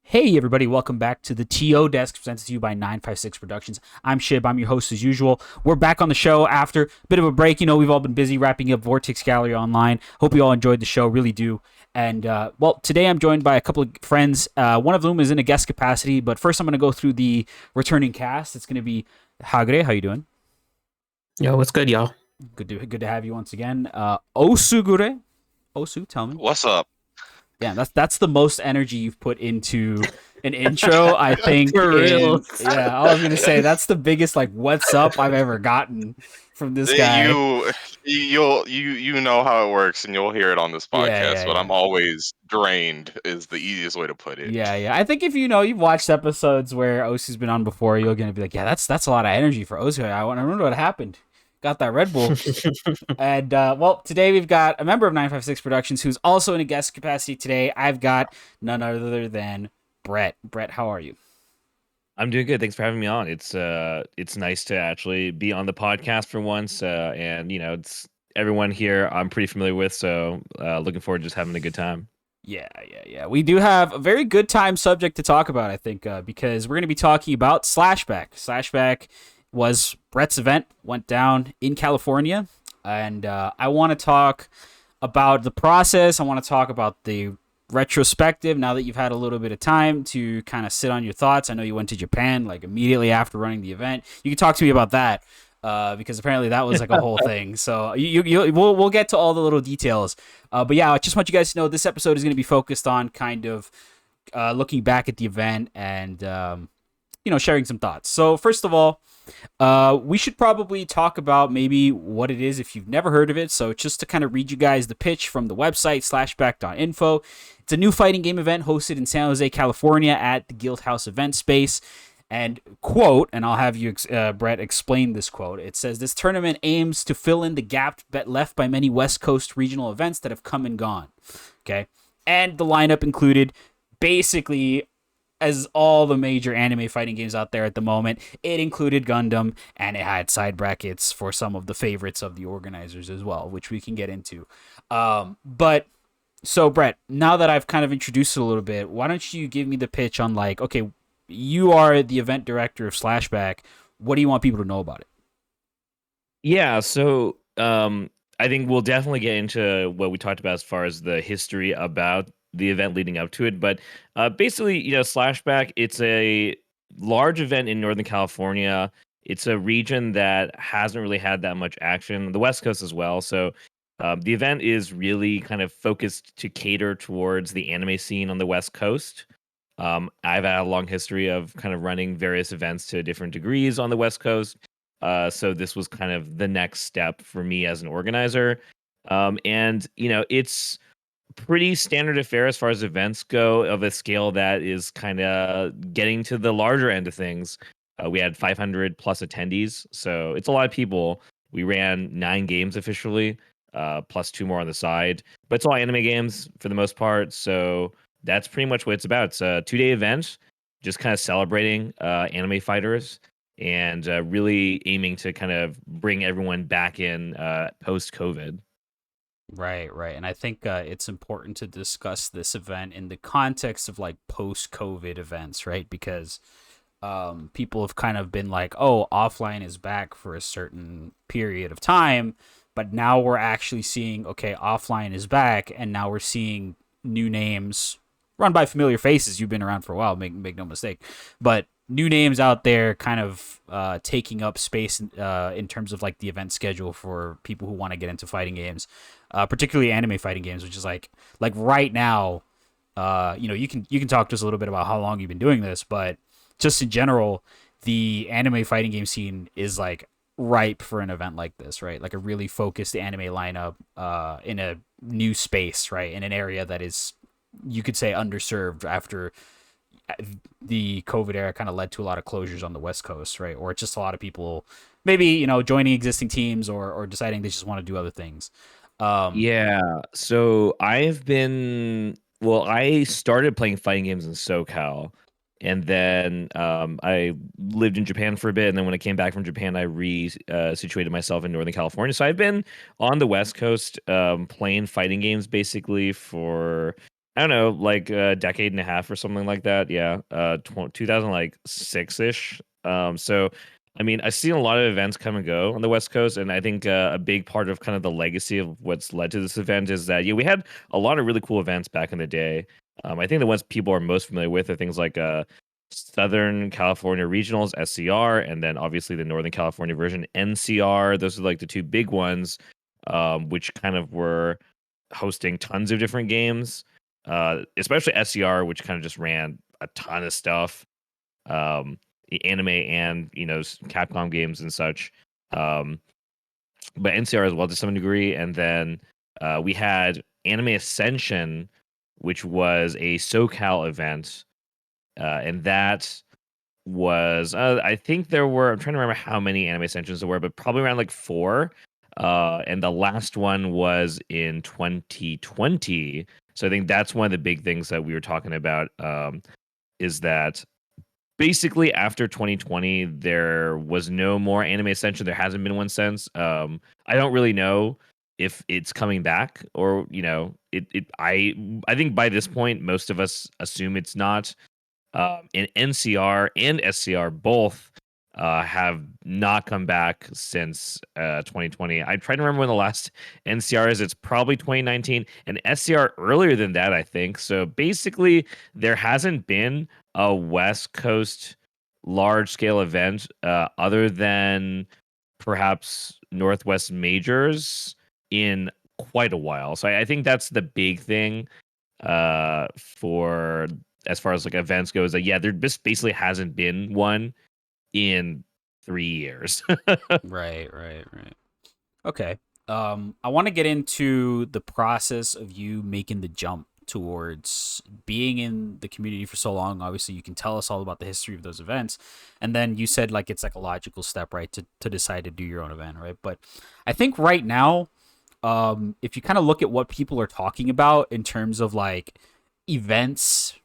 Hey everybody, welcome back to the TO Desk presented to you by 956 Productions. I'm Shib, I'm your host as usual. We're back on the show after a bit of a break. We've all been busy wrapping up Vortex Gallery Online. Hope you all enjoyed the show, really do. And today I'm joined by a couple of friends. One of them is in a guest capacity, but first I'm going to go through the returning cast. It's going to be Hagre, how you doing? Yo, what's good, y'all? Good to have you once again. Osugure, Osu, tell me. What's up? Yeah, that's the most energy you've put into an intro, I think. For real. I was gonna say that's the biggest like "what's up" I've ever gotten from this guy. You know how it works, and you'll hear it on this Yeah, podcast. yeah, But yeah, I'm always drained is the easiest way to put it. yeah. I think if you've watched episodes where Osu's been on before, you're gonna be like, yeah, that's a lot of energy for Osu. I want to remember what happened. Got that Red Bull. And today we've got a member of 956 Productions who's also in a guest capacity today. I've got none other than Brett. Brett, how are you? I'm doing good. Thanks for having me on. It's nice to actually be on the podcast for once. And it's everyone here I'm pretty familiar with, so looking forward to just having a good time. Yeah. We do have a very good time subject to talk about, I think, because we're going to be talking about Slashback. Slashback was Brett's event, went down in California, and I want to talk about the process. I want to talk about the retrospective now that you've had a little bit of time to kind of sit on your thoughts. I know you went to Japan like immediately after running the event. You can talk to me about that because apparently that was like a whole thing. So we'll get to all the little details. But yeah, I just want you guys to know this episode is going to be focused on kind of looking back at the event and sharing some thoughts. So first of all, we should probably talk about maybe what it is if you've never heard of it. So just to kind of read you guys the pitch from the website slashback.info. It's a new fighting game event hosted in San Jose, California at the Guild House event space. And quote, and I'll have you, Brett, explain this quote. It says, this tournament aims to fill in the gap left by many West Coast regional events that have come and gone. Okay. And the lineup included basically as all the major anime fighting games out there at the moment. It included Gundam, and it had side brackets for some of the favorites of the organizers as well, which we can get into. But so, Brett, now that I've kind of introduced it a little bit, why don't you give me the pitch on like, okay, you are the event director of Slashback. What do you want people to know about it? Yeah, so I think we'll definitely get into what we talked about as far as the history about the event leading up to it. But basically, Slashback, it's a large event in Northern California. It's a region that hasn't really had that much action, the West Coast as well. So the event is really kind of focused to cater towards the anime scene on the West Coast. I've had a long history of kind of running various events to different degrees on the West Coast. So this was kind of the next step for me as an organizer. And it's pretty standard affair as far as events go of a scale that is kind of getting to the larger end of things. We had 500 plus attendees, so it's a lot of people. We ran 9 games officially, plus 2 more on the side, but it's all anime games for the most part. So that's pretty much what it's about. It's a 2-day event, just kind of celebrating anime fighters and really aiming to kind of bring everyone back in post COVID. Right. And I think it's important to discuss this event in the context of like post COVID events, right? Because people have kind of been like, oh, offline is back for a certain period of time. But now we're actually seeing, okay, offline is back. And now we're seeing new names run by familiar faces. You've been around for a while, make no mistake. But new names out there kind of taking up space in terms of like the event schedule for people who want to get into fighting games, particularly anime fighting games, which is like right now. You can talk to us a little bit about how long you've been doing this, but just in general, the anime fighting game scene is like ripe for an event like this, right? Like a really focused anime lineup in a new space, right? In an area that is, you could say, underserved after the COVID era kind of led to a lot of closures on the West Coast, right? Or just a lot of people maybe, joining existing teams or deciding they just want to do other things. Um, Yeah. So I started playing fighting games in SoCal, and then I lived in Japan for a bit, and then when I came back from Japan, I situated myself in Northern California. So I've been on the West Coast playing fighting games basically for I don't know, like a decade and a half or something like that. Yeah, 2006 ish. So I mean, I've seen a lot of events come and go on the West Coast, and I think a big part of kind of the legacy of what's led to this event is that we had a lot of really cool events back in the day. I think the ones people are most familiar with are things like Southern California Regionals (SCR), and then obviously the Northern California version (NCR). Those are like the two big ones, which kind of were hosting tons of different games, especially SCR, which kind of just ran a ton of stuff, um, anime and Capcom games and such. Um, but NCR as well to some degree, and then we had Anime Ascension, which was a SoCal event, and that was I think there were I'm trying to remember how many Anime Ascensions there were, but probably around like four. And the last one was in 2020. So I think that's one of the big things that we were talking about, is that basically after 2020 there was no more Anime Ascension. There hasn't been one since. I don't really know if it's coming back, or I think by this point most of us assume it's not. And NCR and SCR both have not come back since 2020. I try to remember when the last NCR is. It's probably 2019, and SCR earlier than that, I think. So basically, there hasn't been a West Coast large scale event other than perhaps Northwest Majors in quite a while. So I think that's the big thing for as far as like events goes. That there just basically hasn't been one in 3 years. Right, right, right. Okay. I want to get into the process of you making the jump towards being in the community for so long. Obviously, you can tell us all about the history of those events, and then you said like it's like a logical step, right, to decide to do your own event, right? But I think right now, if you kind of look at what people are talking about in terms of like events,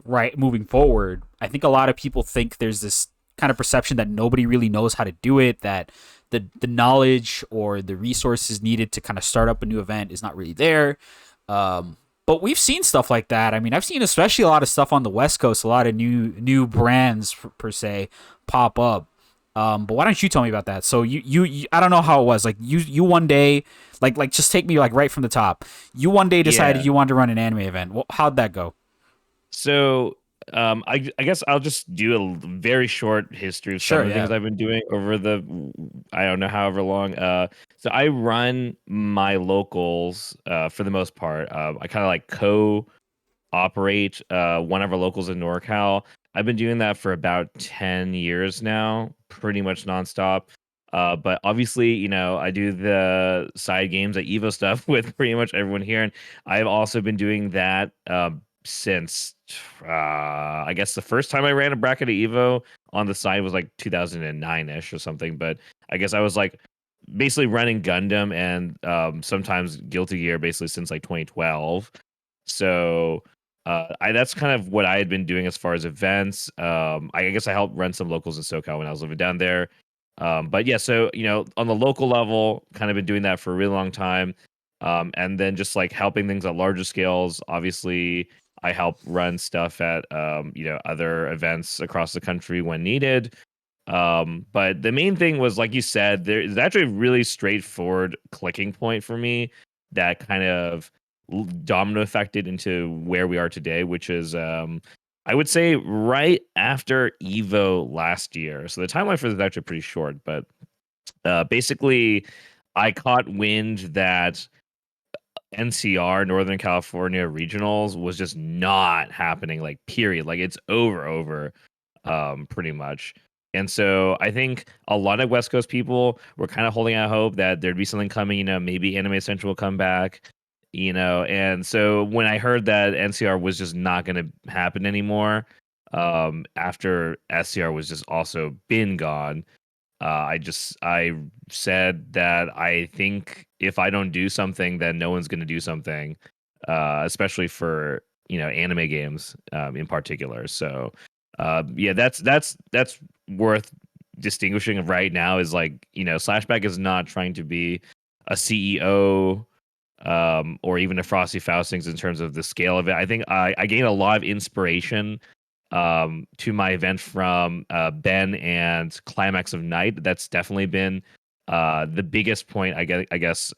right, moving forward, I think a lot of people think there's this kind of perception that nobody really knows how to do it, that the knowledge or the resources needed to kind of start up a new event is not really there. But we've seen stuff like that. I mean, I've seen especially a lot of stuff on the West Coast, a lot of new brands per se pop up. But why don't you tell me about that? So you I don't know how it was. Like you one day, like just take me like right from the top. You one day decided Yeah. you wanted to run an anime event. Well, how'd that go? So I guess I'll just do a very short history of some Sure, of the yeah. things I've been doing over the I don't know however long. So I run my locals for the most part. I kind of like co-operate one of our locals in NorCal. I've been doing that for about 10 years now, pretty much nonstop. But obviously, I do the side games like Evo stuff with pretty much everyone here. And I've also been doing that since I guess the first time I ran a bracket at Evo on the side was like 2009-ish or something. But I guess I was like basically running Gundam and sometimes Guilty Gear basically since like 2012. So I that's kind of what I had been doing as far as events. I guess I helped run some locals in SoCal when I was living down there. But yeah, so on the local level, kind of been doing that for a really long time. And then just like helping things at larger scales. Obviously, I help run stuff at other events across the country when needed. But the main thing was, like you said, there is actually a really straightforward clicking point for me that kind of domino affected into where we are today, which is I would say right after Evo last year. So the timeline for this is actually pretty short, but basically I caught wind that NCR, Northern California Regionals, was just not happening, like period. Like it's over, pretty much. And so I think a lot of West Coast people were kind of holding out hope that there'd be something coming, maybe Anime Central will come back, and so when I heard that NCR was just not going to happen anymore, after SCR was just also been gone, I said that I think if I don't do something, then no one's going to do something, especially for anime games in particular. So yeah, that's worth distinguishing right now. Is like Slashback is not trying to be a CEO or even a Frosty Faustings in terms of the scale of it. I think I gained a lot of inspiration to my event from Ben and Climax of Night. That's definitely been the biggest point, I guess,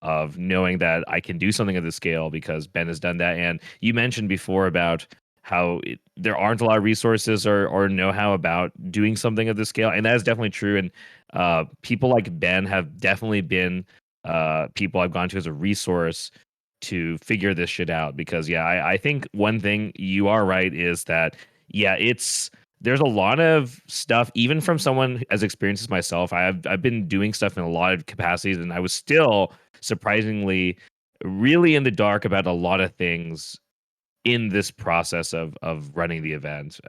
of knowing that I can do something of this scale because Ben has done that. And you mentioned before about how there aren't a lot of resources or know-how about doing something of this scale, and that is definitely true. And people like Ben have definitely been people I've gone to as a resource to figure this shit out because yeah, I think one thing you are right is that yeah, there's a lot of stuff even from someone as experienced as myself. I've been doing stuff in a lot of capacities and I was still surprisingly really in the dark about a lot of things in this process of running the event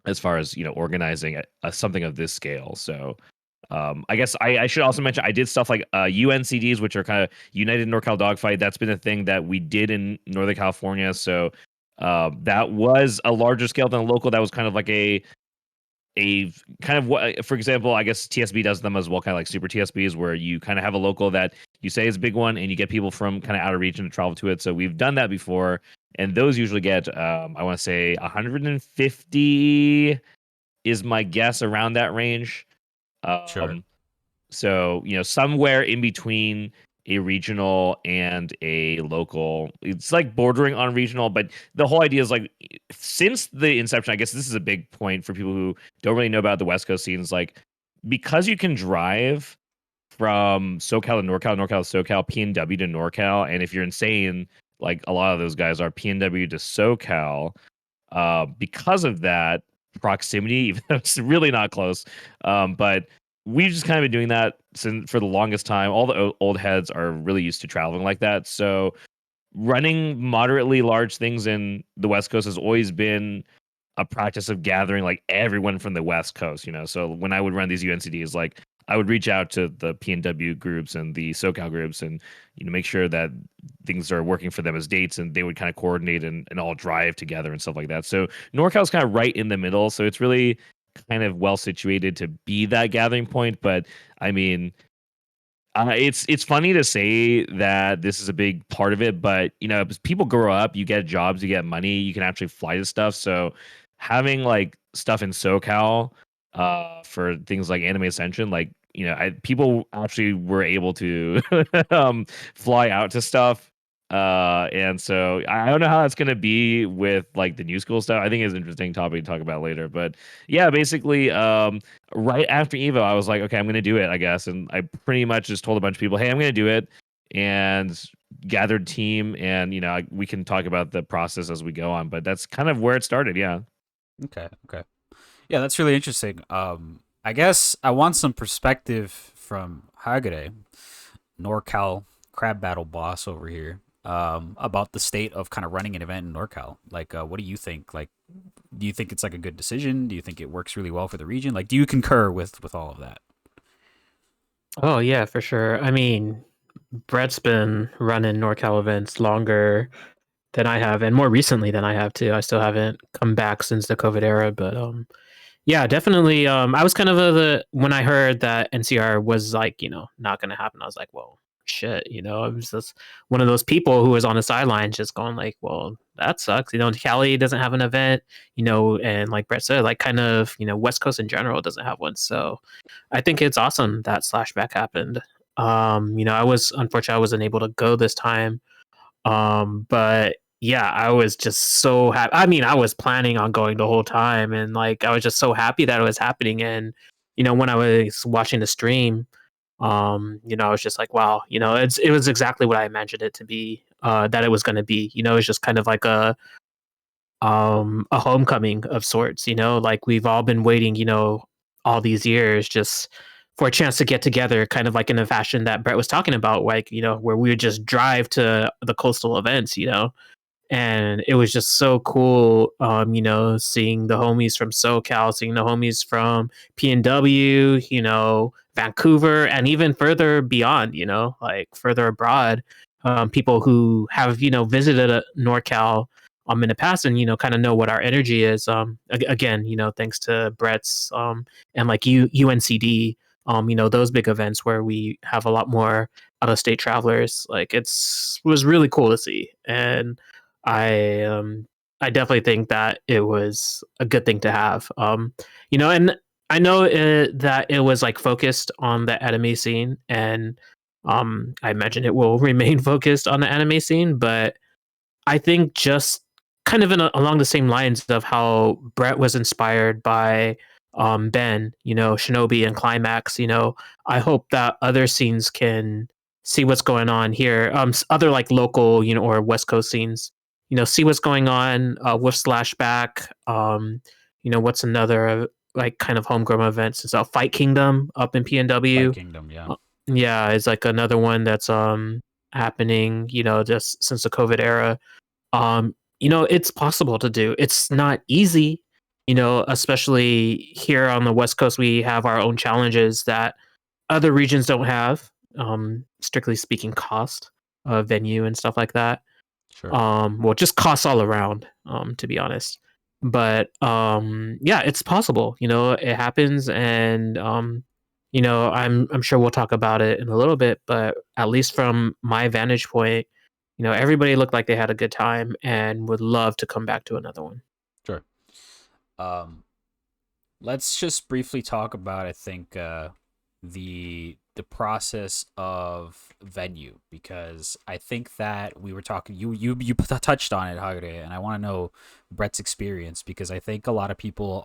as far as organizing something of this scale. So I guess I should also mention I did stuff like UNCDs, which are kind of United NorCal Dogfight. That's been a thing that we did in Northern California. So that was a larger scale than a local. That was kind of like a kind of what, for example, I guess TSB does them as well, kind of like super TSBs, where you kind of have a local that you say is a big one, and you get people from kind of out of region to travel to it. So we've done that before, and those usually get I want to say 150 is my guess around that range. Sure. So, somewhere in between a regional and a local. It's like bordering on regional, but the whole idea is like since the inception, I guess this is a big point for people who don't really know about the West Coast scenes, like because you can drive from SoCal to NorCal, NorCal to SoCal, PNW to NorCal, and if you're insane, like a lot of those guys are PNW to SoCal, because of that proximity, even though it's really not close. But we've just kind of been doing that since for the longest time. All the old heads are really used to traveling like that. So running moderately large things in the West Coast has always been a practice of gathering like everyone from the West Coast. So when I would run these UNCDs, like I would reach out to the PNW groups and the SoCal groups and make sure that things are working for them as dates, and they would kind of coordinate and all drive together and stuff like that. So NorCal's kind of right in the middle, so it's really kind of well situated to be that gathering point. But I mean, it's funny to say that this is a big part of it, but as people grow up, you get jobs, you get money, you can actually fly to stuff. So having like stuff in SoCal for things like Anime Ascension, like people actually were able to fly out to stuff. And so I don't know how that's gonna be with like the new school stuff. I think it's an interesting topic to talk about later. But yeah, basically, right after Evo, I was like, okay, I'm gonna do it, I guess. And I pretty much just told a bunch of people, hey, I'm gonna do it, and gathered team, and we can talk about the process as we go on. But that's kind of where it started. Yeah. Okay. Okay. Yeah, that's really interesting. I guess I want some perspective from Hagare, NorCal crab battle boss over here, about the state of kind of running an event in NorCal. Like, what do you think? Like, do you think it's like a good decision? Do you think it works really well for the region? Like, do you concur with all of that? Oh yeah, for sure. I mean, Brett's been running NorCal events longer than I have, and more recently than I have too. I still haven't come back since the COVID era, but yeah, definitely. I was kind of the when I heard that NCR was like, not going to happen. I was like, well, shit. I was just one of those people who was on the sidelines, just going like, well, that sucks. Cali doesn't have an event. And like Brett said, like kind of, West Coast in general doesn't have one. So I think it's awesome that Slashback happened. I was unfortunately I wasn't able to go this time. But yeah, I was just so happy. I mean, I was planning on going the whole time, and like I was just so happy that it was happening. And when I was watching the stream, I was just like, wow, it was exactly what I imagined it to be. That it was going to be. It's just kind of like a homecoming of sorts. Like we've all been waiting. All these years just for a chance to get together, kind of like in a fashion that Brett was talking about, like where we would just drive to the coastal events. And it was just so cool, seeing the homies from SoCal, seeing the homies from PNW, Vancouver, and even further beyond, like further abroad, people who have, visited NorCal in the past and, kind of know what our energy is. Again, thanks to Brett's and like UNCD, those big events where we have a lot more out of state travelers. Like was really cool to see, and I I definitely think that it was a good thing to have. And I know that it was like focused on the anime scene, and I imagine it will remain focused on the anime scene, but I think just kind of along the same lines of how Brett was inspired by Ben, Shinobi and Climax, I hope that other scenes can see what's going on here. Other like local, or West Coast scenes, see what's going on with Slashback. What's another like kind of homegrown events? It's Fight Kingdom up in Fight PNW. Kingdom, yeah. Yeah, it's like another one that's happening, just since the COVID era. It's possible to do. It's not easy, especially here on the West Coast. We have our own challenges that other regions don't have. Strictly speaking, cost, venue and stuff like that. Sure. Well, just costs all around, to be honest. But yeah, it's possible. It happens, and I'm sure we'll talk about it in a little bit. But at least from my vantage point, everybody looked like they had a good time and would love to come back to another one. Sure. Let's just briefly talk about, I think, the process of venue, because I think that we were talking, you touched on it, Hagre, and I want to know Brett's experience, because I think a lot of people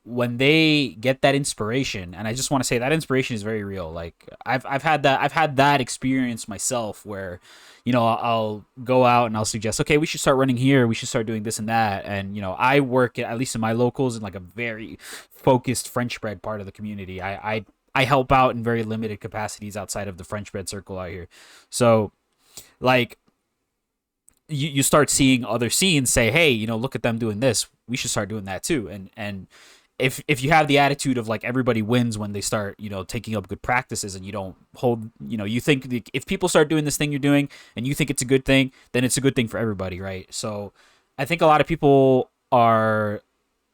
when they get that inspiration, and I just want to say that inspiration is very real. Like I've had that experience myself, where I'll go out and I'll suggest, okay, we should start running here, we should start doing this and that, and I work at least in my locals in like a very focused French bread part of the community. I help out in very limited capacities outside of the French bread circle out here, so like you start seeing other scenes say, hey, look at them doing this, we should start doing that too. And if you have the attitude of like everybody wins when they start, taking up good practices, and you don't hold, you think if people start doing this thing you're doing and you think it's a good thing, then it's a good thing for everybody, right? So I think a lot of people are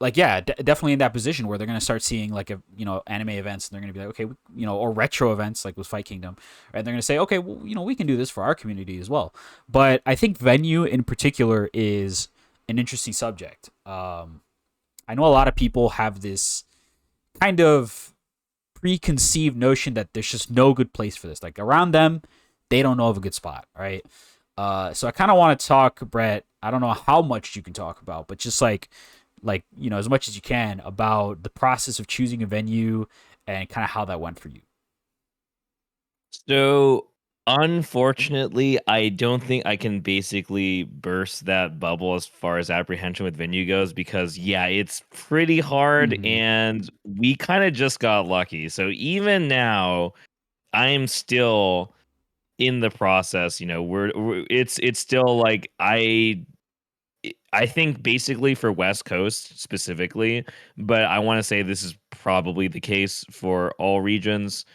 like, yeah, definitely in that position where they're going to start seeing like anime events, and they're going to be like, okay, or retro events like with Fight Kingdom, and they're going to say, okay, well, we can do this for our community as well. But I think venue in particular is an interesting subject. I know a lot of people have this kind of preconceived notion that there's just no good place for this. Like around them, they don't know of a good spot, right? So I kind of want to talk, Brett. I don't know how much you can talk about, but just like as much as you can about the process of choosing a venue and kind of how that went for you. So, unfortunately, I don't think I can basically burst that bubble as far as apprehension with venue goes, because yeah, it's pretty hard, Mhm. and we kind of just got lucky. So even now, I'm still in the process. It's still like I think basically for West Coast specifically, but I want to say this is probably the case for all regions.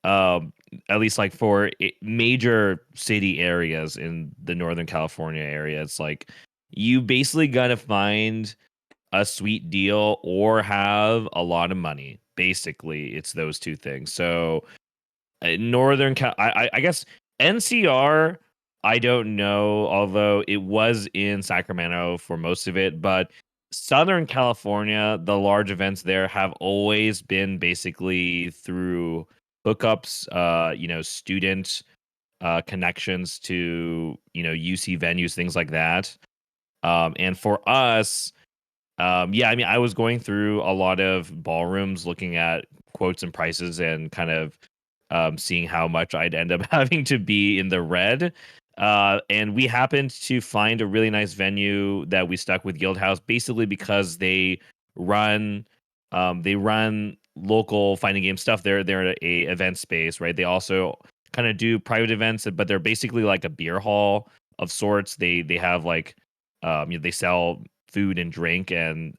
Um, at least like for major city areas in the Northern California area, it's like you basically gotta find a sweet deal or have a lot of money. Basically, it's those two things. So I guess NCR, I don't know, although it was in Sacramento for most of it, but Southern California, the large events there have always been basically through hookups, student connections to, UC venues, things like that. And for us, yeah, I mean, I was going through a lot of ballrooms looking at quotes and prices and kind of seeing how much I'd end up having to be in the red. And we happened to find a really nice venue that we stuck with, Guild House, basically because run they run local fighting game stuff. They're a event space, right? They also kind of do private events, but they're basically like a beer hall of sorts. They have like they sell food and drink, and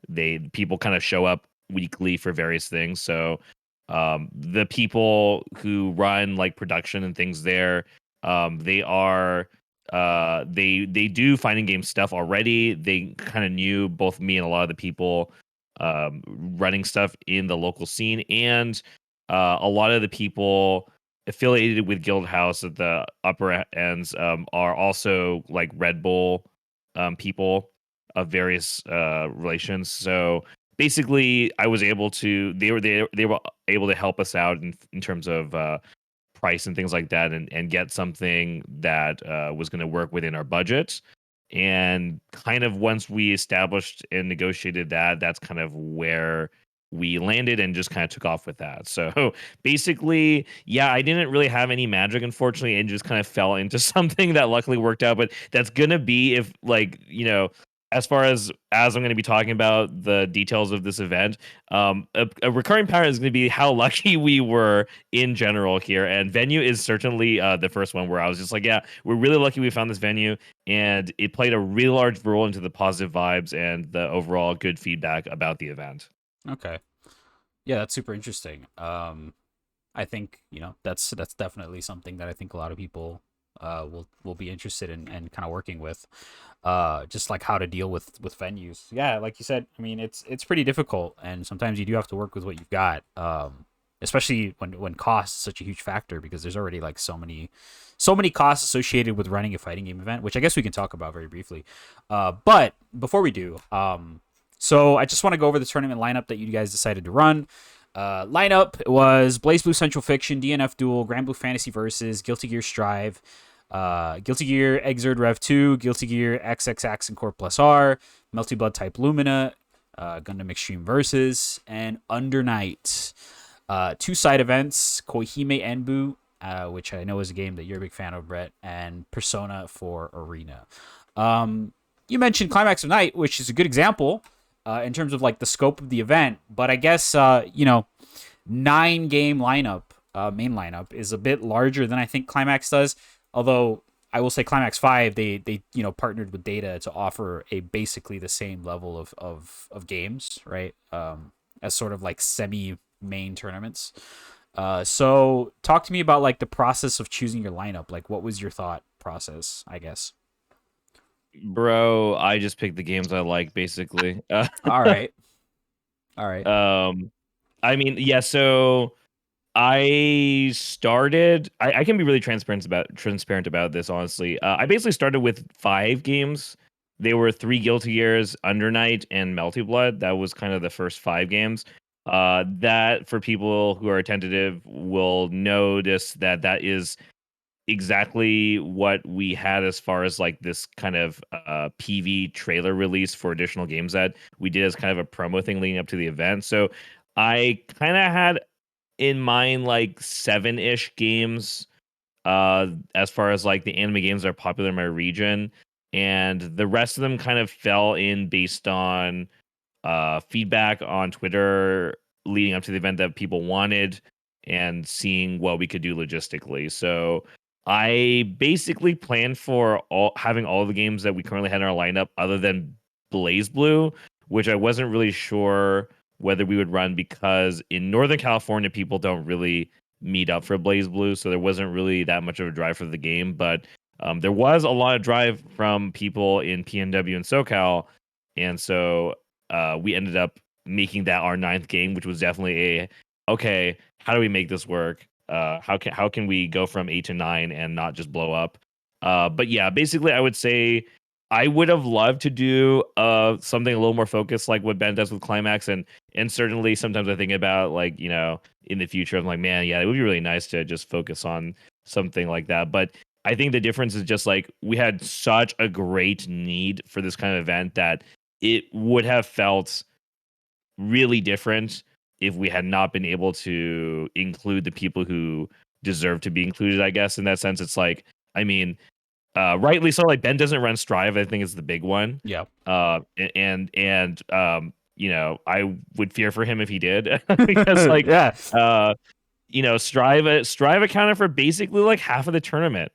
they people kind of show up weekly for various things. So the people who run like production and things there, they are they do fighting game stuff already. They kind of knew both me and a lot of the people running stuff in the local scene, and A lot of the people affiliated with Guild House at the upper ends are also like Red Bull people of various relations. So basically, I was able to they were able to help us out in terms of price and things like that, and get something that was going to work within our budget. And kind of once we established and negotiated that, that's kind of where we landed and just kind of took off with that. So basically, yeah, I didn't really have any magic, unfortunately, and just kind of fell into something that luckily worked out. But that's gonna be, if like, as far as I'm going to be talking about the details of this event, a recurring pattern is going to be how lucky we were in general here. And venue is certainly the first one where I was just like, yeah, we're really lucky we found this venue, and it played a really large role into the positive vibes and the overall good feedback about the event. Okay. Yeah, that's super interesting. I think that's definitely something that I think a lot of people will be interested in and kind of working with, just like how to deal with venues. Yeah, like you said, I mean it's pretty difficult, and sometimes you do have to work with what you've got. Especially when cost is such a huge factor, because there's already like so many costs associated with running a fighting game event, which I guess we can talk about very briefly. But before we do, so I just want to go over the tournament lineup that you guys decided to run. Lineup was Blaze Blue Central Fiction, DNF Duel, Grand Blue Fantasy Versus, Guilty Gear Strive, Guilty Gear Exerd Rev 2, Guilty Gear XX and Core Plus R, Melty Blood Type Lumina, Gundam Extreme Versus, and Under Night. Two side events, Koihime Enbu, which I know is a game that you're a big fan of, Brett, and Persona 4 Arena. You mentioned Climax of Night, which is a good example in terms of like the scope of the event, but I guess 9-game lineup, main lineup, is a bit larger than I think Climax does. Although I will say Climax 5, they partnered with Data to offer a basically the same level of games, right? As sort of like semi-main tournaments. So talk to me about like the process of choosing your lineup. Like, what was your thought process, I guess? Bro, I just picked the games I like, basically. All right. All right. I mean, yeah, so I can be really transparent about this, honestly. I basically started with 5 games. They were 3 Guilty Gears, Under Night, and Melty Blood. That was kind of the first 5 games. That, for people who are tentative, will notice that is exactly what we had as far as like this kind of PV trailer release for additional games that we did as kind of a promo thing leading up to the event. So I kind of had in mind like 7-ish games as far as like the anime games that are popular in my region, and the rest of them kind of fell in based on feedback on Twitter leading up to the event that people wanted, and seeing what we could do logistically. So I basically planned for having all the games that we currently had in our lineup other than Blaze Blue, which I wasn't really sure whether we would run, because in Northern California people don't really meet up for Blaze Blue, so there wasn't really that much of a drive for the game. But there was a lot of drive from people in PNW and SoCal, and so we ended up making that our 9th game, which was definitely a okay. How do we make this work? How can we go from 8 to 9 and not just blow up? But yeah, basically, I would say I would have loved to do something a little more focused, like what Ben does with Climax, and certainly sometimes I think about like in the future, I'm like, man, yeah, it would be really nice to just focus on something like that. But I think the difference is just like we had such a great need for this kind of event that it would have felt really different if we had not been able to include the people who deserve to be included. I guess in that sense, it's like, I mean, rightly so. Like Ben doesn't run Strive, I think is the big one. Yeah. I would fear for him if he did, because like, Yeah. Strive accounted for basically like half of the tournament.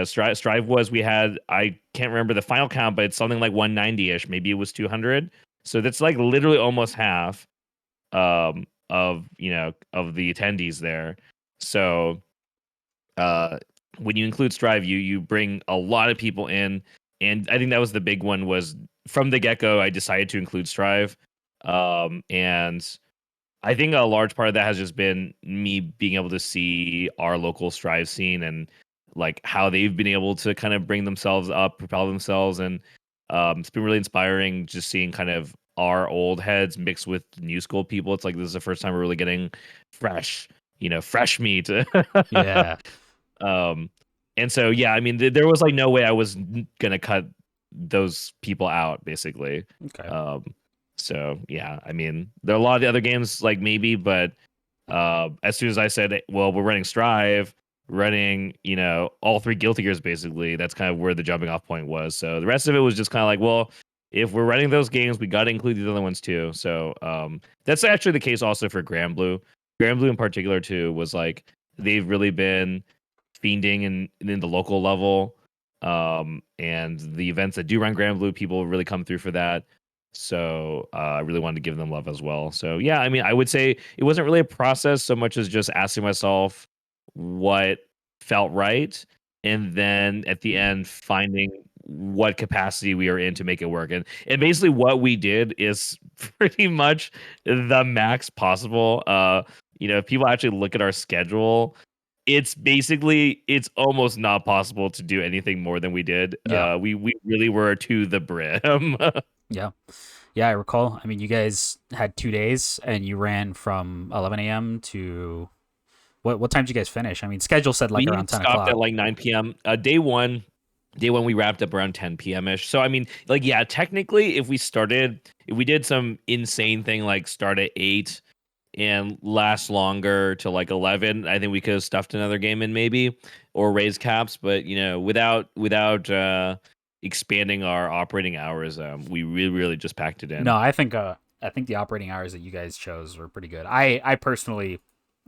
Strive was, we had, I can't remember the final count, but it's something like 190-ish. Maybe it was 200. So that's like literally almost half of the attendees there. So when you include Strive, you bring a lot of people in, and I think that was the big one. Was from the get go, I decided to include Strive, and I think a large part of that has just been me being able to see our local Strive scene and like how they've been able to kind of bring themselves up, propel themselves, and it's been really inspiring just seeing kind of our old heads mixed with new school people. It's like this is the first time we're really getting fresh, fresh meat. Yeah. um, and so yeah, I mean, there was like no way I was gonna cut those people out, basically. Okay. Um, so yeah, I mean, there are a lot of the other games like maybe, but as soon as I said, well, we're running Strive, running, all three Guilty Gears, basically, that's kind of where the jumping off point was. So the rest of it was just kind of like, well, if we're running those games, we got to include these other ones too. So that's actually the case also for Grand Blue. Grand Blue in particular too was like they've really been fiending in the local level. And the events that do run Grand Blue, people really come through for that. So I really wanted to give them love as well. So yeah, I mean, I would say it wasn't really a process so much as just asking myself what felt right, and then at the end finding what capacity we are in to make it work. And basically what we did is pretty much the max possible. If people actually look at our schedule, it's almost not possible to do anything more than we did. Yeah. We really were to the brim. Yeah. Yeah, I recall. I mean, you guys had 2 days and you ran from 11 a.m. to what time did you guys finish? I mean, schedule said like We around 10 stopped at o'clock. like 9 p.m. Day one we wrapped up around 10 p.m. ish. So I mean, like yeah, technically if we did some insane thing like start at 8 and last longer to like 11, I think we could have stuffed another game in maybe or raised caps, but without expanding our operating hours, we really just packed it No, in. I think the operating hours that you guys chose were pretty good. I personally,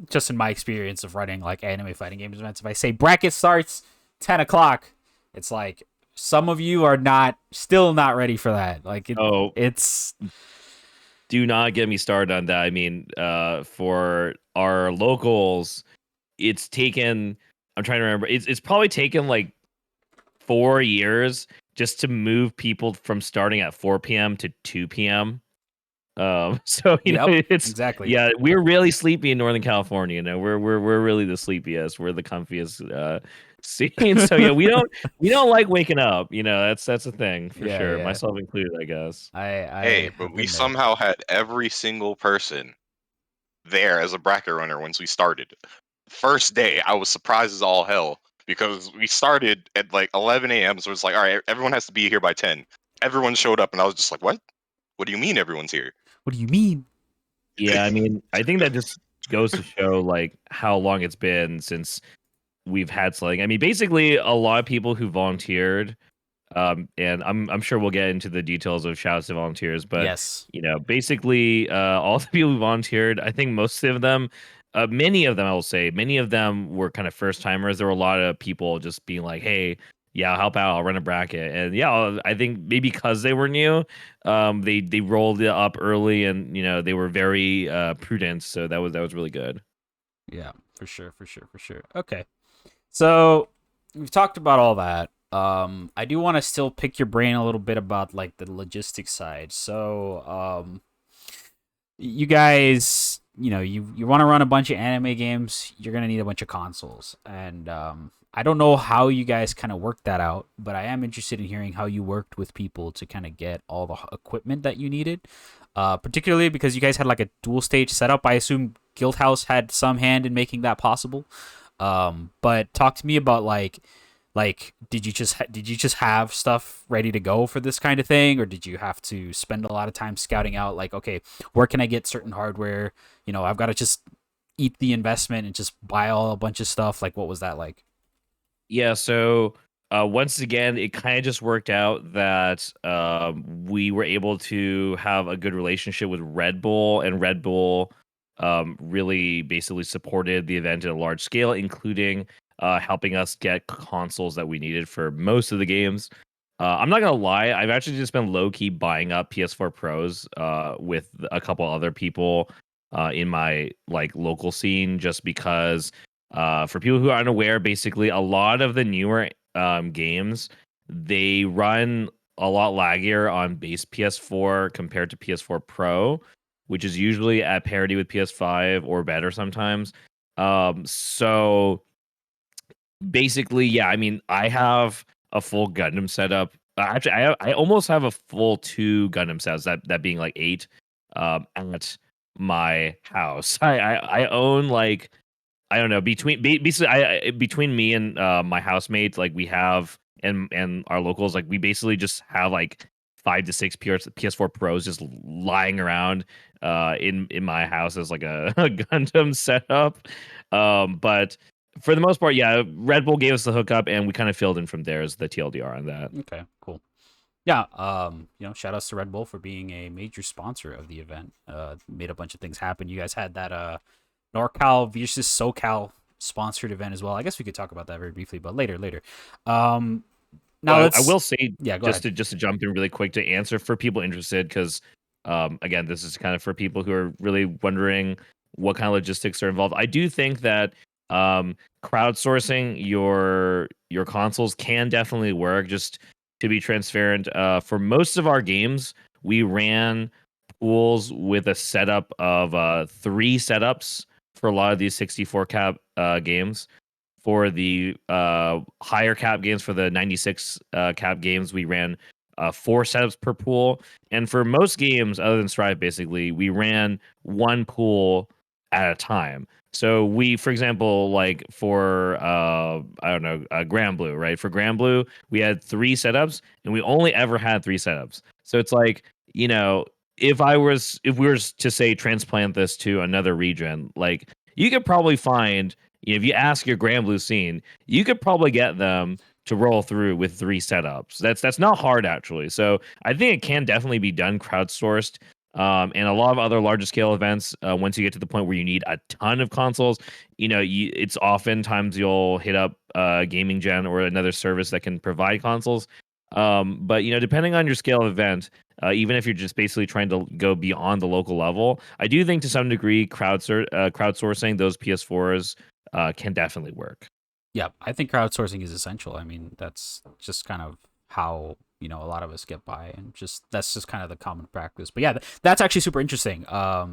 just in my experience of running like anime fighting games events, if I say bracket starts 10 o'clock, it's like some of you are still not ready for that. Like Oh, it's do not get me started on that. I mean, for our locals, it's taken. I'm trying to remember. It's probably taken like 4 years just to move people from starting at 4 p.m. to 2 p.m. So yep, it's exactly. yeah, we're really sleepy in Northern California. We're really the sleepiest. We're the comfiest scene. So yeah, we don't like waking up. That's a thing for Yeah, sure, yeah. myself included, I guess. Hey, I but have we been there. somehow had every single person there as a bracket runner once we started. First day, I was surprised as all hell because we started at like 11 a.m. So it's like, all right, everyone has to be here by 10. Everyone showed up, and I was just like, what? What do you mean everyone's here? What do you mean? Yeah, I mean, I think that just goes to show like how long it's been since we've had sledding. I mean, basically, a lot of people who volunteered, and I'm sure we'll get into the details of shouts to volunteers, but Yes. basically, all the people who volunteered, I think most of them, many of them, I will say, many of them were kind of first timers. There were a lot of people just being like, "Hey, yeah, I'll help out. I'll run a bracket," and yeah, I think maybe because they were new, they rolled it up early, and they were very prudent, so that was really good. Yeah, for sure, for sure, for sure. Okay. So we've talked about all that. I do want to still pick your brain a little bit about like the logistics side. So, you guys, you want to run a bunch of anime games, you're gonna need a bunch of consoles, and I don't know how you guys kind of worked that out, but I am interested in hearing how you worked with people to kind of get all the equipment that you needed. Particularly because you guys had like a dual stage setup. I assume Guildhouse had some hand in making that possible. But talk to me about like did you just have stuff ready to go for this kind of thing, or did you have to spend a lot of time scouting out like, okay, where can I get certain hardware? I've got to just eat the investment and just buy all a bunch of stuff. Like, what was that like? Yeah, so once again, it kind of just worked out that we were able to have a good relationship with Red Bull, and Red Bull really basically supported the event at a large scale, including helping us get consoles that we needed for most of the games. I'm not gonna lie, I've actually just been low key buying up PS4 Pros with a couple other people in my like local scene, just because for people who aren't aware, basically a lot of the newer games they run a lot laggier on base PS4 compared to PS4 Pro. which is usually at parity with PS5 or better sometimes. So basically, yeah, I mean, I have a full Gundam setup. Actually, I almost have a full 2 Gundam sets. That being like 8 at my house. I own like I don't know basically between me and my housemates, like we have and our locals, like we basically just have like 5 to 6 PS4 Pros just lying around in my house as like a Gundam setup. But for the most part, yeah, Red Bull gave us the hookup and we kind of filled in from there as the TLDR on that. Okay, cool. Yeah, shout outs to Red Bull for being a major sponsor of the event. Made a bunch of things happen. You guys had that NorCal versus SoCal sponsored event as well. I guess we could talk about that very briefly, but later. Now Well, I let's. will say, Yeah, go just ahead. to jump in really quick to answer for people interested, because again, this is kind of for people who are really wondering what kind of logistics are involved. I do think that crowdsourcing your consoles can definitely work. Just to be transparent, for most of our games, we ran pools with a setup of 3 setups for a lot of these 64 cap games. For the higher cap games, for the 96 cap games, we ran 4 setups per pool. And for most games, other than Strive, basically, we ran 1 pool at a time. So we, for example, like for I don't know, Grand Blue, right? For Grand Blue, we had 3 setups, and we only ever had 3 setups. So it's like, you know, if we were to say transplant this to another region, like you could probably find, if you ask your Grand Blue scene, you could probably get them to roll through with 3 setups. That's not hard actually. So I think it can definitely be done crowdsourced. And a lot of other larger scale events, once you get to the point where you need a ton of consoles, it's oftentimes you'll hit up Gaming Gen or another service that can provide consoles. But depending on your scale of event, even if you're just basically trying to go beyond the local level, I do think to some degree crowdsourcing those PS4s can definitely work. Yeah, I think crowdsourcing is essential. I mean, that's just kind of how a lot of us get by, and that's just kind of the common practice. But yeah, that's actually super interesting.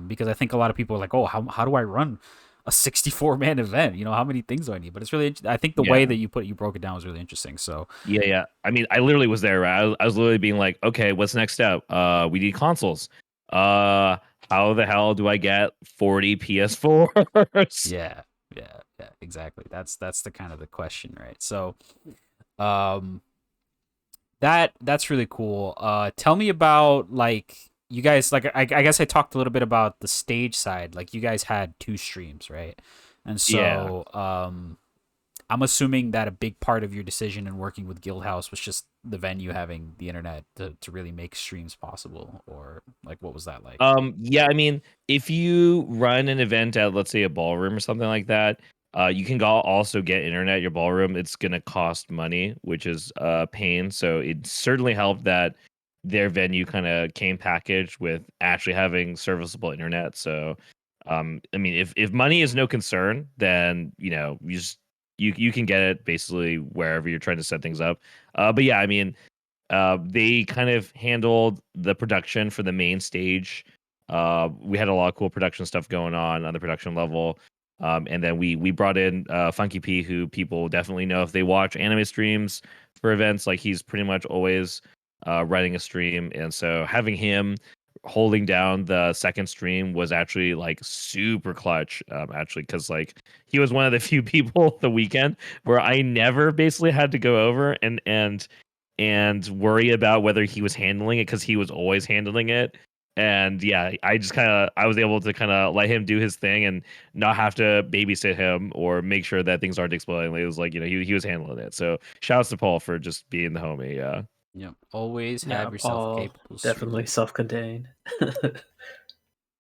Because I think a lot of people are like, oh, how do I run a 64-man event? How many things do I need? But it's really, I think the way Yeah. that you broke it down was really interesting. So Yeah. I mean, I literally was there, right? I was literally being like, okay, what's the next step? We need consoles. How the hell do I get 40 PS4s? yeah, exactly. That's the kind of the question, right? So, um, that's really cool. Tell me about, like, you guys, like, I guess I talked a little bit about the stage side. Like, you guys had 2 streams, right? And Yeah. so I'm assuming that a big part of your decision in working with Guildhouse was just the venue having the internet to really make streams possible, or like, what was that like? Yeah, I mean, if you run an event at, let's say, a ballroom or something like that, you can also get internet at your ballroom. It's gonna cost money, which is pain. So it certainly helped that their venue kind of came packaged with actually having serviceable internet. So, I mean, if money is no concern, then you can get it basically wherever you're trying to set things up. But yeah, I mean, they kind of handled the production for the main stage. We had a lot of cool production stuff going on the production level. And then we brought in Funky P, who people definitely know if they watch anime streams for events. Like, he's pretty much always running a stream, and so having him holding down the second stream was actually like super clutch. Actually, because like he was one of the few people the weekend where I never basically had to go over and worry about whether he was handling it, because he was always handling it. And yeah, I was able to kind of let him do his thing and not have to babysit him or make sure that things aren't exploding. It was like, he was handling it. So shout out to Paul for just being the homie. Yeah. Yep. Always Yeah, have yourself a Paul capable definitely streamer. self-contained.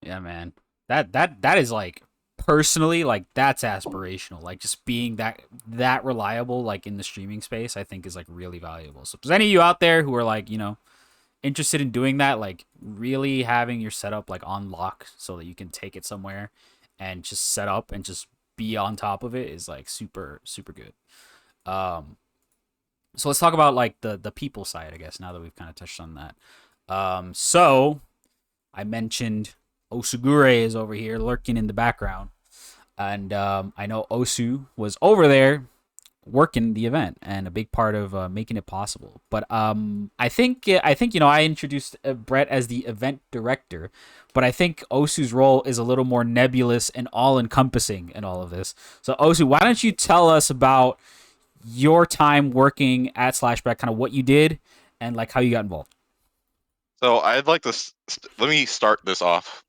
Yeah, man. That is, like, personally, like, that's aspirational. Like, just being that reliable, like, in the streaming space, I think is, like, really valuable. So if there's any of you out there who are, like, interested in doing that, like, really having your setup, like, on lock so that you can take it somewhere and just set up and just be on top of it is, like, super super good. Um so let's talk about, like, the people side, I guess, now that we've kind of touched on that. So I mentioned Osugure is over here lurking in the background, and I know Osu was over there working the event and a big part of making it possible. But I think I introduced Brett as the event director, but I think Osu's role is a little more nebulous and all encompassing in all of this. So Osu, why don't you tell us about your time working at Slashback, kind of what you did and like how you got involved? So I'd like to let me start this off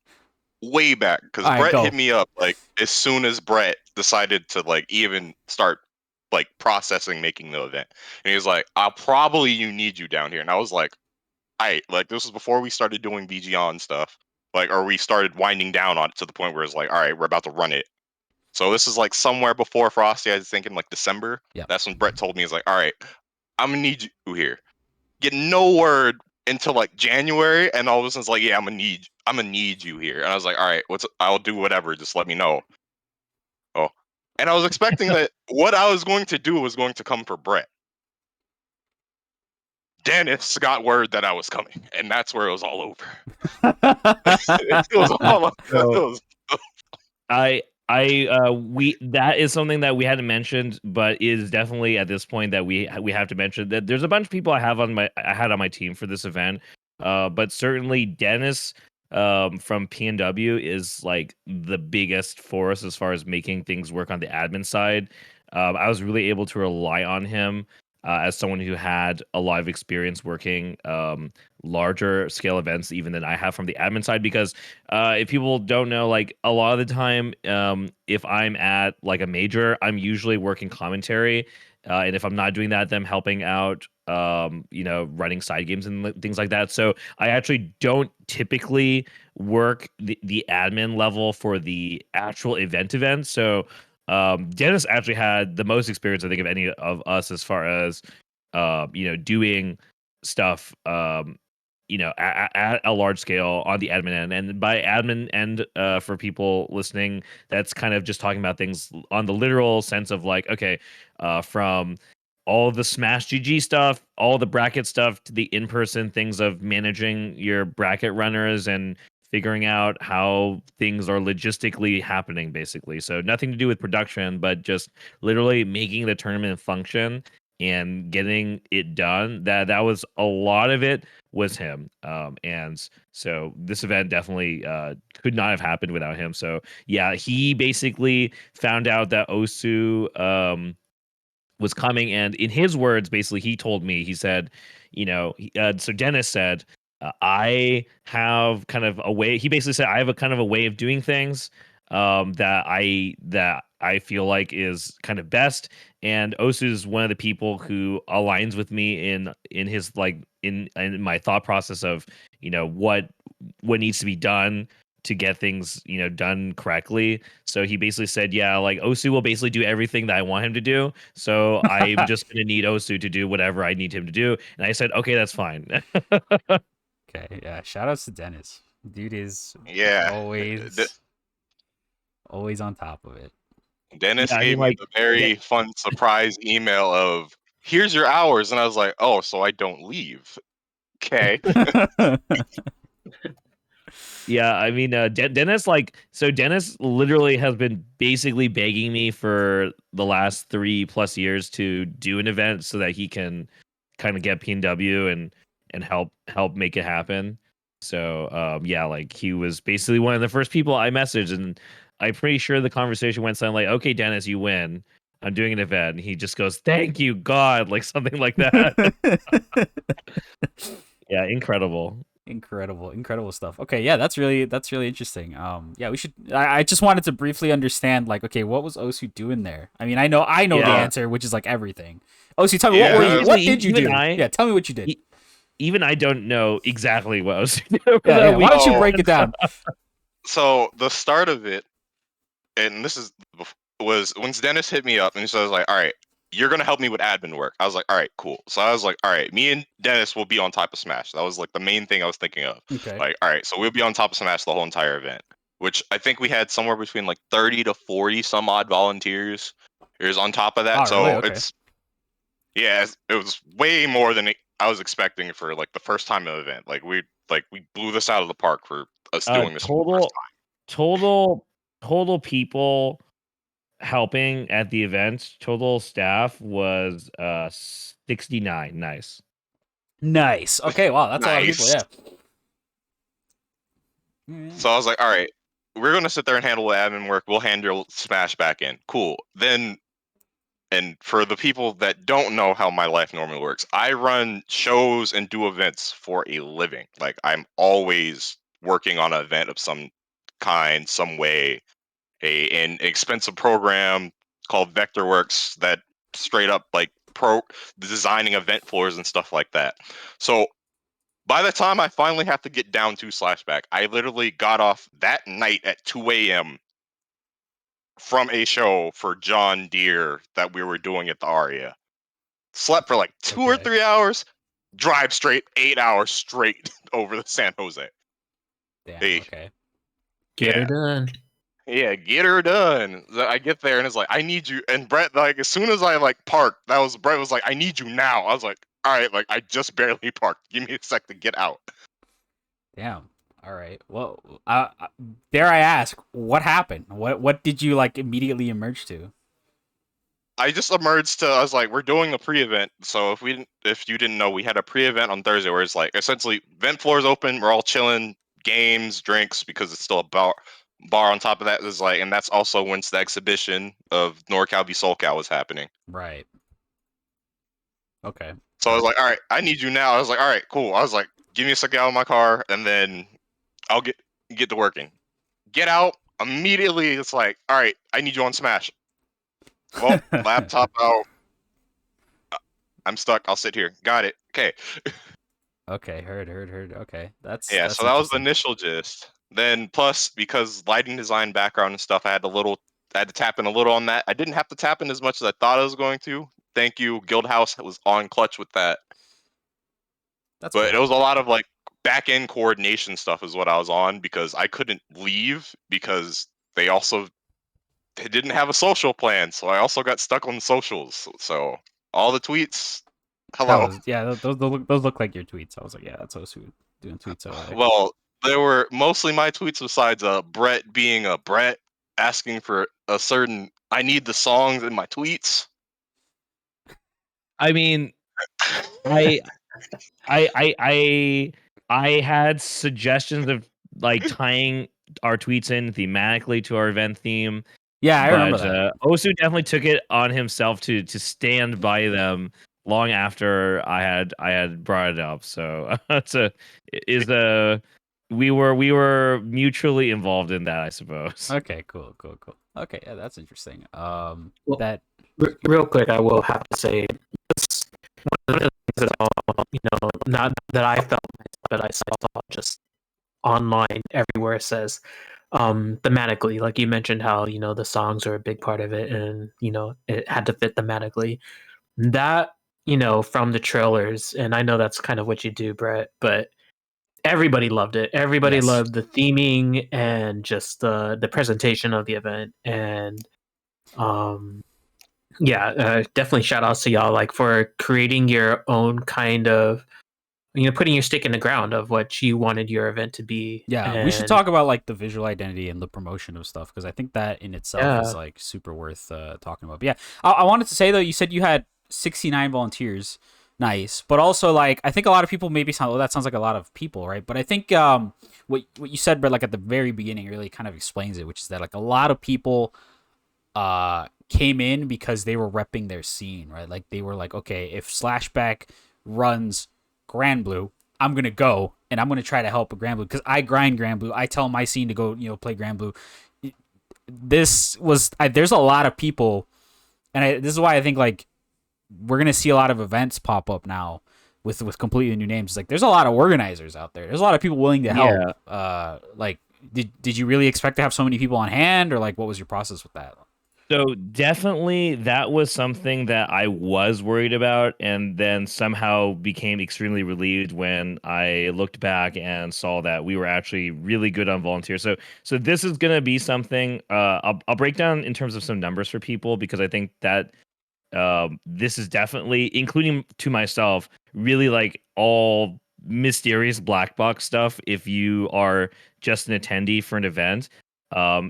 way back because All right, Brett go. hit me up like as soon as Brett decided to like even start like processing making the event, and he was like, "I'll probably you need you down here," and I was like, "I like this was before we started doing BG on stuff, like or we started winding down on it to the point where it's like, all right, we're about to run it." So this is like somewhere before Frosty. I was thinking like December. Yeah. That's when Brett told me, "He's like, all right, I'm gonna need you here." Get no word until like January, and all of a sudden it's like, yeah, I'm gonna need you here. And I was like, all right, I'll do whatever, just let me know. Oh, and I was expecting that what I was going to do was going to come for Brett. Dennis got word that I was coming, and that's where it was all over. It was all it So was, we that is something that we hadn't mentioned, but is definitely at this point that we have to mention that there's a bunch of people I had on my team for this event, but certainly Dennis from PNW is like the biggest for us as far as making things work on the admin side. I was really able to rely on him as someone who had a lot of experience working larger scale events even than I have from the admin side because if people don't know, like a lot of the time, if I'm at like a major, I'm usually working commentary. And if I'm not doing that, then I'm helping out, running side games and things like that. So I actually don't typically work the admin level for the actual event. So Dennis actually had the most experience, I think, of any of us as far as, doing stuff at a large scale on the admin end. And by admin end, for people listening, that's kind of just talking about things on the literal sense of like, okay, from all the Smash GG stuff, all the bracket stuff, to the in-person things of managing your bracket runners and figuring out how things are logistically happening, basically. So nothing to do with production, but just literally making the tournament function and getting it done. That was a lot of it was him. And so this event definitely could not have happened without him. So yeah, he basically found out that Osu was coming, and in his words, basically, he told me, he said, so Dennis said, I have kind of a way. He basically said, I have a kind of a way of doing things that I feel like is kind of best. And Osu is one of the people who aligns with me in his like in my thought process of what needs to be done to get things done correctly. So he basically said, yeah, like Osu will basically do everything that I want him to do. So I'm just gonna need Osu to do whatever I need him to do. And I said, okay, that's fine. Okay, yeah. Shout outs to Dennis. Dude is yeah. always on top of it. Dennis Yeah, I mean, gave me like, the very fun surprise email of here's your hours, and I was like, oh, so I don't leave. Okay. yeah, I mean, Dennis, Dennis literally has been basically begging me for the last 3+ years to do an event so that he can kind of get PNW and help make it happen. So, yeah, like he was basically one of the first people I messaged, and I'm pretty sure the conversation went something like, "Okay, Dennis, you win. I'm doing an event." And he just goes, "Thank you, God," like something like that. Yeah, incredible. Incredible stuff. Okay, yeah, that's really interesting. Yeah, we should. I just wanted to briefly understand, like, okay, what was Osu doing there? I mean, I know the Yeah. answer, which is like everything. Osu, tell me Yeah, what were you? What Honestly, did you even do? I, Yeah, tell me what you did. e- even I don't know exactly what I was doing over Yeah, that yeah. Why week. don't you Oh, break it down? so the start of it, and this is was when Dennis hit me up and he says like, all right, you're gonna help me with admin work. I was like, all right, cool. So I was like, all right, me and Dennis will be on top of Smash. That was like the main thing I was thinking of. Okay. Like, all right, so we'll be on top of Smash the whole entire event, which I think we had somewhere between like 30 to 40 some odd volunteers. Here's on top of that, Oh, really? so Okay. it was way more than I was expecting for like the first time of the event. Like we blew this out of the park for us doing this for the first Total people helping at the event, total staff was 69. Nice. Nice. Okay, wow, that's a lot of people. Nice. Yeah. So I was like, all right, we're gonna sit there and handle the admin work. We'll handle Smash back in. Cool. Then, and for the people that don't know how my life normally works, I run shows and do events for a living. Like I'm always working on an event of some kind, some way. An expensive program called Vectorworks that straight up like designing event floors and stuff like that. So by the time I finally have to get down to Slashback, I literally got off that night at 2 a.m. from a show for John Deere that we were doing at the Aria. Slept for like 2 or 3 hours, drive straight 8 hours straight over to San Jose. Damn. Hey, Okay. Get yeah. her done. Yeah, get her done. I get there and it's like, I need you. And Brett, like, as soon as I like parked, Brett was like, I need you now. I was like, all right, like I just barely parked. Give me a sec to get out. Damn. All right. Well, dare I ask, what happened? What did you like immediately emerge to? I just emerged to. I was like, we're doing the pre-event. So if you didn't know, we had a pre-event on Thursday where it's like essentially vent floors open. We're all chilling, games, drinks because it's still a bar on top of that is like, and that's also when the exhibition of NorCal v SoulCal was happening. Right. Okay. So I was like, all right, I need you now. I was like, all right, cool. I was like, give me a second out of my car, and then I'll get to working. Get out immediately. It's like, all right, I need you on Smash. Well, laptop out. I'm stuck. I'll sit here. Got it. Okay. Okay. Heard. Okay. That's So that was the interesting. initial gist. Then plus because lighting design background and stuff, I had to tap in a little on that. I didn't have to tap in as much as I thought I was going to. Thank you, Guildhouse was on clutch with that. That's But cool. it was a lot of like back end coordination stuff is what I was on because I couldn't leave because they didn't have a social plan, so I also got stuck on the socials. So all the tweets, hello. Those look like your tweets. I was like, yeah, that's so sweet. Doing tweets over there. Well, they were mostly my tweets besides Brett being a Brett asking for a certain I need the songs in my tweets. I mean, I I had suggestions of like tying our tweets in thematically to our event theme. Yeah, I remember But that. Osu definitely took it on himself to stand by them long after I had brought it up. So we were mutually involved in that, I suppose. Okay, cool. Okay, yeah, that's interesting. Well, That real quick, I will have to say, it's one of the things that not that I felt, but I saw just online everywhere says, thematically, like you mentioned how, the songs are a big part of it and, it had to fit thematically. That, from the trailers, and I know that's kind of what you do, Brett, but everybody loved it. Everybody Yes. loved the theming and just the presentation of the event. And definitely shout outs to y'all like for creating your own kind of putting your stake in the ground of what you wanted your event to be. Yeah, we should And talk about like the visual identity and the promotion of stuff because I think that in itself is yeah, like super worth talking about. But yeah, I wanted to say though, you said you had 69 volunteers. Nice, but also like I think a lot of people maybe sound, well, that sounds like a lot of people, right? But I think what you said, but like at the very beginning, really kind of explains it, which is that like a lot of people came in because they were repping their scene, right? Like they were like, okay, if Slashback runs Grand Blue, I'm gonna go and I'm gonna try to help a Grand Blue because I grind Grand Blue. I tell my scene to go, play Grand Blue. There's a lot of people, and this is why I think like we're gonna see a lot of events pop up now with completely new names. It's like there's a lot of organizers out there. There's a lot of people willing to help. Like did you really expect to have so many people on hand, or like what was your process with that? So definitely that was something that I was worried about and then somehow became extremely relieved when I looked back and saw that we were actually really good on volunteers. So this is going to be something I'll break down in terms of some numbers for people because I think that this is definitely, including to myself, really like all mysterious black box stuff. If you are just an attendee for an event,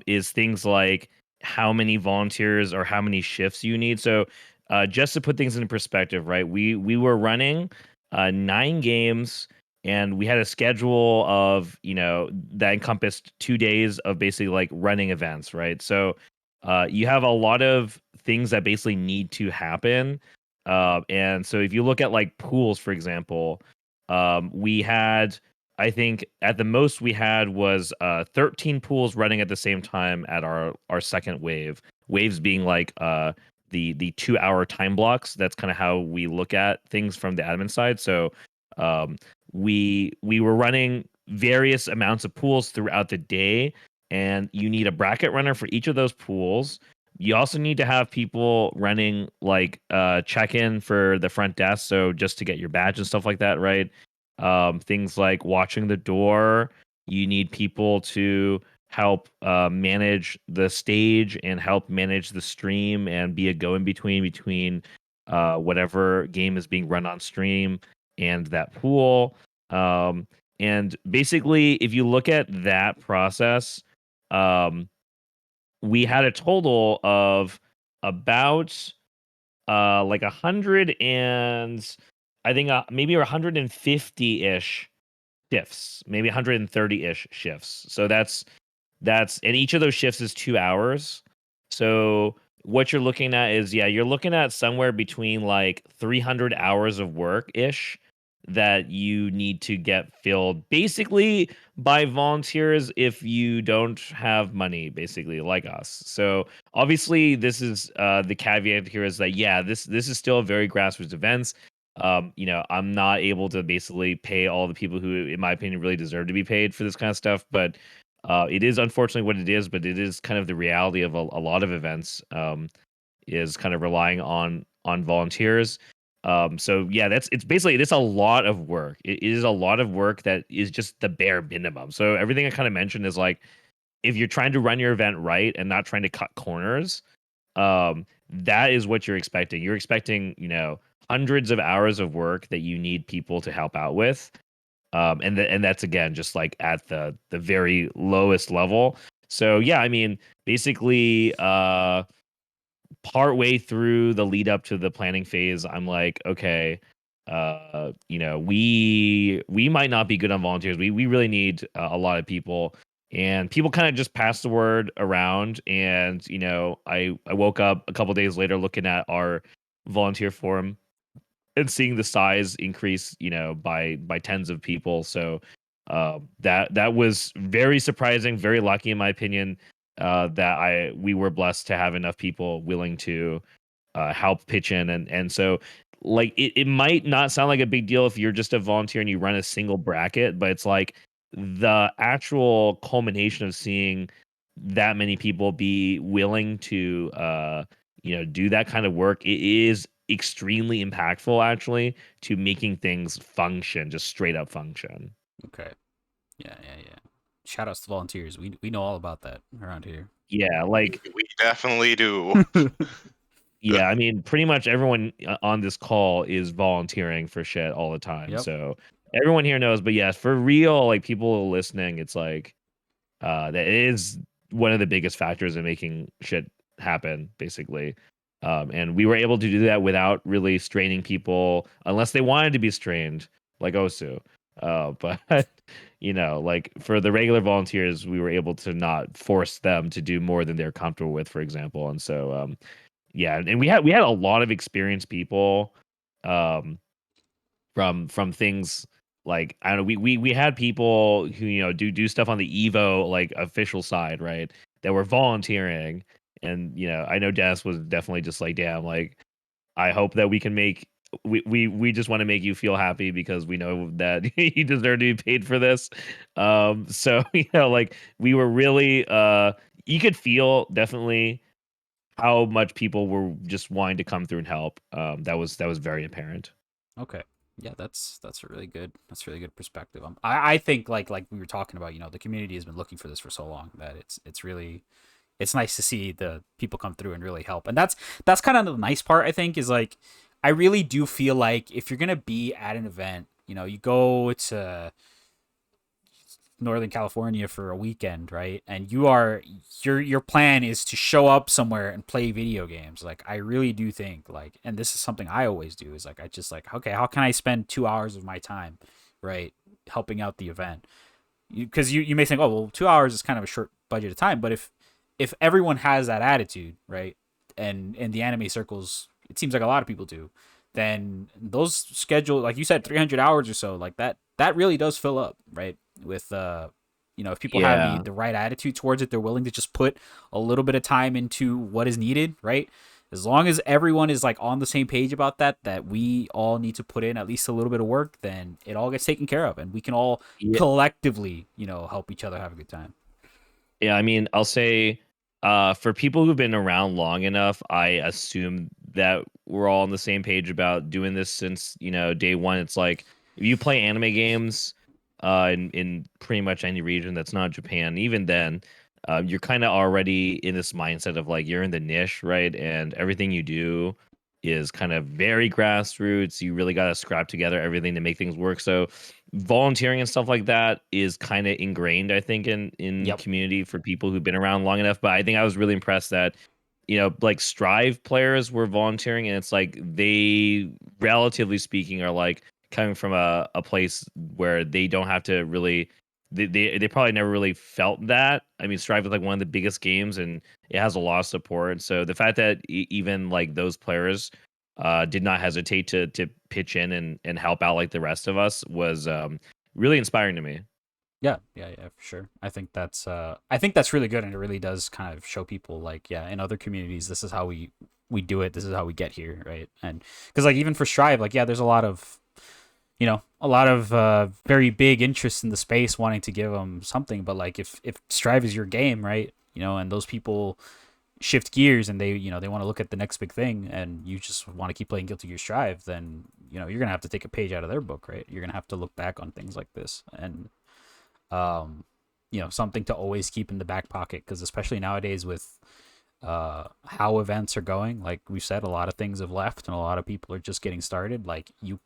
is things like how many volunteers or how many shifts you need. So, just to put things in perspective, right? We were running 9 games, and we had a schedule of that encompassed 2 days of basically like running events, right? So you have a lot of things that basically need to happen. And so if you look at like pools, for example, we had, I think at the most we had was 13 pools running at the same time at our second wave. Waves being like the 2 hour time blocks. That's kind of how we look at things from the admin side. So um, we were running various amounts of pools throughout the day, and you need a bracket runner for each of those pools. You also need to have people running like check-in for the front desk, so just to get your badge and stuff like that, right? Things like watching the door. You need people to help manage the stage and help manage the stream and be a go-in between whatever game is being run on stream and that pool. Um, and basically, if you look at that process, um, we had a total of about like 100 and I think maybe 150-ish shifts, maybe 130-ish shifts. So that's and each of those shifts is 2 hours. So what you're looking at is, yeah, you're looking at somewhere between like 300 hours of work ish that you need to get filled basically by volunteers if you don't have money, basically like us. So obviously this is the caveat here is that, yeah, this is still a very grassroots events. I'm not able to basically pay all the people who, in my opinion, really deserve to be paid for this kind of stuff, but it is unfortunately what it is, but it is kind of the reality of a lot of events, is kind of relying on volunteers. So yeah, it's basically it's a lot of work. It is a lot of work that is just the bare minimum. So everything I kind of mentioned is like if you're trying to run your event right and not trying to cut corners, that is what you're expecting. You're expecting, hundreds of hours of work that you need people to help out with, and that's again just like at the very lowest level. So yeah, I mean, basically, part way through the lead up to the planning phase, I'm like, okay, we might not be good on volunteers. We really need a lot of people, and people kind of just passed the word around. And I woke up a couple days later looking at our volunteer forum and seeing the size increase, by tens of people. So that was very surprising, very lucky in my opinion. That we were blessed to have enough people willing to help pitch in, and so like it might not sound like a big deal if you're just a volunteer and you run a single bracket, but it's like the actual culmination of seeing that many people be willing to do that kind of work. It is extremely impactful actually to making things function, just straight up function. Okay. Yeah, yeah, yeah. Shout outs to volunteers. We know all about that around here. Yeah, like We definitely do. yeah, I mean, pretty much everyone on this call is volunteering for shit all the time. Yep. So everyone here knows, but yes, for real, like people listening, it's like that is one of the biggest factors in making shit happen, basically. And we were able to do that without really straining people, unless they wanted to be strained, like Osu. But like for the regular volunteers, we were able to not force them to do more than they're comfortable with, for example. And so, yeah, and we had a lot of experienced people, um, from things like I don't know. We had people who do stuff on the Evo like official side, right? That were volunteering, and I know Dennis was definitely just like, damn, like I hope that we can make. We just want to make you feel happy because we know that you deserve to be paid for this. So like we were really you could feel definitely how much people were just wanting to come through and help. That was very apparent. Okay. Yeah, that's a really good perspective. I think like we were talking about, the community has been looking for this for so long that it's really it's nice to see the people come through and really help. And that's kind of the nice part, I think, is like I really do feel like if you're gonna be at an event, you go to Northern California for a weekend, right? And your plan is to show up somewhere and play video games. Like I really do think like, and this is something I always do, is like I just like, okay, how can I spend 2 hours of my time, right, helping out the event? Because you may think, oh well, 2 hours is kind of a short budget of time, but if everyone has that attitude, right, and in the anime circles, it seems like a lot of people do, then those schedule, like you said, 300 hours or so, like that really does fill up, right? With if people have Yeah. the right attitude towards it, they're willing to just put a little bit of time into what is needed, right? As long as everyone is like on the same page about that we all need to put in at least a little bit of work, then it all gets taken care of, and we can all Yeah. collectively, help each other have a good time. Yeah, I mean, I'll say for people who've been around long enough, I assume that we're all on the same page about doing this since, day one. It's like if you play anime games in pretty much any region that's not Japan, even then, you're kind of already in this mindset of like you're in the niche, right? And everything you do is kind of very grassroots. You really got to scrap together everything to make things work. So volunteering and stuff like that is kind of ingrained, I think, in Yep. community for people who've been around long enough. But I think I was really impressed that like Strive players were volunteering, and it's like they, relatively speaking, are like coming from a place where they don't have to really. They probably never really felt that. I mean, Strive is like one of the biggest games, and it has a lot of support. And so the fact that even like those players did not hesitate to pitch in and help out like the rest of us was really inspiring to me. Yeah, for sure. I think that's really good, and it really does kind of show people like, yeah, in other communities, this is how we do it. This is how we get here, right? And because like even for Strive, like yeah, there's a lot of very big interest in the space wanting to give them something, but like if Strive is your game, right? And those people shift gears and they want to look at the next big thing, and you just want to keep playing Guilty Gear Strive, then you're gonna have to take a page out of their book, right? You're gonna have to look back on things like this, and something to always keep in the back pocket, because especially nowadays with how events are going, like we said, a lot of things have left and a lot of people are just getting started. Like you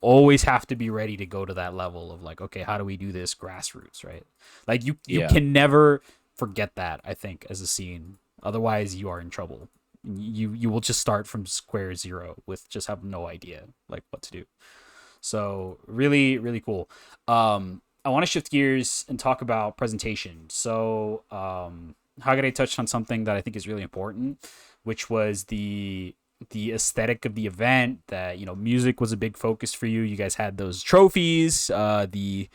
always have to be ready to go to that level of like, okay, how do we do this grassroots, right? Like you Yeah. can never forget that, I think, as a scene. Otherwise you are in trouble. You will just start from square zero with just have no idea like what to do. So really, really cool. I want to shift gears and talk about presentation. So Hagare touched on something that I think is really important, which was the aesthetic of the event. That music was a big focus for you. You guys had those trophies. The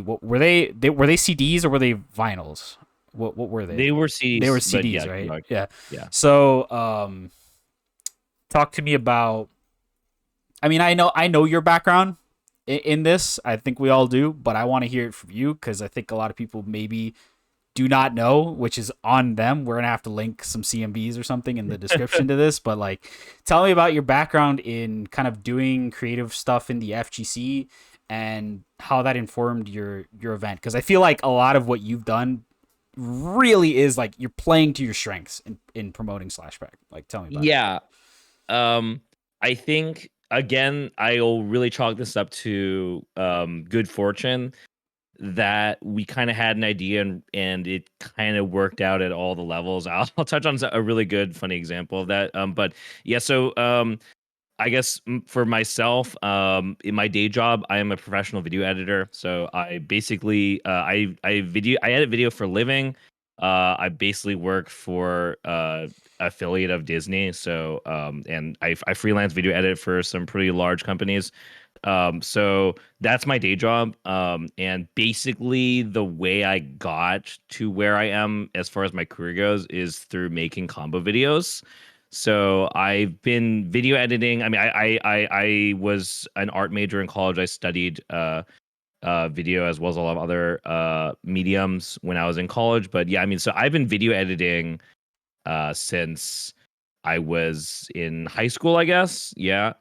what were they? Were they CDs or were they vinyls? What were they? They were They were CDs, but CDs, yeah, right? correct. Yeah. Yeah. So talk to me about. I mean, I know your background in this. I think we all do, but I want to hear it from you because I think a lot of people maybe do not know, which is on them. We're gonna have to link some CMBs or something in the description to this, but like, tell me about your background in kind of doing creative stuff in the FGC and how that informed your event. Because I feel like a lot of what you've done really is like you're playing to your strengths in promoting Slashback. Like, tell me about it. Yeah. I think again, I'll really chalk this up to good fortune that we kind of had an idea and it kind of worked out at all the levels. I'll touch on a really good, funny example of that. But yeah, so I guess for myself, in my day job, I am a professional video editor. So I basically I edit video for a living. I basically work for affiliate of Disney. So and I freelance video edit for some pretty large companies. So that's my day job. And basically the way I got to where I am as far as my career goes is through making combo videos. So I've been video editing. I mean, I was an art major in college. I studied video as well as a lot of other mediums when I was in college. But yeah, I mean, so I've been video editing since I was in high school, I guess. Yeah.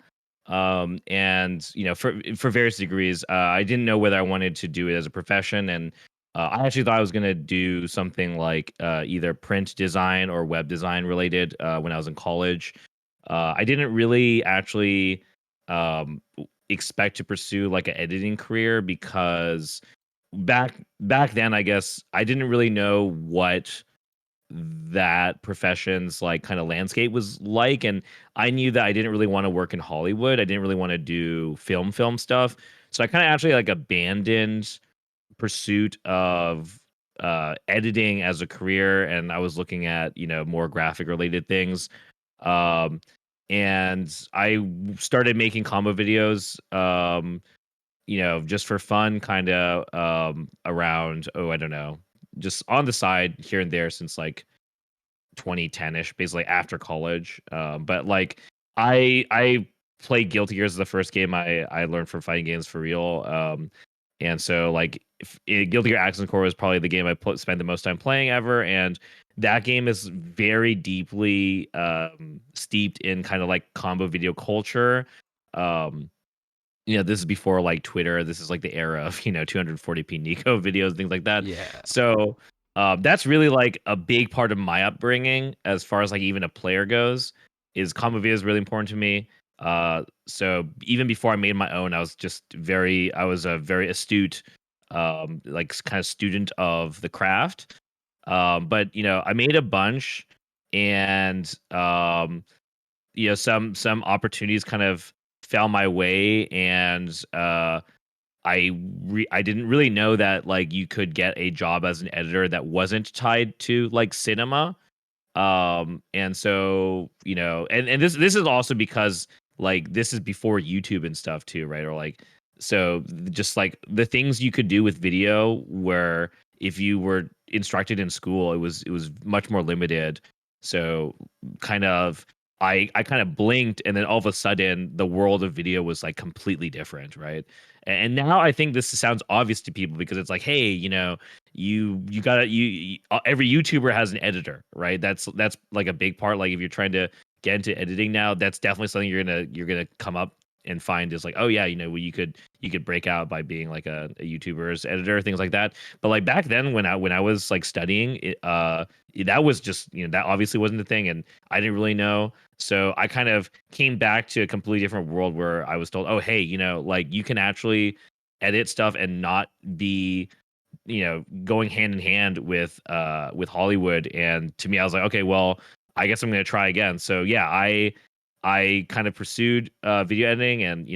And for various degrees, I didn't know whether I wanted to do it as a profession, and I actually thought I was gonna do something like either print design or web design related when I was in college. I didn't really actually expect to pursue like an editing career because back then, I guess I didn't really know what that profession's like kind of landscape was like, and I knew that I didn't really want to work in Hollywood. I didn't really want to do film stuff. So I kind of actually like abandoned pursuit of editing as a career, and I was looking at more graphic related things. Um, and started making combo videos. Just for fun, kind of around, oh, I don't know, just on the side here and there since like 2010ish, basically after college. But like I played Guilty Gear as the first game I learned from fighting games for real. And so like Guilty Gear Accent Core was probably the game I spent the most time playing ever, and that game is very deeply steeped in kind of like combo video culture. Um, this is before like Twitter. This is like the era of 240p Nico videos, things like that. Yeah. So that's really like a big part of my upbringing as far as like even a player goes. Is combo video is really important to me. So even before I made my own, I was a very astute, like kind of student of the craft. But I made a bunch, and some opportunities kind of fell my way, and I didn't really know that like you could get a job as an editor that wasn't tied to like cinema. And so and this is also because like this is before YouTube and stuff too, right? Or like so just like the things you could do with video, where if you were instructed in school, it was much more limited. So kind of I kind of blinked, and then all of a sudden the world of video was like completely different, right? And now I think this sounds obvious to people because it's like, hey, you gotta every YouTuber has an editor, right? That's like a big part. Like if you're trying to get into editing now, that's definitely something you're gonna come up and find is like, oh yeah, you could break out by being like a YouTuber's editor, things like that. But like back then when I was like studying that was just that obviously wasn't a thing, and I didn't really know. So I kind of came back to a completely different world where I was told, oh hey, like you can actually edit stuff and not be going hand in hand with Hollywood. And to me, I was like, okay, well, I guess I'm gonna try again. So yeah, I kind of pursued video editing, and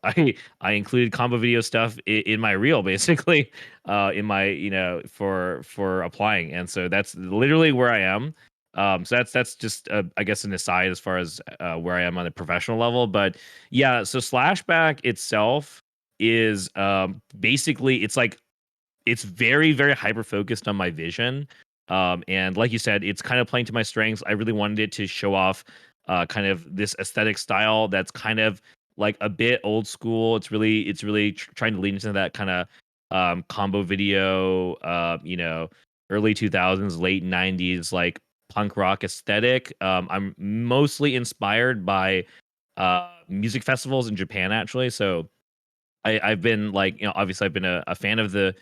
I included combo video stuff in my reel basically, in my for applying. And so that's literally where I am. So that's just I guess an aside as far as where I am on a professional level. But yeah, so Slashback itself is basically it's very very hyper focused on my vision, and like you said, it's kind of playing to my strengths. I really wanted it to show off kind of this aesthetic style that's kind of like a bit old school. It's really trying to lean into that kind of combo video, early 2000s late 90s like punk rock aesthetic. I'm mostly inspired by music festivals in Japan actually. So I've been like, obviously I've been a fan of the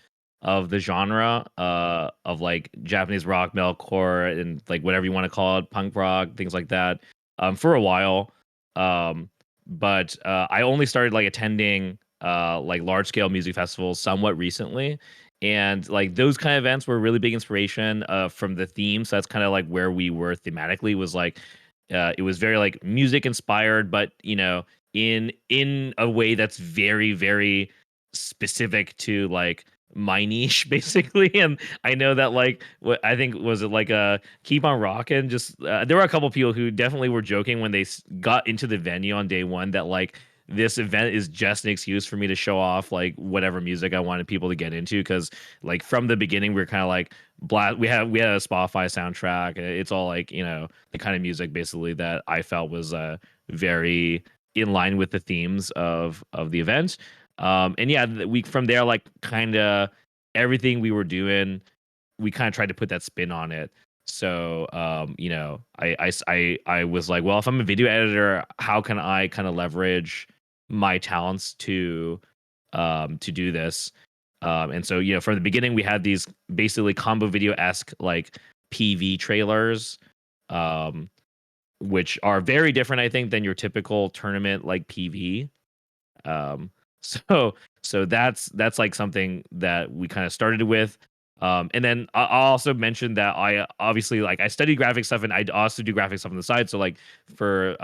genre of like Japanese rock, metalcore, and like whatever you want to call it, punk rock, things like that, for a while. But I only started like attending like large scale music festivals somewhat recently. And like those kind of events were a really big inspiration from the theme. So that's kind of like where we were thematically, was like it was very like music inspired, but in a way that's very very specific to like my niche basically. And I know that like what I think was it like keep on rocking, just there were a couple people who definitely were joking when they got into the venue on day one that like this event is just an excuse for me to show off like whatever music I wanted people to get into, because like from the beginning we are kind of like we had a Spotify soundtrack. It's all like the kind of music basically that I felt was very in line with the themes of the event. And yeah, we from there like kind of everything we were doing, we kind of tried to put that spin on it. So I was like, well, if I'm a video editor, how can I kind of leverage my talents to do this? And so, from the beginning, we had these basically combo video-esque like PV trailers, um, which are very different, I think, than your typical tournament like PV. Um, so that's like something that we kind of started with. And then I'll also mention that I obviously like I study graphic stuff and I also do graphic stuff on the side. So like for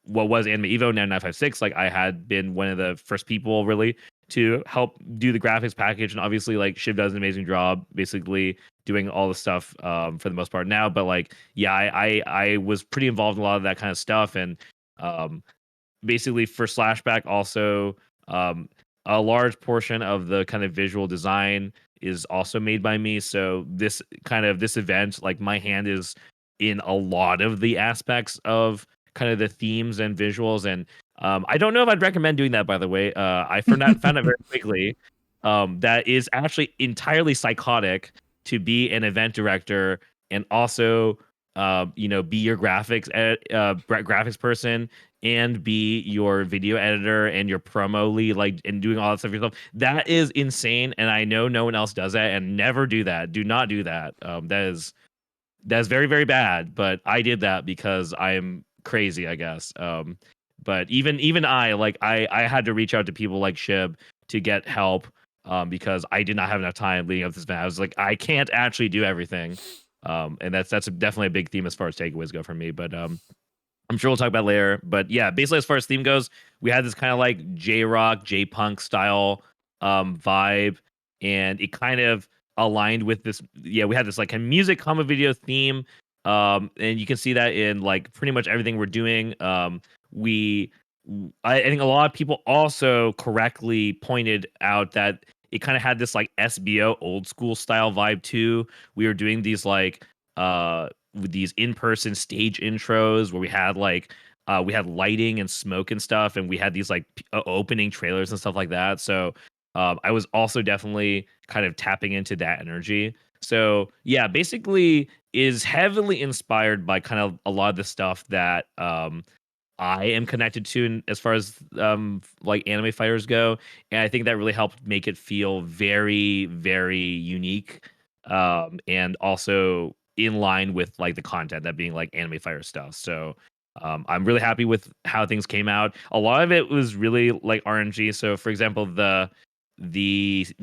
what was Anime Evo now 956, like I had been one of the first people really to help do the graphics package, and obviously like Shiv does an amazing job basically doing all the stuff for the most part now. But like yeah, I was pretty involved in a lot of that kind of stuff, and um basically for Slashback also, um, a large portion of the kind of visual design is also made by me. So this event, like my hand is in a lot of the aspects of kind of the themes and visuals. And I don't know if I'd recommend doing that, by the way. Found out very quickly that is actually entirely psychotic to be an event director and also be your graphics person and be your video editor and your promo lead, like, and doing all that stuff yourself. That is insane, and I know no one else does that. And never do that. Do not do that. That is very very bad. But I did that because I am crazy, I guess. But even I had to reach out to people like Shib to get help. Because I did not have enough time leading up to this event. I was like, I can't actually do everything. And that's definitely a big theme as far as takeaways go for me. But I'm sure we'll talk about it later. But yeah, basically as far as theme goes, we had this kind of like J-rock, J-punk style vibe, and it kind of aligned with this. Yeah, we had this like a music combo video theme, and you can see that in like pretty much everything we're doing. We, I think a lot of people also correctly pointed out that it kind of had this like SBO old school style vibe too. We were doing these like with these in-person stage intros where we had lighting and smoke and stuff, and we had these like opening trailers and stuff like that. So I was also definitely kind of tapping into that energy. So yeah, basically is heavily inspired by kind of a lot of the stuff that I am connected to as far as like anime fighters go, and I think that really helped make it feel very very unique, and also in line with like the content, that being like anime fighter stuff. So I'm really happy with how things came out. A lot of it was really like RNG. So for example, the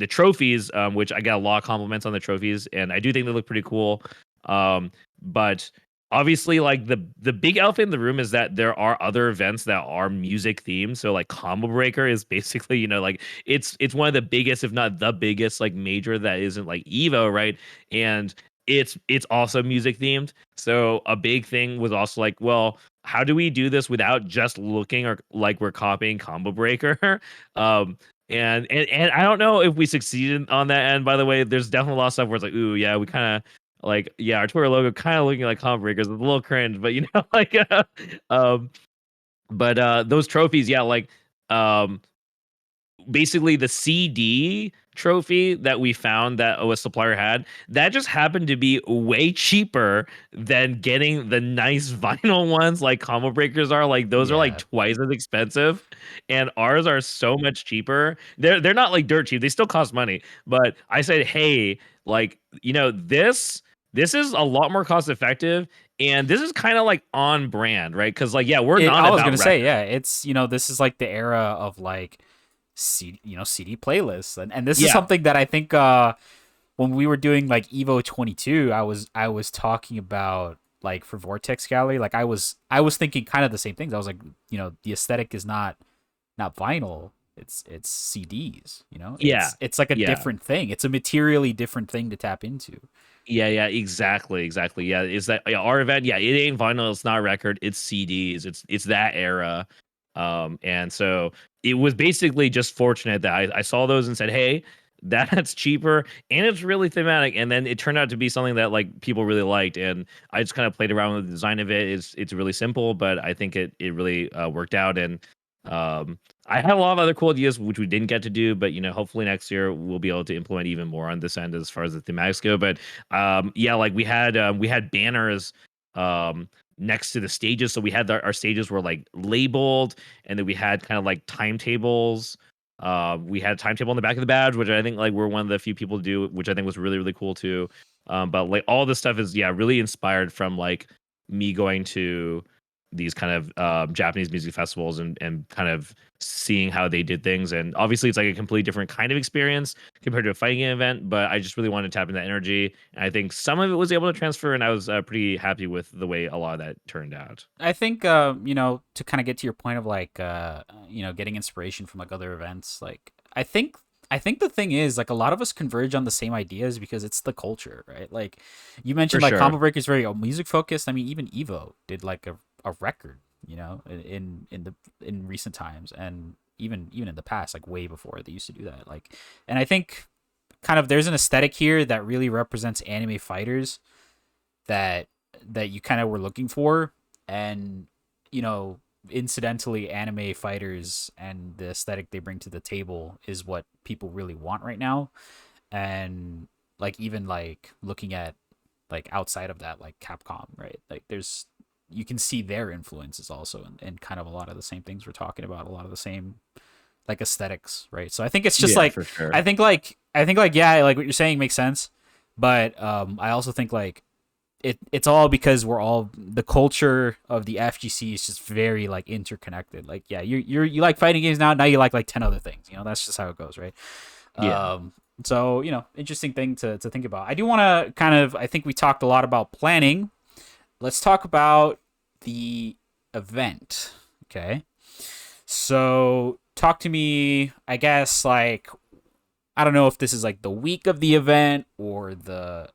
trophies, which I got a lot of compliments on the trophies, and I do think they look pretty cool. But obviously like the big elephant in the room is that there are other events that are music themed. So like Combo Breaker is basically, like it's one of the biggest, if not the biggest, like major that isn't like Evo, right? And it's also music themed. So a big thing was also like, well, how do we do this without just looking or like we're copying Combo Breaker? And I don't know if we succeeded on that end. By the way, there's definitely a lot of stuff where it's like, ooh, yeah, we kind of like, yeah, our Twitter logo kind of looking like Combo Breakers. It's a little cringe, but like, um, but those trophies, yeah, like, um, basically the CD trophy that we found that a supplier had, that just happened to be way cheaper than getting the nice vinyl ones like Combo Breakers are. Like those are like Yeah. twice as expensive, and ours are so much cheaper. They're not like dirt cheap. They still cost money. But I said, hey, like, this is a lot more cost effective, and this is kind of like on brand, right? Because like, yeah, we're not I was about gonna say, records. yeah, it's this is like the era of like CD playlists, and this is Yeah. something that I think when we were doing like Evo 22, I was talking about like for Vortex Gallery, like I was thinking kind of the same things. I was like, the aesthetic is not vinyl, it's CDs. Yeah. It's like a Yeah. different thing. It's a materially different thing to tap into. Yeah, exactly. Yeah, is that, yeah, our event? Yeah, it ain't vinyl, it's not record, it's CDs. It's that era. And so it was basically just fortunate that I saw those and said, hey, that's cheaper and it's really thematic. And then it turned out to be something that like people really liked, and I just kind of played around with the design of it. It's really simple, but I think it really worked out. And I had a lot of other cool ideas which we didn't get to do, but hopefully next year we'll be able to implement even more on this end as far as the thematics go. But yeah, like we had banners next to the stages, so we had our stages were like labeled, and then we had kind of like timetables We had a timetable on the back of the badge, which I think like we're one of the few people to do, which I think was really really cool too. But like all this stuff is really inspired from like me going to these kind of Japanese music festivals and kind of seeing how they did things. And obviously, it's like a completely different kind of experience compared to a fighting game event. But I just really wanted to tap into that energy, and I think some of it was able to transfer, and I was pretty happy with the way a lot of that turned out. I think to kind of get to your point of like getting inspiration from like other events, like I think the thing is like a lot of us converge on the same ideas because it's the culture, right? Like you mentioned For like sure. Combo Breaker is very music focused. I mean even Evo did like a record, in recent times, and even in the past, like way before they used to do that. Like, and I think kind of there's an aesthetic here that really represents anime fighters that you kind of were looking for, and incidentally anime fighters and the aesthetic they bring to the table is what people really want right now. And like even like looking at like outside of that, like Capcom, right? Like there's you can see their influences also and kind of a lot of the same things we're talking about, a lot of the same like aesthetics, right? So I think it's just Yeah, like for sure. I think yeah, like what you're saying makes sense, but I also think like it's all because we're all the culture of the FGC is just very like interconnected. Like yeah, you like fighting games now you like 10 other things. That's just how it goes, right? Yeah. So interesting thing to think about. I do want to kind of I think we talked a lot about planning. Let's talk about the event. Okay. So talk to me, I guess, like I don't know if this is like the week of the event or the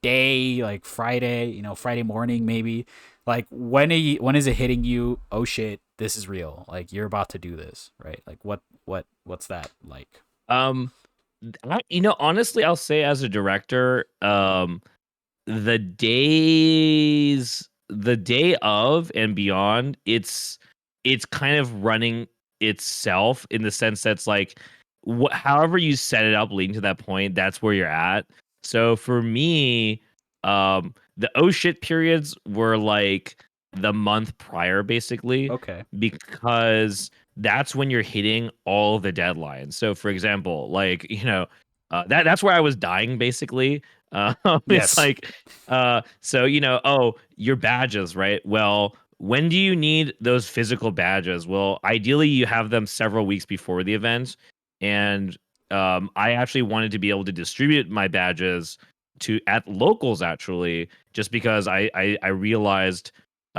day, like Friday, Friday morning maybe. Like when is it hitting you? Oh shit, this is real. Like you're about to do this, right? Like what's that like? Um, honestly, I'll say as a director, the day of and beyond, it's kind of running itself in the sense that's like, however you set it up leading to that point, that's where you're at. So for me, the oh shit periods were like the month prior, basically, Okay. because that's when you're hitting all the deadlines. So for example, like, that's where I was dying basically. It's Yes. like, so oh, your badges, right? Well, when do you need those physical badges? Well, ideally, you have them several weeks before the event, and I actually wanted to be able to distribute my badges to at locals actually, just because I realized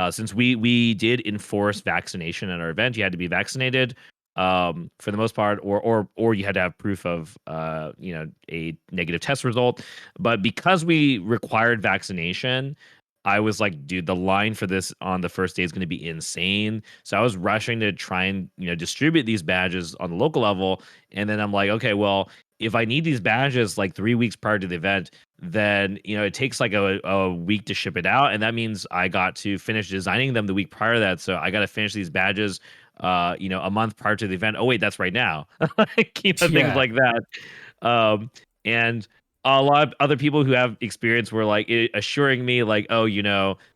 since we did enforce vaccination at our event, you had to be vaccinated for the most part, or you had to have proof of a negative test result. But because we required vaccination, I was like, dude, the line for this on the first day is going to be insane. So I was rushing to try and distribute these badges on the local level, and then I'm like, okay, well, if I need these badges like 3 weeks prior to the event, then it takes like a week to ship it out, and that means I got to finish designing them the week prior to that. So I got to finish these badges a month prior to the event. Oh wait, that's right now. Things Yeah. like that. Um, and a lot of other people who have experience were like assuring me like, oh,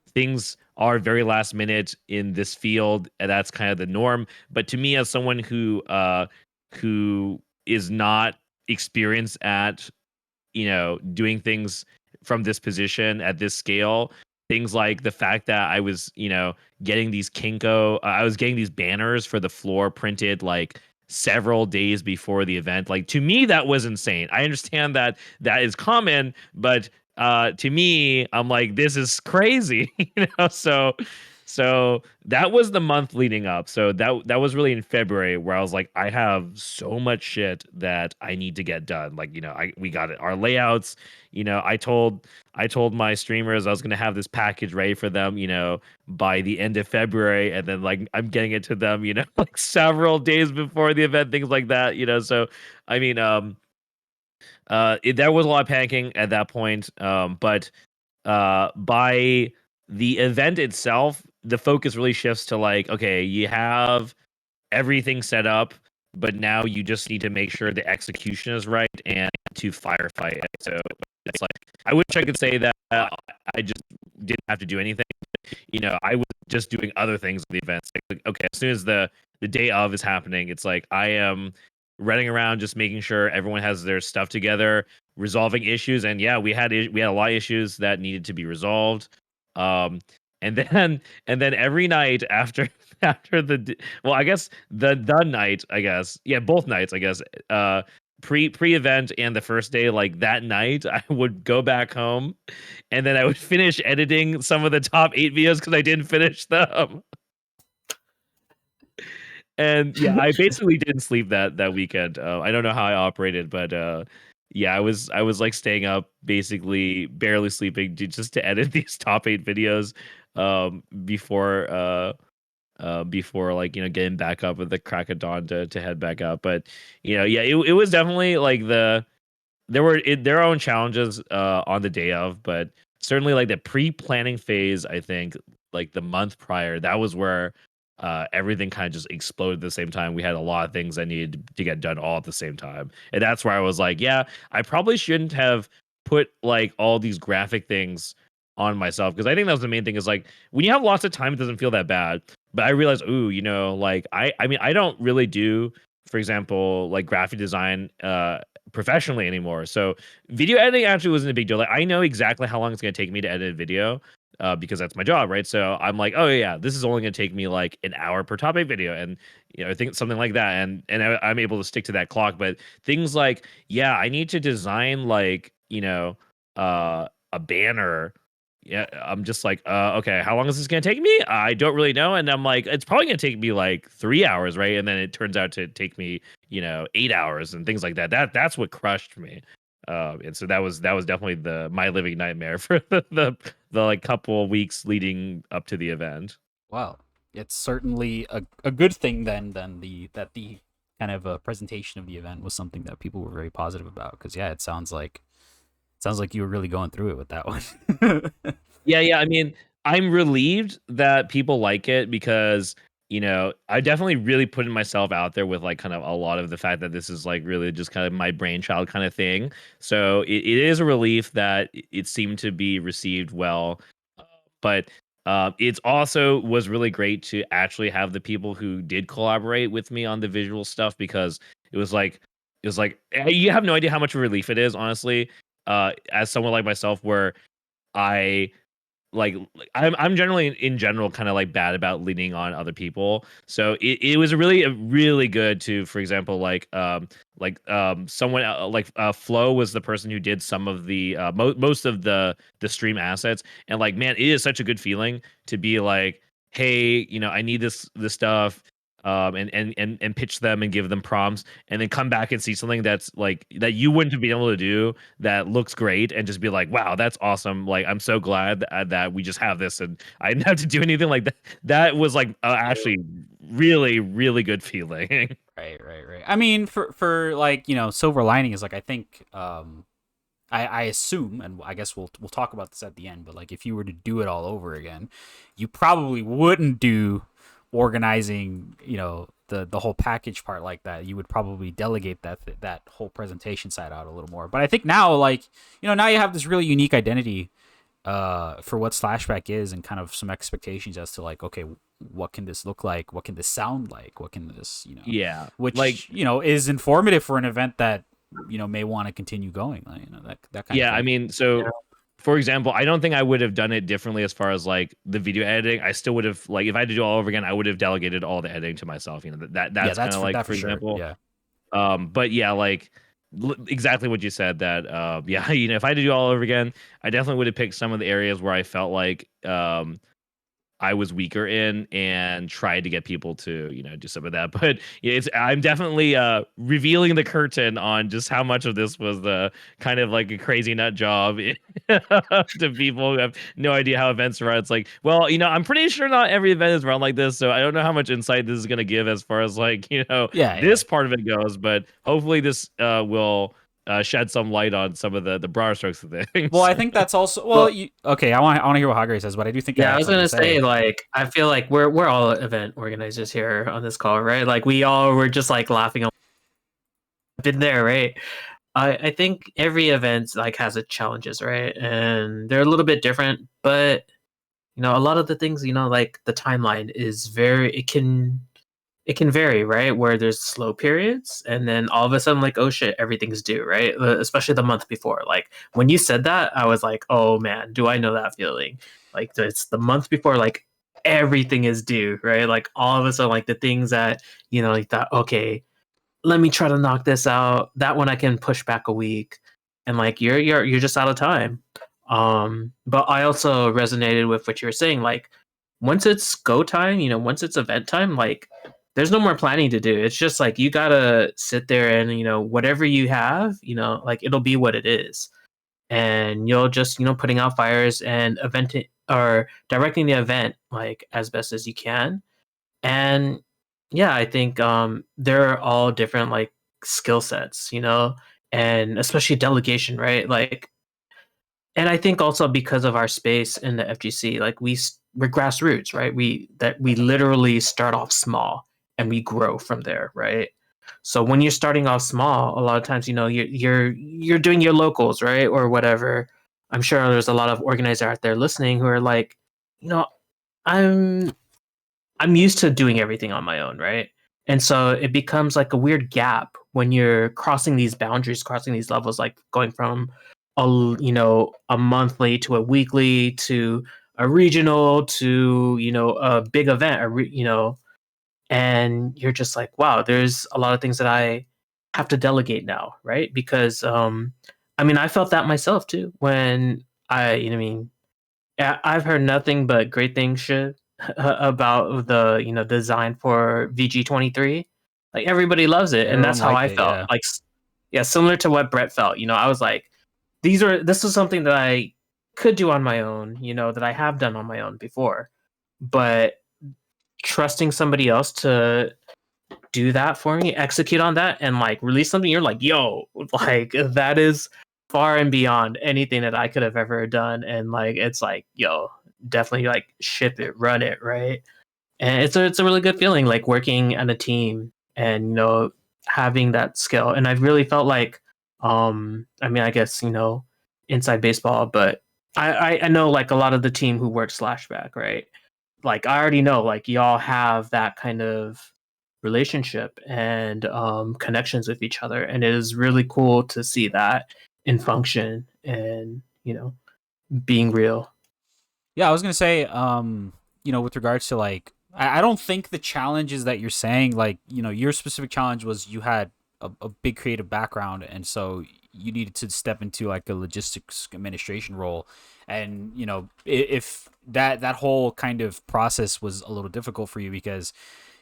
things are very last minute in this field, and that's kind of the norm. But to me, as someone who is not experienced at doing things from this position at this scale, things like the fact that I was getting these I was getting these banners for the floor printed like several days before the event. Like, to me, that was insane. I understand that that is common, but to me, I'm like, this is crazy. So that was the month leading up. So that was really in February, where I was like, I have so much shit that I need to get done. Like, we got it, our layouts. I told my streamers I was gonna have this package ready for them, by the end of February, and then like I'm getting it to them, like several days before the event, things like that. So I mean, there was a lot of panicking at that point, but by the event itself, the focus really shifts to like, okay, you have everything set up, but now you just need to make sure the execution is right and to firefight. So it's like, I wish I could say that I just didn't have to do anything. I was just doing other things at the events. Like, okay, as soon as the day of is happening, it's like I am running around just making sure everyone has their stuff together, resolving issues, and yeah, we had a lot of issues that needed to be resolved. Um, and then every night after well, I guess the night, I guess, yeah, both nights, I guess, pre-event and the first day, like that night, I would go back home, and then I would finish editing some of the top 8 videos because I didn't finish them. And yeah, I basically didn't sleep that weekend. I don't know how I operated, but yeah, I was like staying up, basically barely sleeping, just to edit these top 8 videos before like getting back up at the crack of dawn to head back up. But yeah, it was definitely like there were their own challenges on the day of, but certainly like the pre-planning phase, I think like the month prior, that was where everything kind of just exploded at the same time. We had a lot of things that needed to get done all at the same time, and that's where I was like, yeah, I probably shouldn't have put like all these graphic things on myself, because I think that was the main thing, is like when you have lots of time, it doesn't feel that bad. But I realized, ooh, like I mean, I don't really do, for example, like graphic design professionally anymore. So video editing actually wasn't a big deal. Like I know exactly how long it's going to take me to edit a video because that's my job, right? So I'm like, oh yeah, this is only going to take me like an hour per topic video, and I think something like that, and I'm able to stick to that clock. But things like, yeah, I need to design like a banner. Yeah, I'm just like, okay, how long is this gonna take me? I don't really know. And I'm like, it's probably gonna take me like 3 hours, right? And then it turns out to take me, 8 hours and things like that. That's what crushed me. And so that was definitely my living nightmare for the like couple of weeks leading up to the event. Well, it's certainly a good thing then the kind of presentation of the event was something that people were very positive about, because yeah, it sounds like you were really going through it with that one. Yeah. I mean, I'm relieved that people like it because, I definitely really putting myself out there with like kind of a lot of the fact that this is like really just kind of my brainchild kind of thing. So it is a relief that it seemed to be received well. But it's also was really great to actually have the people who did collaborate with me on the visual stuff, because it was like you have no idea how much of a relief it is, honestly, as someone like myself, where I I'm generally in general kind of like bad about leaning on other people. So it was really good to, for example, someone like Flo was the person who did some of the most of the stream assets, and like, man, it is such a good feeling to be like, hey, I need this stuff, and pitch them and give them prompts, and then come back and see something that's like that you wouldn't have been able to do, that looks great, and just be like, wow, that's awesome. Like, I'm so glad that we just have this and I didn't have to do anything like that. That was like actually really, really good feeling. Right. I mean, for like, silver lining is like, I think I assume, and I guess we'll talk about this at the end, but like if you were to do it all over again, you probably wouldn't do organizing, the whole package part like that. You would probably delegate that whole presentation side out a little more. But I think now, like, now you have this really unique identity for what Slashback is, and kind of some expectations as to like, okay, what can this look like? What can this sound like? What can this, Yeah, which like, is informative for an event that may want to continue going. Like, that kind of yeah, thing. I mean, so for example, I don't think I would have done it differently as far as like the video editing. I still would have, like, if I had to do it all over again, I would have delegated all the editing to myself. That's kind of like, for sure. example. Yeah. But yeah, like exactly what you said, that yeah, if I had to do it all over again, I definitely would have picked some of the areas where I felt like I was weaker in, and tried to get people to, do some of that. But yeah, I'm definitely revealing the curtain on just how much of this was the kind of like a crazy nut job to people who have no idea how events run. It's like, well, I'm pretty sure not every event is run like this, so I don't know how much insight this is going to give as far as like, Yeah. this part of it goes. But hopefully this will shed some light on some of the broader strokes of things. Well, I think that's also okay. I want to hear what Hagre says, but I do think I was gonna say, like, I feel like we're all event organizers here on this call, right? Like, we all were just like laughing. Been there, right? I think every event like has its challenges, right? And they're a little bit different, but a lot of the things, like the timeline is it can vary, right? Where there's slow periods, and then all of a sudden, like, oh shit, everything's due, right? Especially the month before. Like when you said that, I was like, oh man, do I know that feeling? Like it's the month before, like everything is due, right? Like all of a sudden, like the things that you thought, okay, let me try to knock this out. That one I can push back a week, and like you're just out of time. But I also resonated with what you were saying. Like once it's go time, once it's event time, like there's no more planning to do. It's just like you gotta sit there and whatever you have, like it'll be what it is, and you'll just putting out fires and eventing or directing the event like as best as you can. And yeah, I think they're all different like skill sets, and especially delegation, right? Like, and I think also because of our space in the FGC, like we're grassroots, right? We literally start off small and we grow from there, right? So when you're starting off small, a lot of times you're doing your locals, right, or whatever. I'm sure there's a lot of organizers out there listening who are like, you know, I'm I'm used to doing everything on my own, right? And so it becomes like a weird gap when you're crossing these boundaries, crossing these levels, like going from a monthly to a weekly to a regional to a big event, and you're just like, wow, there's a lot of things that I have to delegate now, right? Because I mean, I felt that myself too when I've heard nothing but great things shit about the design for VG23. Like everybody loves it, and Everyone that's how liked I it, felt. yeah. Like yeah, similar to what Brett felt. I was like, this is something that I could do on my own. That I have done on my own before, but trusting somebody else to do that for me, execute on that, and like release something, you're like, yo, like that is far and beyond anything that I could have ever done. And like, it's like, yo, definitely like ship it, run it, right? And it's a really good feeling, like working on a team and having that skill. And I really felt like, I mean, I guess inside baseball, but I know like a lot of the team who worked Slashback, right? Like I already know like y'all have that kind of relationship and connections with each other, and it is really cool to see that in function and being real. Yeah, I was gonna say, with regards to like, I don't think the challenges that you're saying, like, your specific challenge was you had a big creative background, and so you needed to step into like a logistics administration role, and if that whole kind of process was a little difficult for you because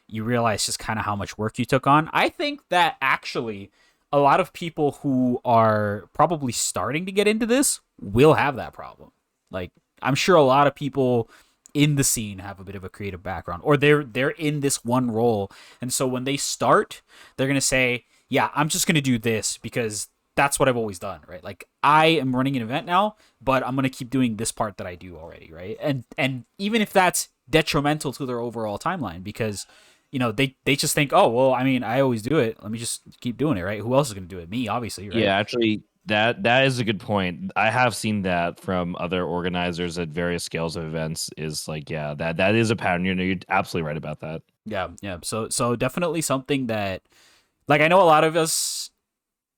you realize just kind of how much work you took on. I think that actually a lot of people who are probably starting to get into this will have that problem. Like I'm sure a lot of people in the scene have a bit of a creative background or they're in this one role. And so when they start, they're going to say, "Yeah, I'm just going to do this because that's what I've always done," right? Like I am running an event now, but I'm going to keep doing this part that I do already, right? And even if that's detrimental to their overall timeline because they just think, oh well, I mean, I always do it. Let me just keep doing it, right? Who else is going to do it? Me, obviously, right? Yeah, actually, that is a good point. I have seen that from other organizers at various scales of events. Is like, yeah, that is a pattern. You're absolutely right about that. Yeah, yeah. So definitely something that, like, I know a lot of us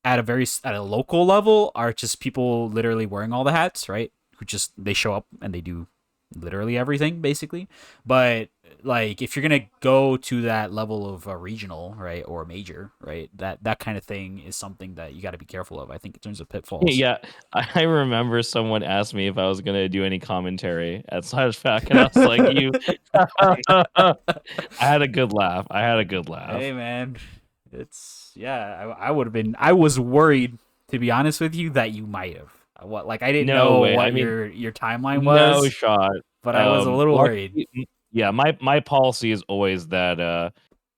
at a local level are just people literally wearing all the hats, right? Who just they show up and they do literally everything basically. But like if you're gonna go to that level of a regional, right, or major, right, that kind of thing is something that you got to be careful of. I think in terms of pitfalls. Yeah, I remember someone asked me if I was gonna do any commentary at Slashback, and I was like, "You." I had a good laugh. I had a good laugh. Hey man, it's yeah. I would have been. I was worried to be honest with you that you might have. What like I didn't No know way. I what mean, your timeline no was, shot. but I was a little worried. Luckily, yeah, my policy is always that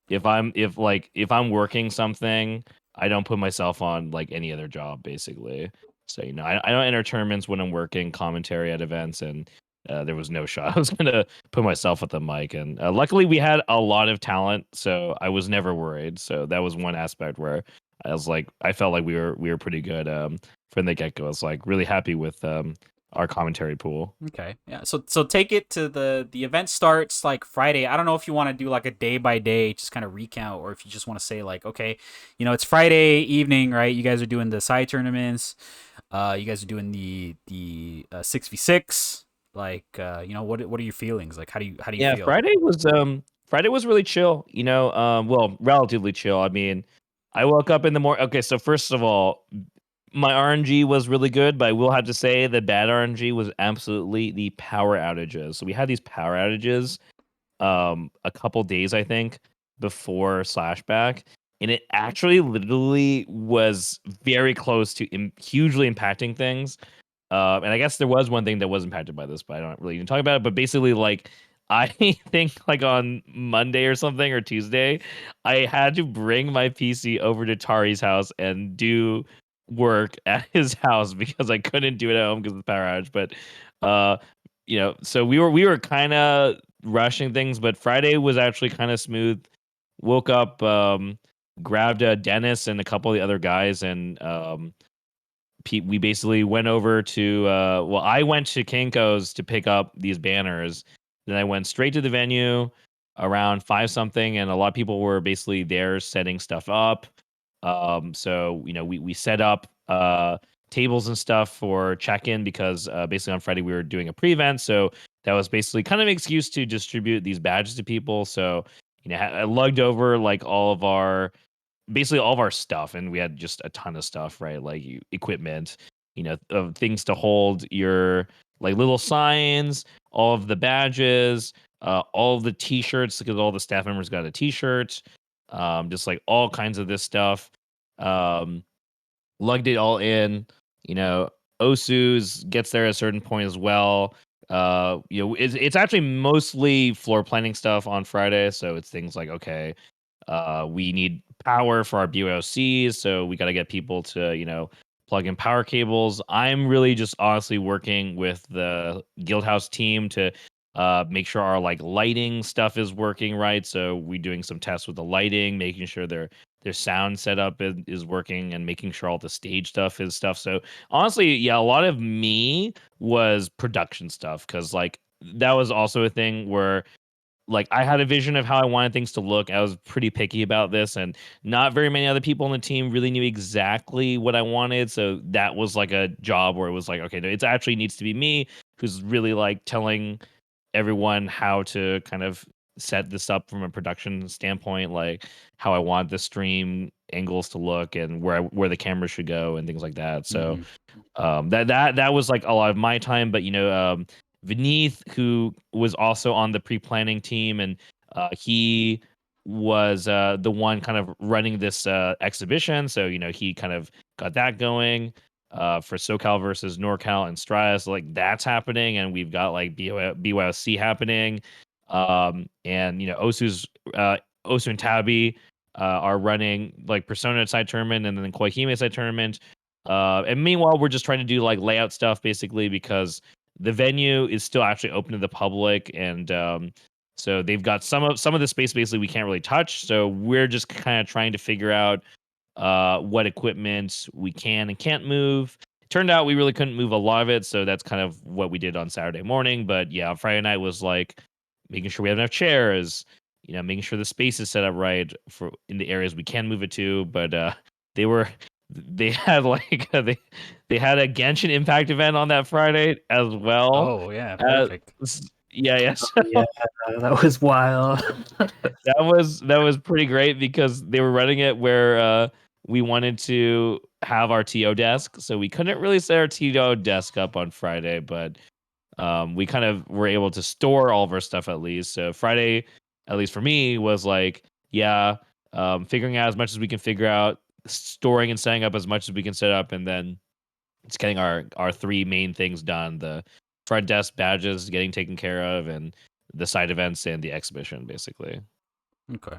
if I'm working something, I don't put myself on like any other job basically. So I don't enter tournaments when I'm working commentary at events, and there was no shot I was gonna put myself at the mic. And luckily we had a lot of talent, so I was never worried. So that was one aspect where I felt like we were pretty good from the get go. I was like really happy with our commentary pool. Okay. Yeah. So take it to the event starts like Friday. I don't know if you want to do like a day by day, just kind of recount, or if you just want to say like, okay, it's Friday evening, right? You guys are doing the side tournaments. You guys are doing the 6v6. Like, what are your feelings? Like, how do you Yeah, feel? Friday was really chill. Well, relatively chill. I mean, I woke up in the morning. Okay, so first of all, my RNG was really good, but I will have to say the bad RNG was absolutely the power outages. So we had these power outages a couple days, I think, before Slashback, and it actually literally was very close to hugely impacting things. And I guess there was one thing that was impacted by this, but I don't really even talk about it. But basically, like, I think like on Monday or something or Tuesday, I had to bring my PC over to Tari's house and do work at his house because I couldn't do it at home because of the power outage. But so we were kind of rushing things, but Friday was actually kind of smooth. Woke up, grabbed Dennis and a couple of the other guys, and we basically went over to I went to Kinko's to pick up these banners. Then I went straight to the venue around 5 something, and a lot of people were basically there setting stuff up. So we set up tables and stuff for check-in because basically on Friday we were doing a pre-event, so that was basically kind of an excuse to distribute these badges to people. So I lugged over like basically all of our stuff, and we had just a ton of stuff, right? Like equipment, of things to hold your like little signs, all of the badges, all of the t-shirts, because all the staff members got a t-shirt, just like all kinds of this stuff. Um, Lugged it all in. You know, Osu's gets there at a certain point as well. It's actually mostly floor planning stuff on Friday, so it's things like, okay, we need power for our BOCs, so we got to get people to, plug in power cables. I'm really just honestly working with the Guildhouse team to make sure our like lighting stuff is working right. So we're doing some tests with the lighting, making sure their sound setup is working, and making sure all the stage stuff is stuff. So honestly, yeah, a lot of me was production stuff, because like that was also a thing where like I had a vision of how I wanted things to look. I was pretty picky about this, and not very many other people on the team really knew exactly what I wanted. So that was like a job where it was like, okay, no, it actually needs to be me who's really like telling everyone how to kind of set this up from a production standpoint, like how I want the stream angles to look and where the camera should go and things like that. So that was like a lot of my time. But Vineeth, who was also on the pre-planning team, and he was the one kind of running this exhibition, so he kind of got that going for SoCal versus NorCal and Strata. So like that's happening, and we've got like BYOC happening, and Osu and Tabi are running like Persona side tournament, and then Koihime side tournament. And meanwhile, we're just trying to do like layout stuff basically, because the venue is still actually open to the public, and so they've got some of the space basically we can't really touch. So we're just kind of trying to figure out what equipment we can and can't move. It turned out we really couldn't move a lot of it, so that's kind of what we did on Saturday morning. But yeah, Friday night was like making sure we have enough chairs, making sure the space is set up right for in the areas we can move it to. But they were they had like they had a Genshin Impact event on that Friday as well. Oh yeah, perfect. Yeah, yes. Yeah, that was wild. That was pretty great, because they were running it where we wanted to have our TO desk, so we couldn't really set our TO desk up on Friday, but we kind of were able to store all of our stuff at least. So Friday, at least for me, was like, yeah, figuring out as much as we can figure out, storing and setting up as much as we can set up, and then it's getting our three main things done: the front desk badges getting taken care of, and the side events and the exhibition, basically. Okay.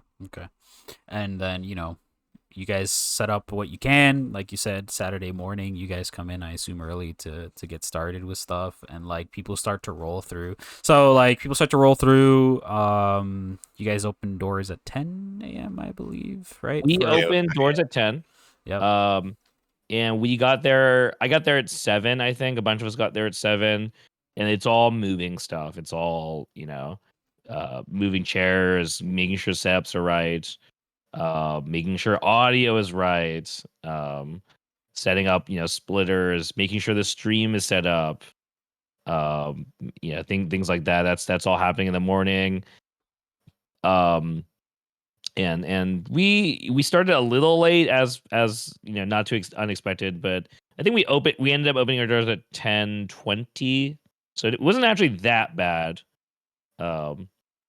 And then you guys set up what you can, like you said. Saturday morning, you guys come in, I assume, early to get started with stuff, and like people start to roll through. So like people start to roll through. You guys open doors at 10 a.m., I believe, right? We Yeah. open doors at 10. Yep. and we got there. I got there at 7, I think. A bunch of us got there at 7, and it's all moving stuff. It's all, moving chairs, making sure setups are right, making sure audio is right, setting up, splitters, making sure the stream is set up, things like that. That's all happening in the morning. Um, and we started a little late, as not too unexpected, but I think we ended up opening our doors at 10:20, so it wasn't actually that bad. um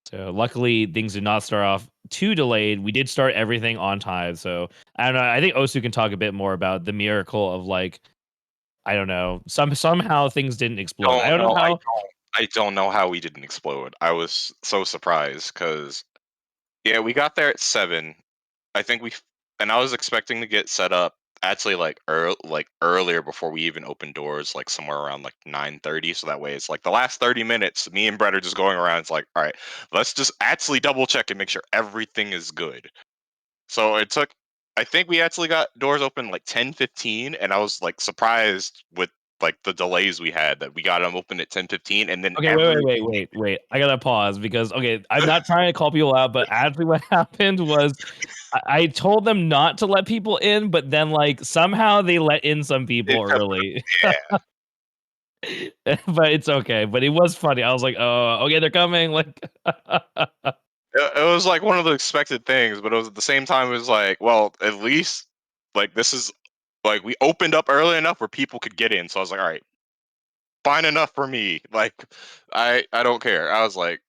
so luckily things did not start off too delayed. We did start everything on time, so I don't know, I think Osu can talk a bit more about the miracle of, like, I don't know, somehow things didn't explode. I Don't don't know know. how. I don't know how we didn't explode. I was so surprised because yeah, we got there at 7. I think and I was expecting to get set up actually like earlier before we even opened doors, like somewhere around like 9:30. So that way, it's like the last 30 minutes. Me and Brett are just going around. It's like, all right, let's just actually double check and make sure everything is good. So it took. I think we actually got doors open like 10:15, and I was like surprised with like the delays we had that we got them open at 10:15, and then Okay, everything. wait. I gotta pause because, okay, I'm not trying to call people out, but actually what happened was I told them not to let people in, but then, like, somehow they let in some It people kept, early. yeah. But it's okay. But it was funny. I was like, "Oh, okay, they're coming." Like, It was like one of the expected things, but it was at the same time it was like, well, at least like this is like we opened up early enough where people could get in. So I was like, all right, fine enough for me. Like I don't care. I was like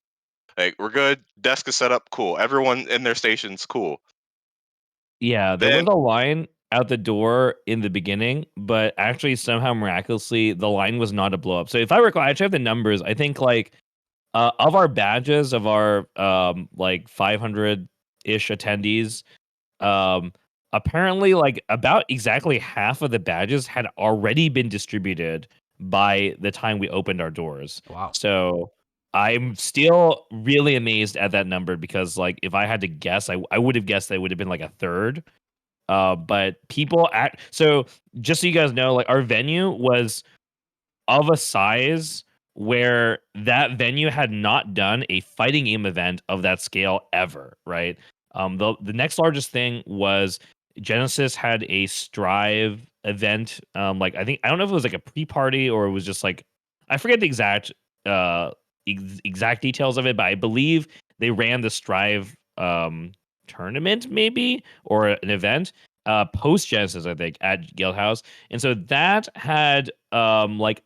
we're good. Desk is set up, cool. Everyone in their stations, cool. yeah, there Then was a line out the door in the beginning, but actually somehow miraculously the line was not a blow up. So if I recall, I actually have the numbers. I think, like, of our badges, of our like 500-ish attendees, um apparently, like, about exactly half of the badges had already been distributed by the time we opened our doors. Wow. So I'm still really amazed at that number because, like, if I had to guess, I would have guessed that it would have been like a third. But people act so, just so you guys know, like, our venue was of a size where that venue had not done a fighting game event of that scale ever, right? The next largest thing was Genesis had a Strive event. Like, I don't know if it was like a pre-party or it was just like, I forget the uh exact details of it, but I believe they ran the Strive tournament, maybe, or an event post Genesis, I think, at Guild House. And so that had like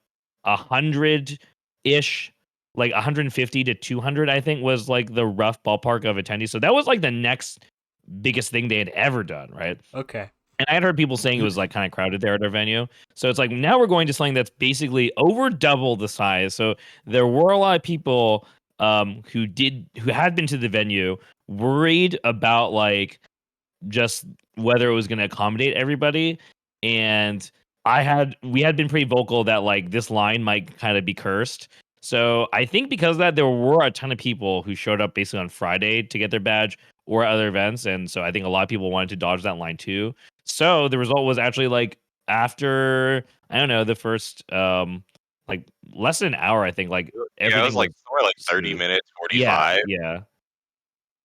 100-ish, like 150 to 200, I think, was like the rough ballpark of attendees. So that was like the next biggest thing they had ever done, right? Okay. And I had heard people saying it was like kind of crowded there at our venue. So it's like now we're going to something that's basically over double the size. So there were a lot of people who had been to the venue worried about, like, just whether it was going to accommodate everybody. And we had been pretty vocal that, like, this line might kind of be cursed. So I think because of that, there were a ton of people who showed up basically on Friday to get their badge or other events. And so I think a lot of people wanted to dodge that line too. So the result was actually, like, after, I don't know, the first like less than an hour, I think, like, yeah, it was everything like was somewhere like 30 smooth. minutes, Yeah, 45. yeah.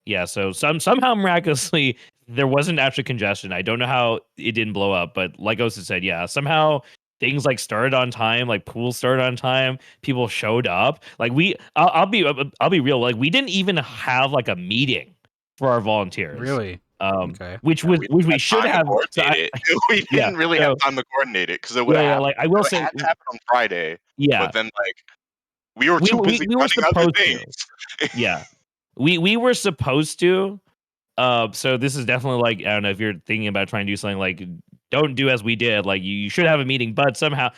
Yeah, so somehow miraculously there wasn't actually congestion. I don't know how it didn't blow up, but like Osa said, yeah, somehow things, like, started on time, like pools started on time, people showed up. Like, I'll be real, like, we didn't even have like a meeting for our volunteers. Really? Okay. Yeah, we Which didn't we have should time to have. So coordinate it. We yeah, didn't really have so time to coordinate it because it would yeah, have yeah, happened. like, I will It say, had to happen on Friday, yeah, but then like we were too busy we were running other supposed things. to. Yeah. We were supposed to. So this is definitely, like, I don't know if you're thinking about trying to do something, like, don't do as we did. Like, you should have a meeting, but somehow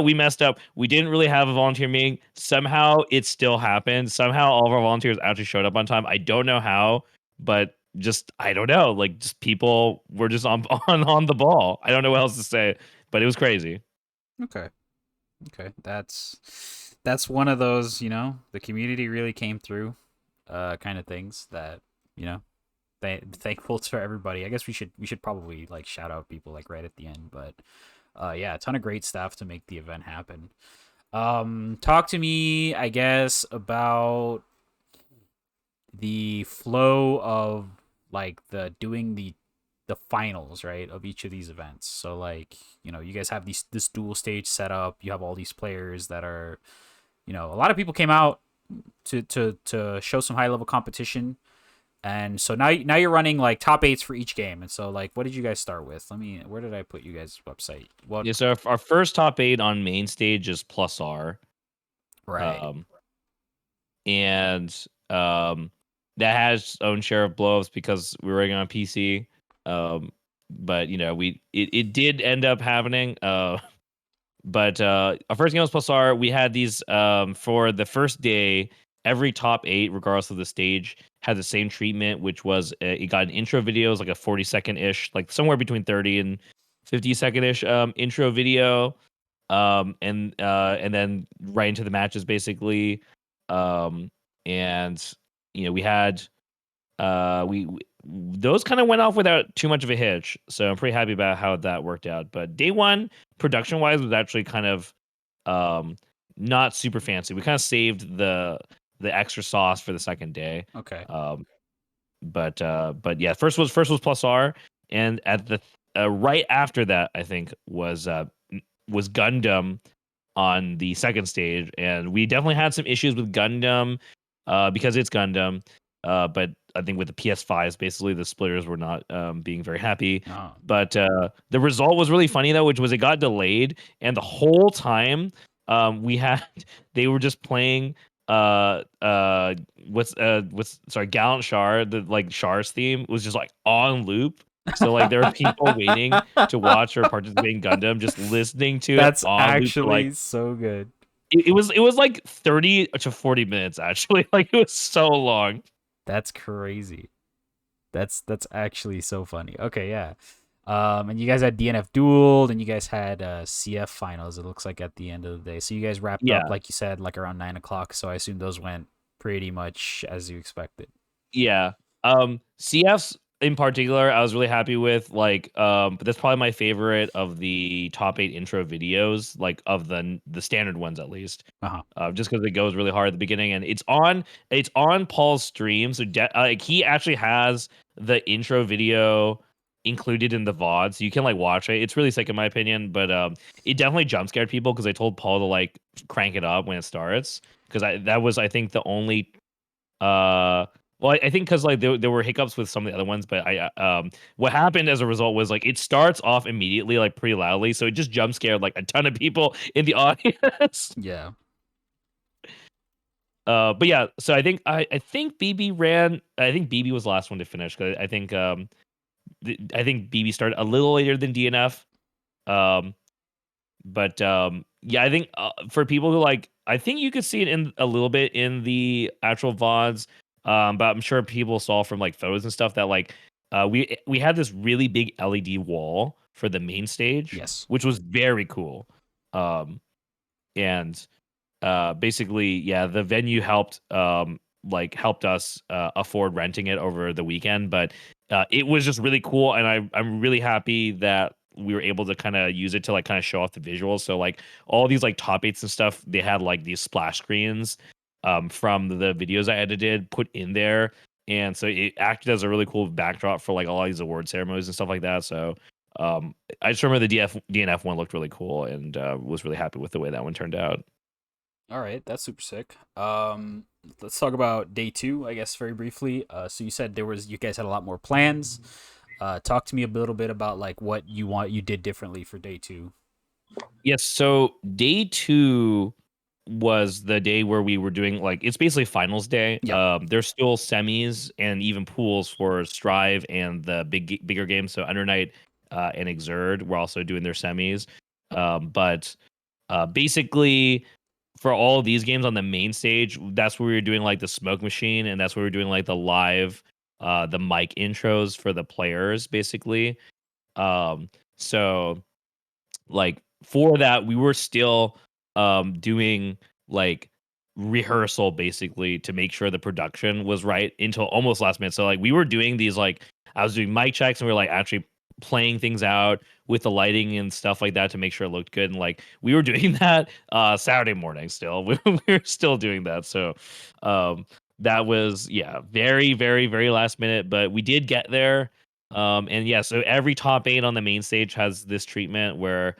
we messed up. We didn't really have a volunteer meeting. Somehow it still happened. Somehow all of our volunteers actually showed up on time. I don't know how, but just, I don't know. Like, just people were just on on the ball. I don't know what else to say, but it was crazy. Okay. Okay. That's one of those, the community really came through kind of things that, you know, thankful to everybody. I guess we should probably like shout out people like right at the end, but yeah, a ton of great stuff to make the event happen. Talk to me, I guess, about the flow of like the doing the finals, right, of each of these events. So like, you guys have this dual stage set up. You have all these players that are, a lot of people came out to show some high level competition. And so now you're running like top eights for each game. And so like, what did you guys start with? Where did I put you guys' website? What? Yeah, so our first top 8 on main stage is plus R. Right. And that has its own share of blows because we were running on PC. But it did end up happening. But our first game was plus R. We had these for the first day. Every top 8, regardless of the stage, had the same treatment, which was it got an intro video, it was like a 40-second ish, like somewhere between 30 and 50-second ish intro video, and then right into the matches basically, and we had we those kind of went off without too much of a hitch, so I'm pretty happy about how that worked out. But day one, production wise, was actually kind of um not super fancy. We kind of saved the extra sauce for the second day. Okay. But yeah, first was plus R, and at the right after that, I think was Gundam on the second stage, and we definitely had some issues with Gundam because it's Gundam. But I think with the PS5s, basically the splitters were not being very happy. Oh. But the result was really funny though, which was it got delayed, and the whole time we had they were just playing what's sorry, Gallant Char, the like Char's theme was just like on loop. So like there were people waiting to watch or participate in Gundam, just listening to it That's on loop for actually like so good. it was like 30 to 40 minutes actually. Like it was so long. That's crazy. That's actually so funny. Okay, yeah. And you guys had DNF dueled, and you guys had CF finals. It looks like at the end of the day. So you guys wrapped Yeah. up, like you said, like around 9 o'clock. So I assume those went pretty much as you expected. Yeah. CFs in particular, I was really happy with. Like, but that's probably my favorite of the top 8 intro videos, like of the standard ones at least. Uh-huh. Just because it goes really hard at the beginning, and it's on Paul's stream, so like he actually has the intro video included in the VOD, so you can like watch it. It's really sick in my opinion, but it definitely jump scared people because I told Paul to like crank it up when it starts because that was I think the only well, I think because like there were hiccups with some of the other ones, but what happened as a result was like it starts off immediately like pretty loudly, so it just jump scared like a ton of people in the audience. Yeah. But yeah, so I think BB ran. I think BB was the last one to finish because I think BB started a little later than DNF. Um, but yeah, I think for people who like, I think you could see it in a little bit in the actual VODs. But I'm sure people saw from like photos and stuff that like we had this really big LED wall for the main stage, Yes. which was very cool. And basically, yeah, the venue helped us afford renting it over the weekend, but it was just really cool, and I'm really happy that we were able to kind of use it to like kind of show off the visuals. So like all these like top 8s and stuff, they had like these splash screens from the videos I edited put in there, and so it acted as a really cool backdrop for like all these award ceremonies and stuff like that. So I just remember the DNF one looked really cool, and was really happy with the way that one turned out. All right, that's super sick. Let's talk about day 2, I guess, very briefly. So you said you guys had a lot more plans. Talk to me a little bit about like what you did differently for day 2. Yes, so day 2 was the day where we were doing like it's basically finals day. Yeah. There's still semis and even pools for Strive and the bigger games. So Undernight and Exerd were also doing their semis. But basically for all of these games on the main stage, that's where we were doing like the smoke machine, and that's where we were doing like the live the mic intros for the players basically. So like for that we were still doing like rehearsal basically to make sure the production was right until almost last minute. So like we were doing these like I was doing mic checks and we were like actually playing things out with the lighting and stuff like that to make sure it looked good. And like we were doing that Saturday morning still. We were still doing that. So um that was very, very, very last minute, but we did get there. And yeah, so every top eight on the main stage has this treatment where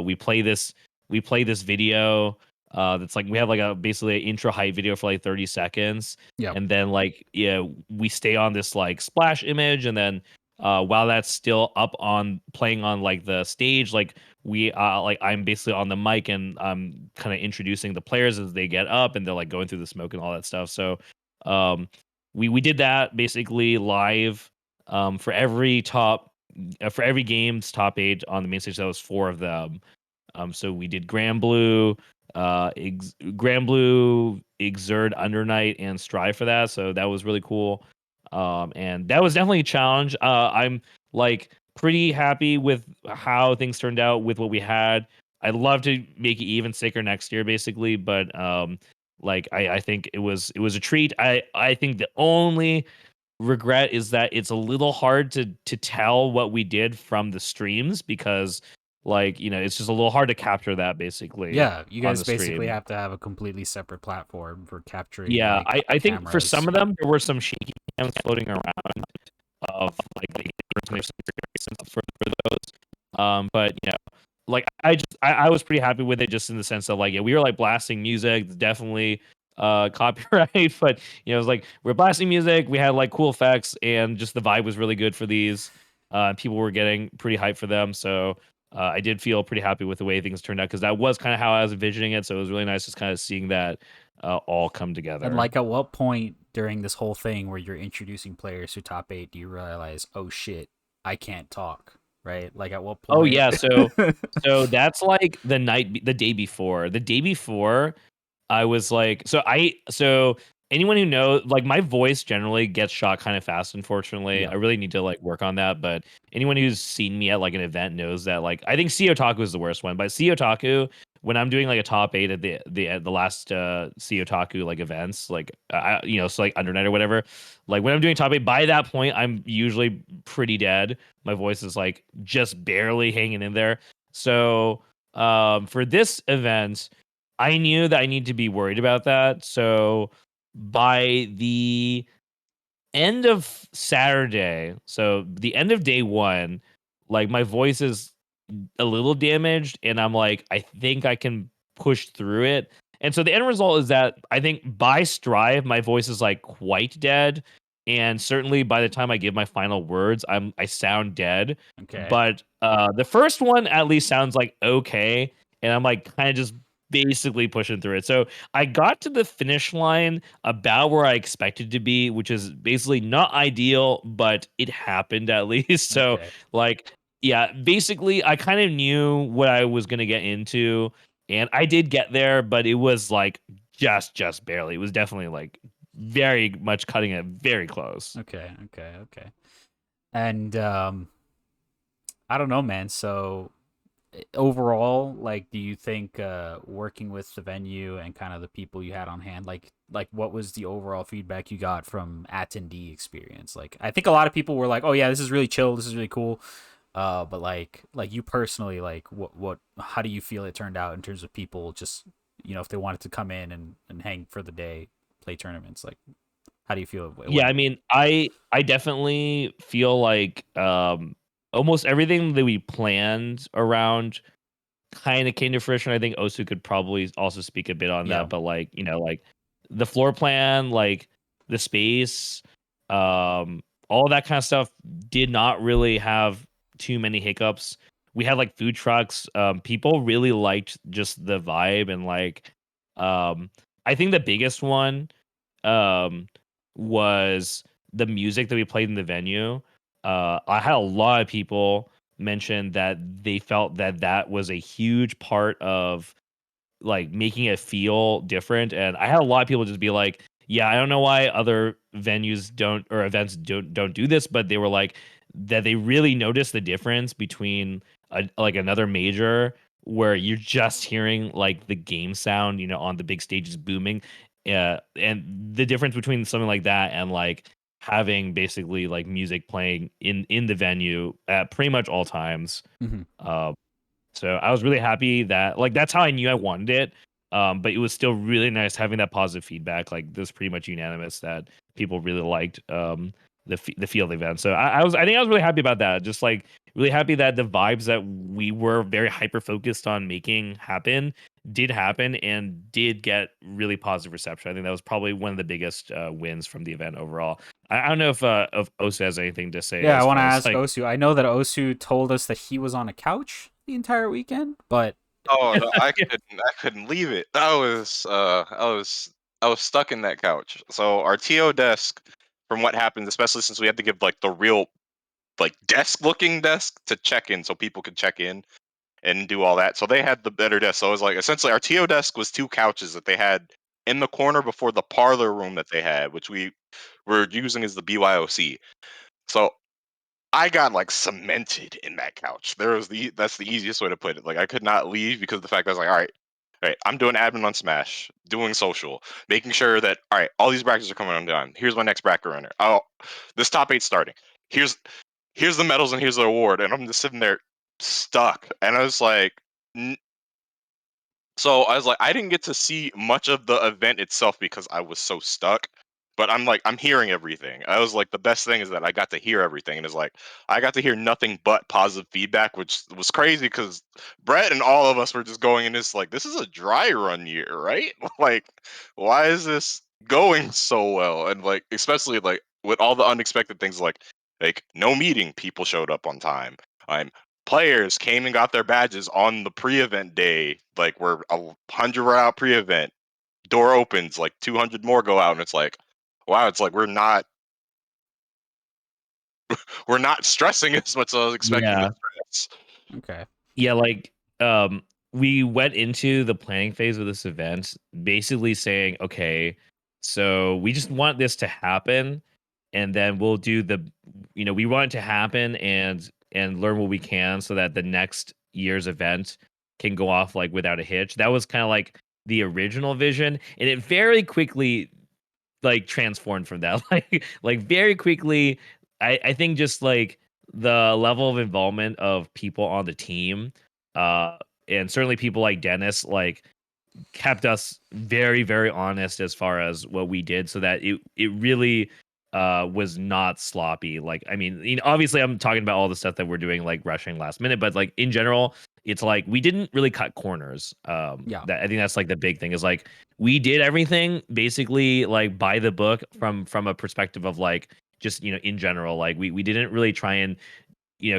we play this video that's like we have like a basically an intro hype video for like 30 seconds. Yep. And then like we stay on this like splash image, and then while that's still up on playing on like the stage, like we like I'm basically on the mic and I'm kind of introducing the players as they get up and they're like going through the smoke and all that stuff. So um we did that basically live for every game's top eight on the main stage. That was four of them. So we did Grand Blue, Grand Blue, Exert, Undernight, and Strive for that. So that was really cool. And that was definitely a challenge. I'm like pretty happy with how things turned out with what we had. I'd love to make it even sicker next year, basically, but like I think it was a treat. I think the only regret is that it's a little hard to tell what we did from the streams because like it's just a little hard to capture that basically Yeah, you on guys the basically stream. have to have a completely separate platform for capturing Yeah, like I think for some cameras. of them there were some shaky cams floating around of like the for those. But like I was pretty happy with it just in the sense of like we were like blasting music, definitely copyright, but it was like we're blasting music, we had like cool effects, and just the vibe was really good for these. People were getting pretty hyped for them, so I did feel pretty happy with the way things turned out because that was kind of how I was envisioning it. So it was really nice just kind of seeing that all come And together. like, at what point during this whole thing where you're introducing players to top eight do you realize, oh shit, I can't talk, right? Like, at what Oh point? yeah, so that's like the day before. The day before, I was like, so anyone who knows, like my voice generally gets shot kind of fast, unfortunately. Yeah. I really need to like work on that. But anyone who's seen me at like an event knows that like I think C Otaku is the worst one. But C Otaku, when I'm doing like a top eight at the last C Otaku like events, like so like Undernight or whatever, like when I'm doing top eight, by that point I'm usually pretty dead. My voice is like just barely hanging in there. So for this event, I knew that I need to be worried about that. So by the end of Saturday, so the end of day one, like my voice is a little damaged, and I'm like, I think I can push through it. And so the end result is that I think by Strive, my voice is like quite dead. And certainly by the time I give my final words, I sound dead. Okay. But the first one at least sounds like okay. And I'm like kind of just basically pushing through it. So I got to the finish line about where I expected to be, which is basically not ideal, but it happened at least. So Okay. like yeah, basically, I kind of knew what I was gonna get into, and I did get there, but it was like just barely. It was definitely like very much cutting it very close. Okay. And I don't know, man. So overall, like, do you think working with the venue and kind of the people you had on hand, like what was the overall feedback you got from attendee experience? Like, I think a lot of people were like, oh yeah, this is really chill, this is really cool. But like you personally, like how do you feel it turned out in terms of people just, if they wanted to come in and hang for the day, play tournaments, like how do you feel it Yeah, went? I mean, I definitely feel like almost everything that we planned around kind of came to fruition. I think Osu could probably also speak a bit on Yeah. that, but like, like the floor plan, like the space, all that kind of stuff did not really have too many hiccups. We had like food trucks. People really liked just the vibe and like um I think the biggest one um was the music that we played in the venue. I had a lot of people mention that they felt that that was a huge part of like making it feel different. And I had a lot of people just be like, yeah, I don't know why other venues don't or events don't do this, but they were like that they really noticed the difference between like another major where you're just hearing like the game sound, on the big stages booming. And the difference between something like that and like having basically like music playing in the venue at pretty much all times. Mhm. So I was really happy that like that's how I knew I wanted it. But it was still really nice having that positive feedback. Like this pretty much unanimous that people really liked the field event. So I think I was really happy about that. Just like really happy that the vibes that we were very hyper focused on making did happen and did get really positive reception. I think that was probably one of the biggest wins from the event overall. I don't know if Osu has anything to say Yeah, I as want to far as ask like Osu. I know that Osu told us that he was on a couch the entire weekend, but Oh no, I couldn't leave it. I was stuck in that couch. So our TO desk, from what happened, especially since we had to give like the real like desk looking desk to check in so people could check in and do all that. So they had the better desk. So it was like essentially our TO desk was two couches that they had in the corner before the parlor room that they had, which we were using as the BYOC. So I got like cemented in that couch. That's the easiest way to put it. Like I could not leave because of the fact that I was like, all right, I'm doing admin on Smash, doing social, making sure that all right, all these brackets are coming undone. Here's my next bracket runner. Oh, this top 8 starting. Here's the medals and here's the award, and I'm just sitting there stuck. And I was like, so I was like, I didn't get to see much of the event itself because I was so stuck. But I'm like, I'm hearing everything. I was like, the best thing is that I got to hear everything. And it's like, I got to hear nothing but positive feedback, which was crazy because Brett and all of us were just going in this like, this is a dry run year, right? Like, why is this going so well? And like, especially like with all the unexpected things like no meeting, people showed up on time. I'm players came and got their badges on the pre-event day. Like we're 100 were out pre-event. Door opens, like 200 more go out, and it's like, wow, it's like we're not stressing as much as I was expecting to yeah. stress. okay. Yeah, like we went into the planning phase of this event basically saying, okay, so we just want this to happen and then we'll do we want it to happen and learn what we can so that the next year's event can go off like without a hitch. That was kind of like the original vision and it very quickly like transformed from that. Like very quickly I think just like the level of involvement of people on the team uh and certainly people like Dennis like kept us very very honest as far as what we did so that it really was not sloppy. Like I mean, obviously I'm talking about all the stuff that we're doing like rushing last minute, but like in general it's like we didn't really cut corners. Yeah. That I think that's like the big thing is like we did everything basically like by the book from a perspective of like just in general like we didn't really try and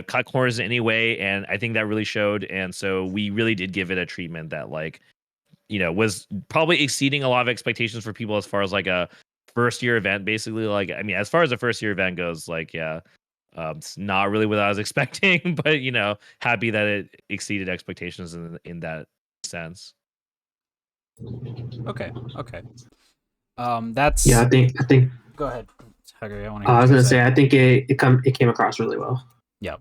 cut corners in any way, and I think that really showed. And so we really did give it a treatment that like was probably exceeding a lot of expectations for people as far as like a first year event. Basically, like I mean, as far as a first year event goes, like yeah, it's not really what I was expecting, but happy that it exceeded expectations in that sense. Okay. Yeah, That's. I think Go ahead, Hugger. I want to hear I what was you have gonna to say. say I think it came across really well. Yeah.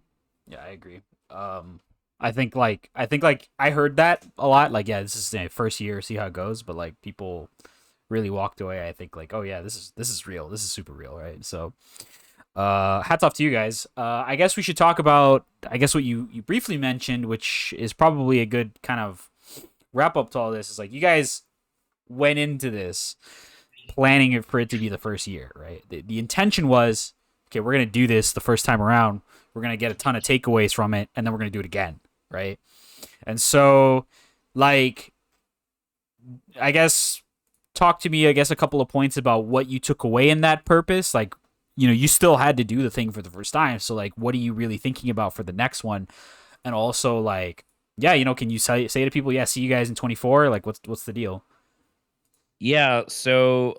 Yeah, I agree. I think I heard that a lot. Like, yeah, this is the first year, see how it goes. But like, people really walked away. I think like, oh yeah, this is real. This is super real, right? So, hats off to you guys. I guess we should talk about what you briefly mentioned, which is probably a good kind of wrap up to all this. Is like you guys went into this planning for it to be the first year, right? The intention was, okay, we're gonna do this the first time around. We're gonna get a ton of takeaways from it, and then we're gonna do it again, right? And so, like, I guess talk to me. I guess a couple of points about what you took away in that purpose. Like, you still had to do the thing for the first time. So, like, what are you really thinking about for the next one? And also, like, yeah, can you say to people, yeah, see you guys in 24? Like, what's the deal? Yeah. So,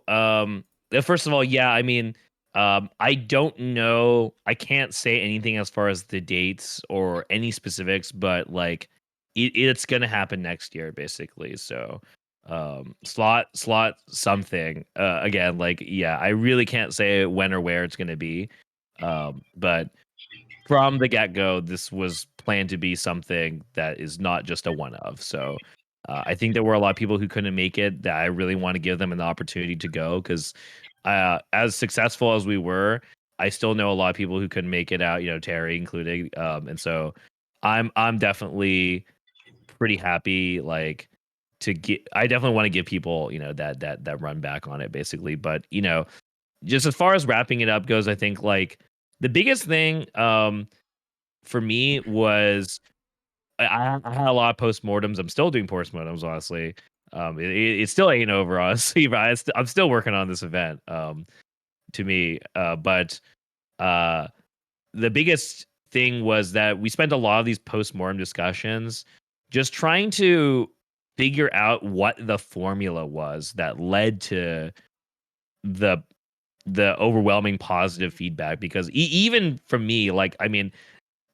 first of all, yeah, I mean, I don't know. I can't say anything as far as the dates or any specifics, but like, it's gonna happen next year, basically. So, slot something. Again, like, yeah, I really can't say when or where it's gonna be. But from the get go, this was planned to be something that is not just a one of. So I think there were a lot of people who couldn't make it that I really want to give them an opportunity to go, because as successful as we were, I still know a lot of people who couldn't make it out, Terry included. And so I'm definitely pretty happy, like, to get. I definitely want to give people, that run back on it, basically. But just as far as wrapping it up goes, I think like the biggest thing for me was I had a lot of postmortems. I'm still doing postmortems, honestly. It still ain't over, honestly, but I'm still working on this event. To me, but uh, the biggest thing was that we spent a lot of these postmortem discussions just trying to figure out what the formula was that led to the the overwhelming positive feedback. Because even from me, like, I mean,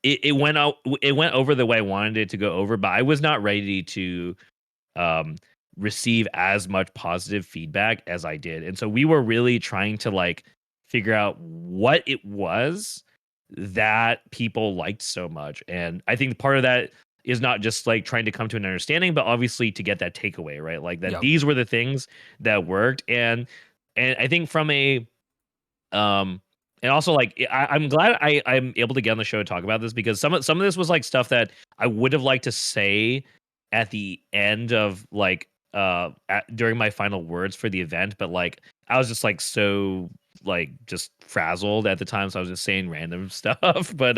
it went out, it went over the way I wanted it to go over, but I was not ready to um receive as much positive feedback as I did. And so we were really trying to like figure out what it was that people liked so much. And I think part of that is not just like trying to come to an understanding, but obviously to get that takeaway, right? Like that Yep. these were the things that worked. And I think from a um, and also like I'm glad I'm able to get on the show to talk about this, because some of this was like stuff that I would have liked to say at the end of like during my final words for the event, but like I was just like so like just frazzled at the time, so I was just saying random stuff. But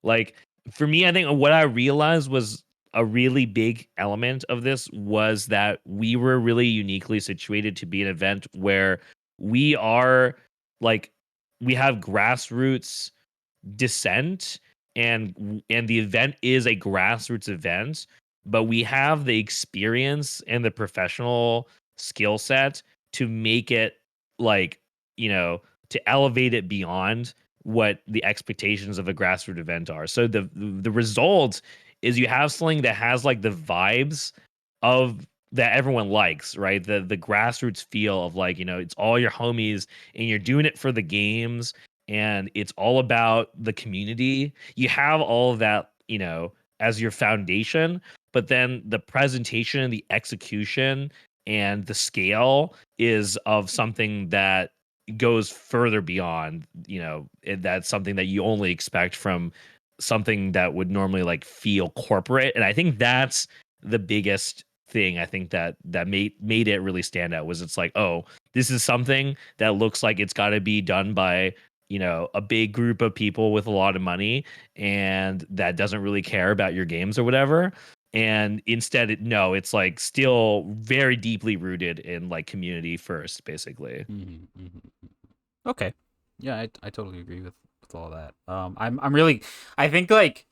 like for me, I think what I realized was a really big element of this was that we were really uniquely situated to be an event where we are like we have grassroots dissent, and the event is a grassroots event, but we have the experience and the professional skill set to make it like, to elevate it beyond what the expectations of a grassroots event are. So the result is you have something that has like the vibes of that everyone likes, right? The grassroots feel of like, it's all your homies and you're doing it for the games, and it's all about the community. You have all of that, as your foundation, but then the presentation, the execution, and the scale is of something that goes further beyond, that's something that you only expect from something that would normally like feel corporate. And I think that's the biggest thing. I think that made it really stand out was it's like, oh, this is something that looks like it's got to be done by a big group of people with a lot of money, and that doesn't really care about your games or whatever. And instead, no, it's like still very deeply rooted in like community first, basically. Okay. Yeah, I totally agree with all that. I'm really, I think like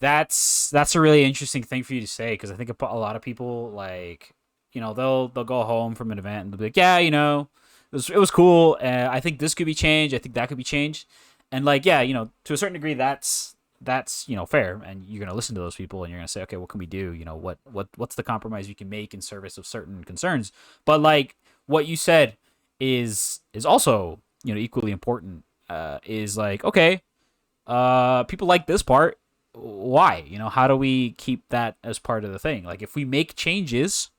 that's a really interesting thing for you to say, because I think a lot of people like, they'll go home from an event and they'll be like, yeah, it was cool. I think this could be changed. I think that could be changed. And like, yeah, to a certain degree, that's fair. And you're gonna listen to those people and you're gonna say, okay, what can we do? What's the compromise you can make in service of certain concerns? But like what you said is also equally important. Is like, okay, people like this part. Why? How do we keep that as part of the thing? Like if we make changes,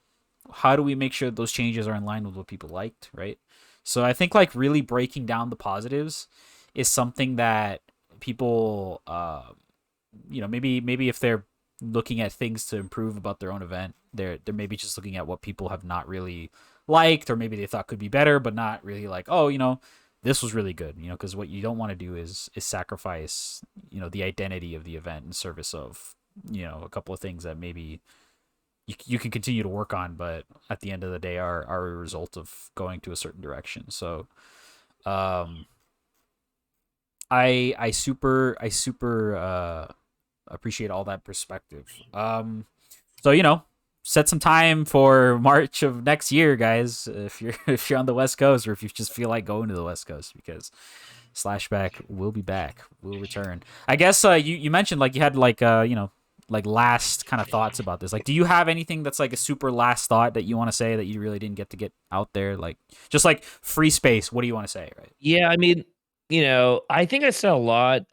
how do we make sure those changes are in line with what people liked, right? So I think like really breaking down the positives is something that people, maybe if they're looking at things to improve about their own event, they're maybe just looking at what people have not really liked, or maybe they thought could be better, but not really like, oh, this was really good, because what you don't want to do is sacrifice, the identity of the event in service of, a couple of things that maybe you can continue to work on, but at the end of the day are a result of going to a certain direction. So, I super appreciate all that perspective. So set some time for March of next year, guys. If you're on the West Coast, or if you just feel like going to the West Coast, because Slashback will be back, will return. I guess you mentioned like you had like like last kind of thoughts about this. Like, do you have anything that's like a super last thought that you want to say that you really didn't get out there? Like just like free space. What do you want to say? Right. Yeah, I mean, I think I said a lot.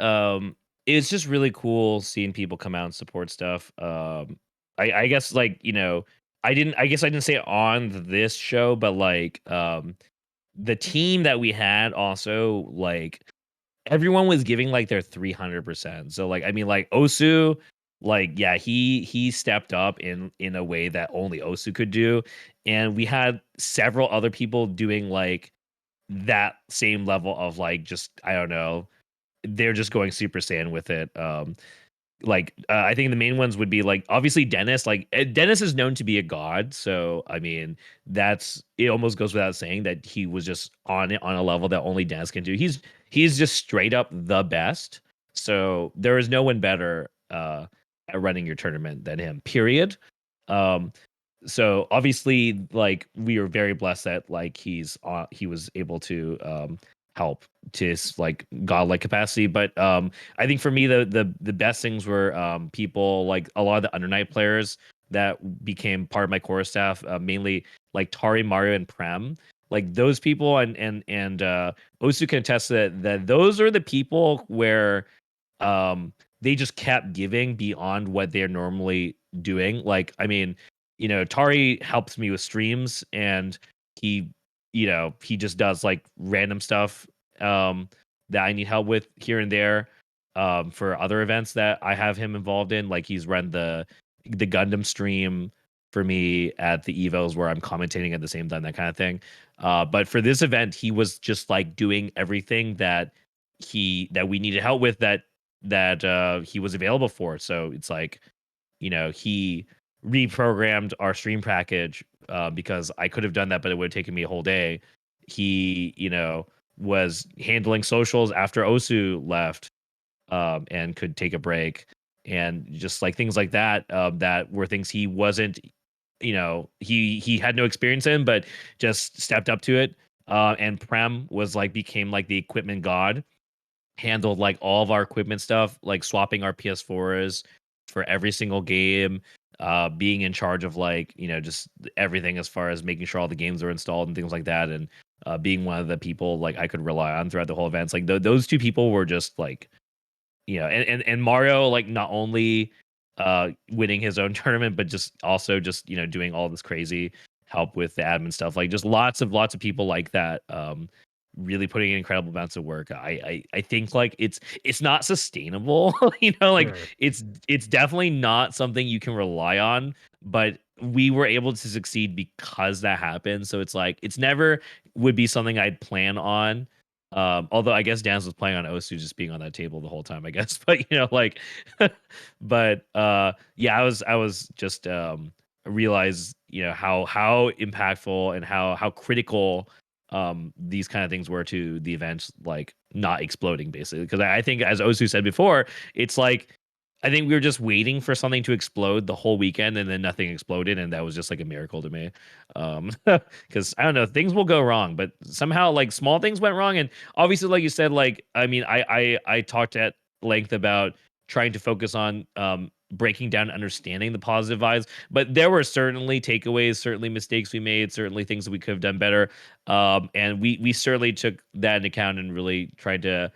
it's just really cool seeing people come out and support stuff. I guess like I guess I didn't say it on this show, but like the team that we had also like everyone was giving like their 300%. So like I mean like Osu, like yeah, he stepped up in a way that only Osu could do, and we had several other people doing like that same level of like just I don't know, they're just going Super Saiyan with it. I think the main ones would be like obviously Dennis. Like Dennis is known to be a god, so I mean that's it. Almost goes without saying that he was just on it on a level that only Dennis can do. He's just straight up the best. So there is no one better at running your tournament than him. Period. Um, so obviously like we are very blessed that like he was able to help to his like godlike capacity, but I think for me the best things were people like a lot of the under night players that became part of my core staff, mainly like Tari, Mario, and Prem. Like those people and Osu can attest that those are the people where they just kept giving beyond what they're normally doing. Like, I mean, Tari helps me with streams and he, he just does like random stuff that I need help with here and there for other events that I have him involved in. Like he's run the Gundam stream for me at the Evos where I'm commentating at the same time, that kind of thing. But for this event, he was just like doing everything that we needed help with that he was available for. So it's like, he reprogrammed our stream package because I could have done that, but it would have taken me a whole day. He, was handling socials after Osu left and could take a break and just like things like that that were things he wasn't, he had no experience in, but just stepped up to it. And Prem was like became like the equipment god, handled like all of our equipment stuff, like swapping our PS4s for every single game, being in charge of like, just everything as far as making sure all the games are installed and things like that. And being one of the people like I could rely on throughout the whole events. Like those two people were just like, and Mario, like not only winning his own tournament, but just also just, doing all this crazy help with the admin stuff. Like just lots of people like that. Really putting in incredible amounts of work. I think like it's not sustainable, like Sure. it's definitely not something you can rely on, but we were able to succeed because that happened. So it's like it's never would be something I'd plan on. Although I guess Dan's was playing on Osu just being on that table the whole time, I guess. But like but yeah, I was just realized, how impactful and how critical these kind of things were to the events, like not exploding basically. Because I think as Osu said before, it's like I think we were just waiting for something to explode the whole weekend and then nothing exploded, and that was just like a miracle to me. Because I don't know, things will go wrong, but somehow like small things went wrong. And obviously, like you said, like I mean, I talked at length about trying to focus on breaking down and understanding the positive vibes, but there were certainly takeaways, certainly mistakes we made, certainly things that we could have done better. And we certainly took that into account and really tried to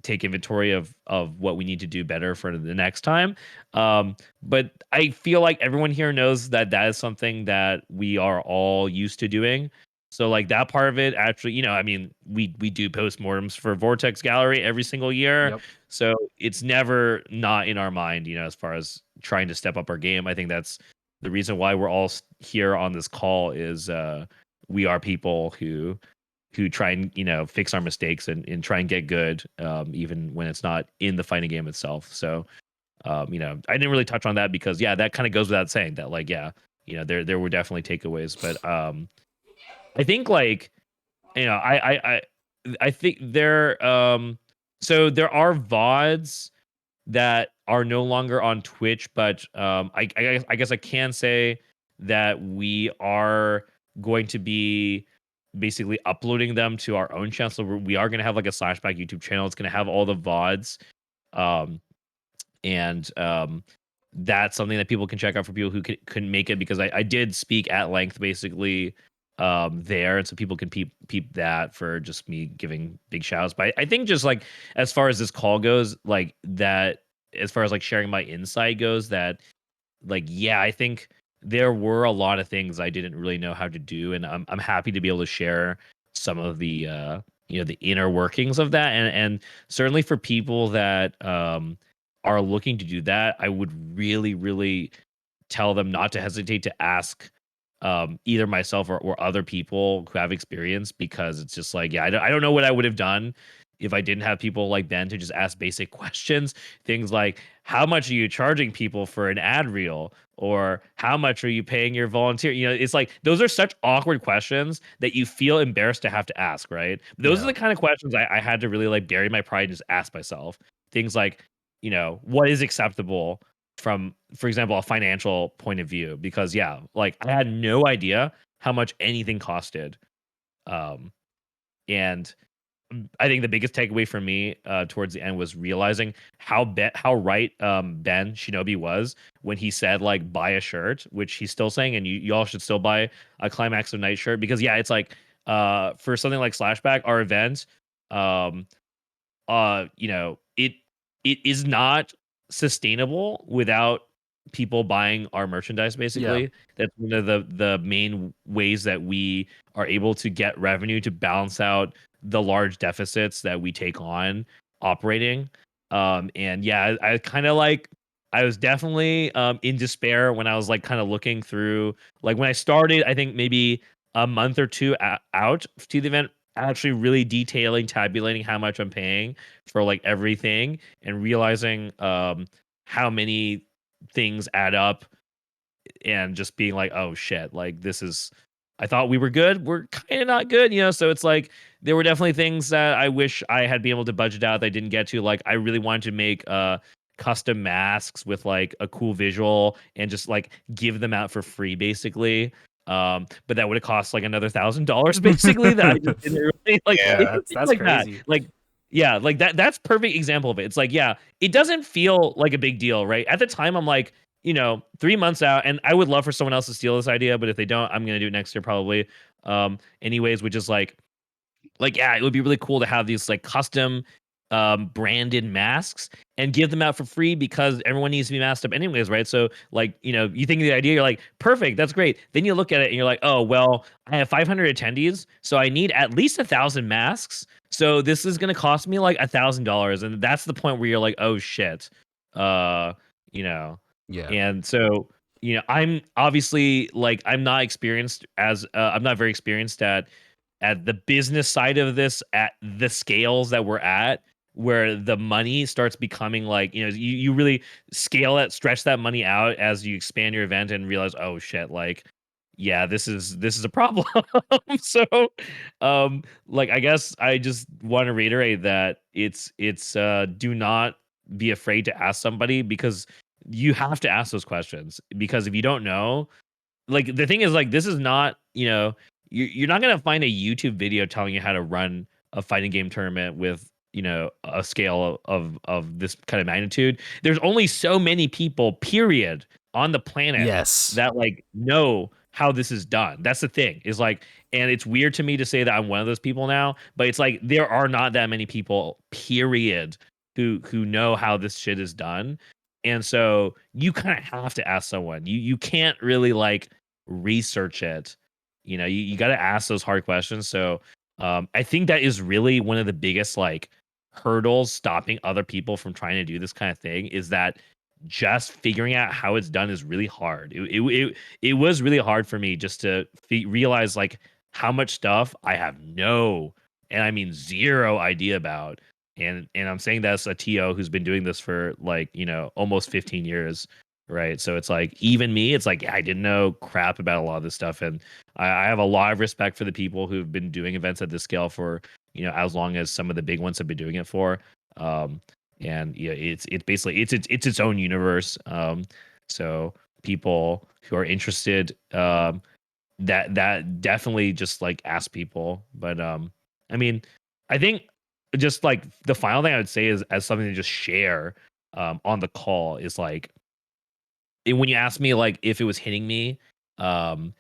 take inventory of what we need to do better for the next time. But I feel like everyone here knows that that is something that we are all used to doing. So like that part of it, actually, I mean, we do postmortems for Vortex Gallery every single year, Yep. so it's never not in our mind, as far as trying to step up our game. I think that's the reason why we're all here on this call is we are people who try and fix our mistakes and try and get good, even when it's not in the fighting game itself. So I didn't really touch on that because yeah, that kind of goes without saying that like yeah, there were definitely takeaways, but I think like I think there so there are VODs that are no longer on Twitch, but I guess I can say that we are going to be basically uploading them to our own channel. So we are going to have like a Slashback YouTube channel. It's going to have all the VODs. Um, and that's something that people can check out for people who couldn't make it, because I did speak at length basically there, and so people can peep that for just me giving big shouts. But I think just like as far as this call goes, like that, as far as like sharing my insight goes, that like yeah, I think there were a lot of things I didn't really know how to do, and I'm happy to be able to share some of the the inner workings of that, and certainly for people that are looking to do that, I would really tell them not to hesitate to ask either myself or other people who have experience, because it's just like, yeah, I don't know what I would have done if I didn't have people like Ben to just ask basic questions. Things like, how much are you charging people for an ad reel? Or how much are you paying your volunteer? You know, it's like those are such awkward questions that you feel embarrassed to have to ask, right? Those are Yeah. the kind of questions I had to really like bury my pride and just ask myself. Things like, what is acceptable from, for example, a financial point of view, because yeah, like I had no idea how much anything costed. Um, and I think the biggest takeaway for me towards the end was realizing how right Ben Shinobi was when he said like buy a shirt, which he's still saying, and you all should still buy a Climax of Night shirt, because yeah, it's like for something like Slashback, our event, um it is not sustainable without people buying our merchandise, Yeah. basically. That's one of the main ways that we are able to get revenue to balance out the large deficits that we take on operating. And yeah, I kind of like, I was definitely in despair when I was like kind of looking through, like when I started, I think maybe a month or two out to the event, actually really detailing, tabulating how much I'm paying for like everything, and realizing how many things add up, and just being like, oh shit, like this is, I thought we were good, we're kind of not good, so it's like there were definitely things that I wish I had been able to budget out that I didn't get to. Like I really wanted to make custom masks with like a cool visual and just like give them out for free, basically. But that would have cost like another $1,000 basically, that I just didn't really like. Yeah. It's Yeah, just things that's like that, crazy. like yeah, like that's perfect example of it. It's like, yeah, it doesn't feel like a big deal, right? At the time I'm like, 3 months out, and I would love for someone else to steal this idea, but if they don't, I'm gonna do it next year probably. Anyways, which is like yeah, it would be really cool to have these like custom branded masks and give them out for free, because everyone needs to be masked up anyways, right? So like, you think of the idea, you're like, perfect, that's great. Then you look at it and you're like, oh well, I have 500 attendees, so I need at least 1,000 masks. So this is gonna cost me like $1,000, and that's the point where you're like, oh shit, uh, you know, Yeah. and so I'm obviously like I'm not very experienced at the business side of this, at the scales that we're at, where the money starts becoming like, you really scale it, stretch that money out as you expand your event and realize, oh shit, like yeah, this is a problem. So like I guess I just want to reiterate that it's do not be afraid to ask somebody, because you have to ask those questions, because if you don't know, like the thing is, like this is not, you're not gonna find a YouTube video telling you how to run a fighting game tournament with a scale of this kind of magnitude. There's only so many people, period, on the planet Yes. that like know how this is done. That's the thing. Is like, and it's weird to me to say that I'm one of those people now, but it's like there are not that many people, period, who know how this shit is done. And so you kind of have to ask someone. You can't really like research it. You got to ask those hard questions. So I think that is really one of the biggest like hurdles stopping other people from trying to do this kind of thing, is that just figuring out how it's done is really hard. It was really hard for me just to realize like how much stuff I have no, and I mean zero idea about. And I'm saying that's a TO who's been doing this for like, almost 15 years. Right. So it's like, even me, it's like, yeah, I didn't know crap about a lot of this stuff. And I have a lot of respect for the people who've been doing events at this scale for, as long as some of the big ones have been doing it for. And yeah, it's basically it's its own universe. So people who are interested, that definitely just like ask people. But I mean, I think just like the final thing I would say is, as something to just share on the call, is like, when you ask me like if it was hitting me, um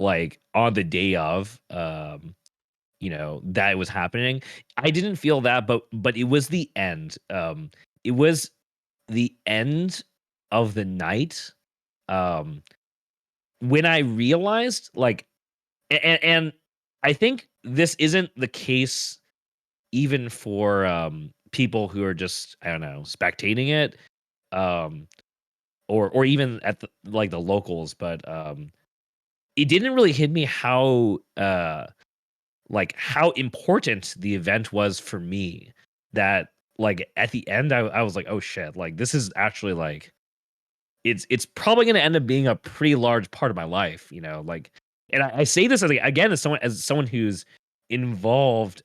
like on the day of that was happening. I didn't feel that, but it was the end. It was the end of the night. Um, when I realized, like, and I think this isn't the case even for people who are just, I don't know, spectating it, um, or even at the locals, but it didn't really hit me how how important the event was for me, that like at the end I was like, oh shit, like this is actually like it's probably going to end up being a pretty large part of my life, like. And I say this as, like, again, as someone who's involved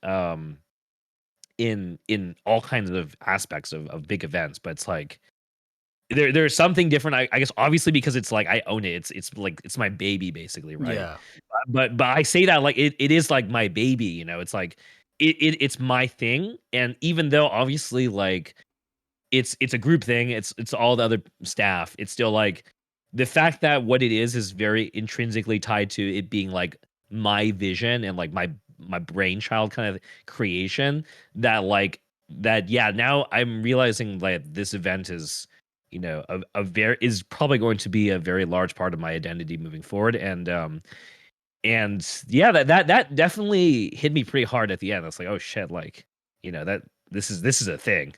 in all kinds of aspects of big events, but it's like there's something different. I guess obviously because it's like I own it. It's like it's my baby basically, right? Yeah. But I say that like it is like my baby, it's like it's my thing. And even though obviously like it's a group thing, it's all the other staff, it's still like the fact that what it is very intrinsically tied to it being like my vision and like my brainchild kind of creation, that like that yeah, now I'm realizing that this event is a very is probably going to be a very large part of my identity moving forward. And yeah, that definitely hit me pretty hard at the end. It's like, oh shit, like, that this is a thing.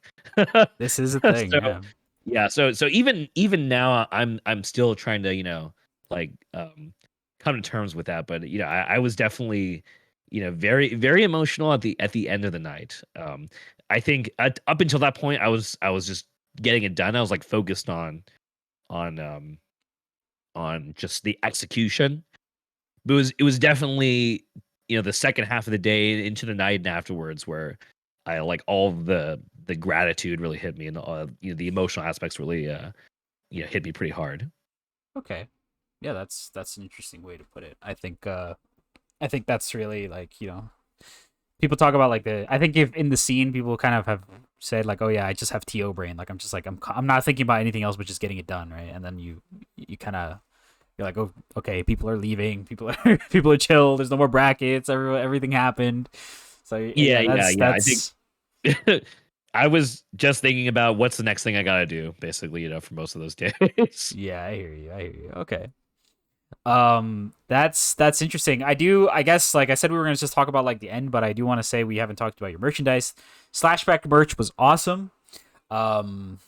This is a thing. So Yeah. yeah, so even now I'm still trying to, like come to terms with that. But I was definitely, very, very emotional at the end of the night. I think up until that point I was just getting it done. I was like focused on um on just the execution. But it was definitely, the second half of the day into the night and afterwards where I like all of the gratitude really hit me, and the emotional aspects really hit me pretty hard. Okay. Yeah, that's an interesting way to put it. I think that's really like, people talk about like I think if in the scene people kind of have said like, oh yeah, I just have TO brain, like I'm just like I'm not thinking about anything else but just getting it done, right? And then you kind of, you're like, oh, okay, people are leaving, people are people are chill, there's no more brackets, everything happened. So Yeah, yeah, yeah, that's yeah. I think that's I was just thinking about what's the next thing I gotta do, basically, for most of those days. yeah, I hear you. Okay. That's interesting. I guess, like I said, we were gonna just talk about like the end, but I do want to say we haven't talked about your merchandise. Slashback merch was awesome. um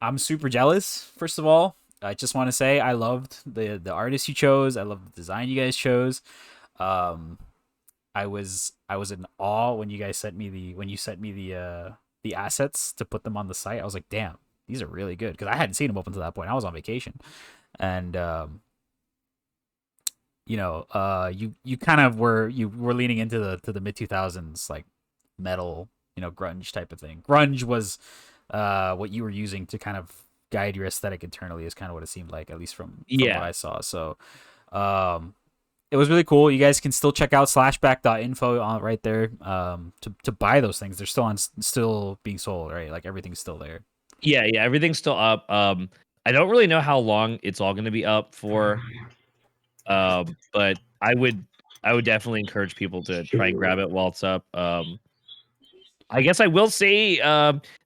I'm super jealous. First of all, I just want to say I loved the artist you chose. I love the design you guys chose. um I was in awe when you sent me the assets to put them on the site. I was like, damn, these are really good, because I hadn't seen them up until that point. I was on vacation. And you kind of were leaning into the mid 2000s, like metal, grunge type of thing. Grunge was what you were using to kind of guide your aesthetic internally, is kind of what it seemed like, at least from what Yeah. I saw. So um it was really cool. You guys can still check out slashback.info on right there, to buy those things. They're still being sold, right? Like everything's still there. Yeah, yeah, everything's still up. I don't really know how long it's all gonna be up for. But I would definitely encourage people to try and grab it while it's up. I guess I will say,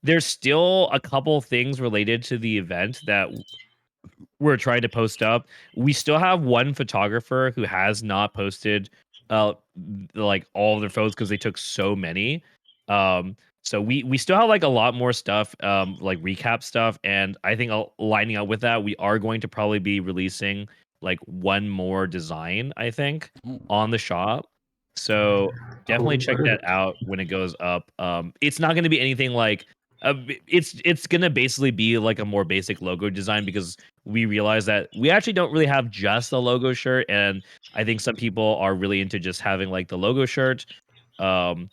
there's still a couple things related to the event that we're trying to post up. We still have one photographer who has not posted like all of their photos because they took so many. So we still have like a lot more stuff, like recap stuff, and I think lining up with that, we are going to probably be releasing like one more design, I think, Mm. on the shop. So definitely check that out when it goes up. It's not going to be anything like it's gonna basically be like a more basic logo design, because we realize that we actually don't really have just a logo shirt, and I think some people are really into just having like the logo shirt. Um,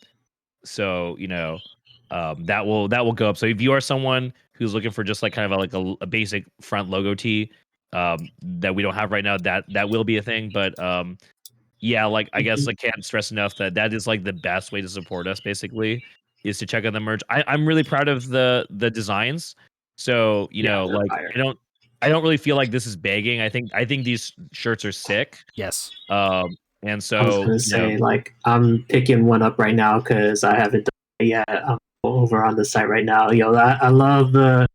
so that will go up. So if you are someone who's looking for just like kind of a basic front logo tee, that we don't have right now, that will be a thing. But yeah, like I guess I can't stress enough that that is like the best way to support us, basically, is to check out the merch. I'm really proud of the designs. So Yeah, they're like fire. I don't I don't really feel like this is begging. I think these shirts are sick. Yes. And I was so gonna say, like, I'm picking one up right now because I haven't done it yet. I'm over on the site right now. Yo, I love the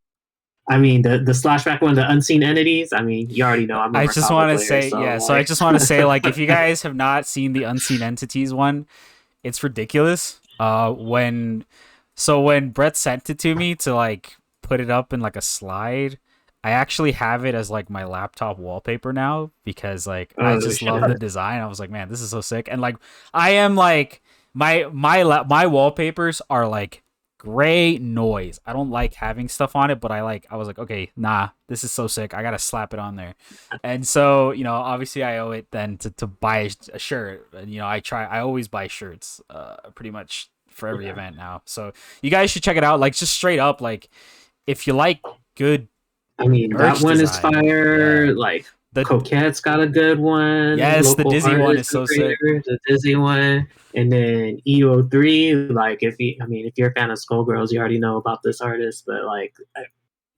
Slashback one, the unseen entities. I mean, you already know I'm a I just Mercado want to player, say, so yeah. So I like, just want to say, like, if you guys have not seen the Unseen Entities one, it's ridiculous. When Brett sent it to me to like put it up in like a slide, I actually have it as like my laptop wallpaper now because like I oh just shit, love the design. I was like, man, this is so sick. And like I am like my wallpapers are like gray noise. I don't like having stuff on it, but I was like, okay, nah, this is so sick. I gotta slap it on there. And so, obviously I owe it then to buy a shirt. And I always buy shirts pretty much for every yeah. event now. So you guys should check it out. Like just straight up, like if you like good I mean, that merch one is design, fire. yeah. Like, The Coquette's got a good one. Yes, the Local Dizzy one is artist so sick. creator, the Dizzy one, and then EO3. Like, if you're a fan of Skullgirls, you already know about this artist. But like,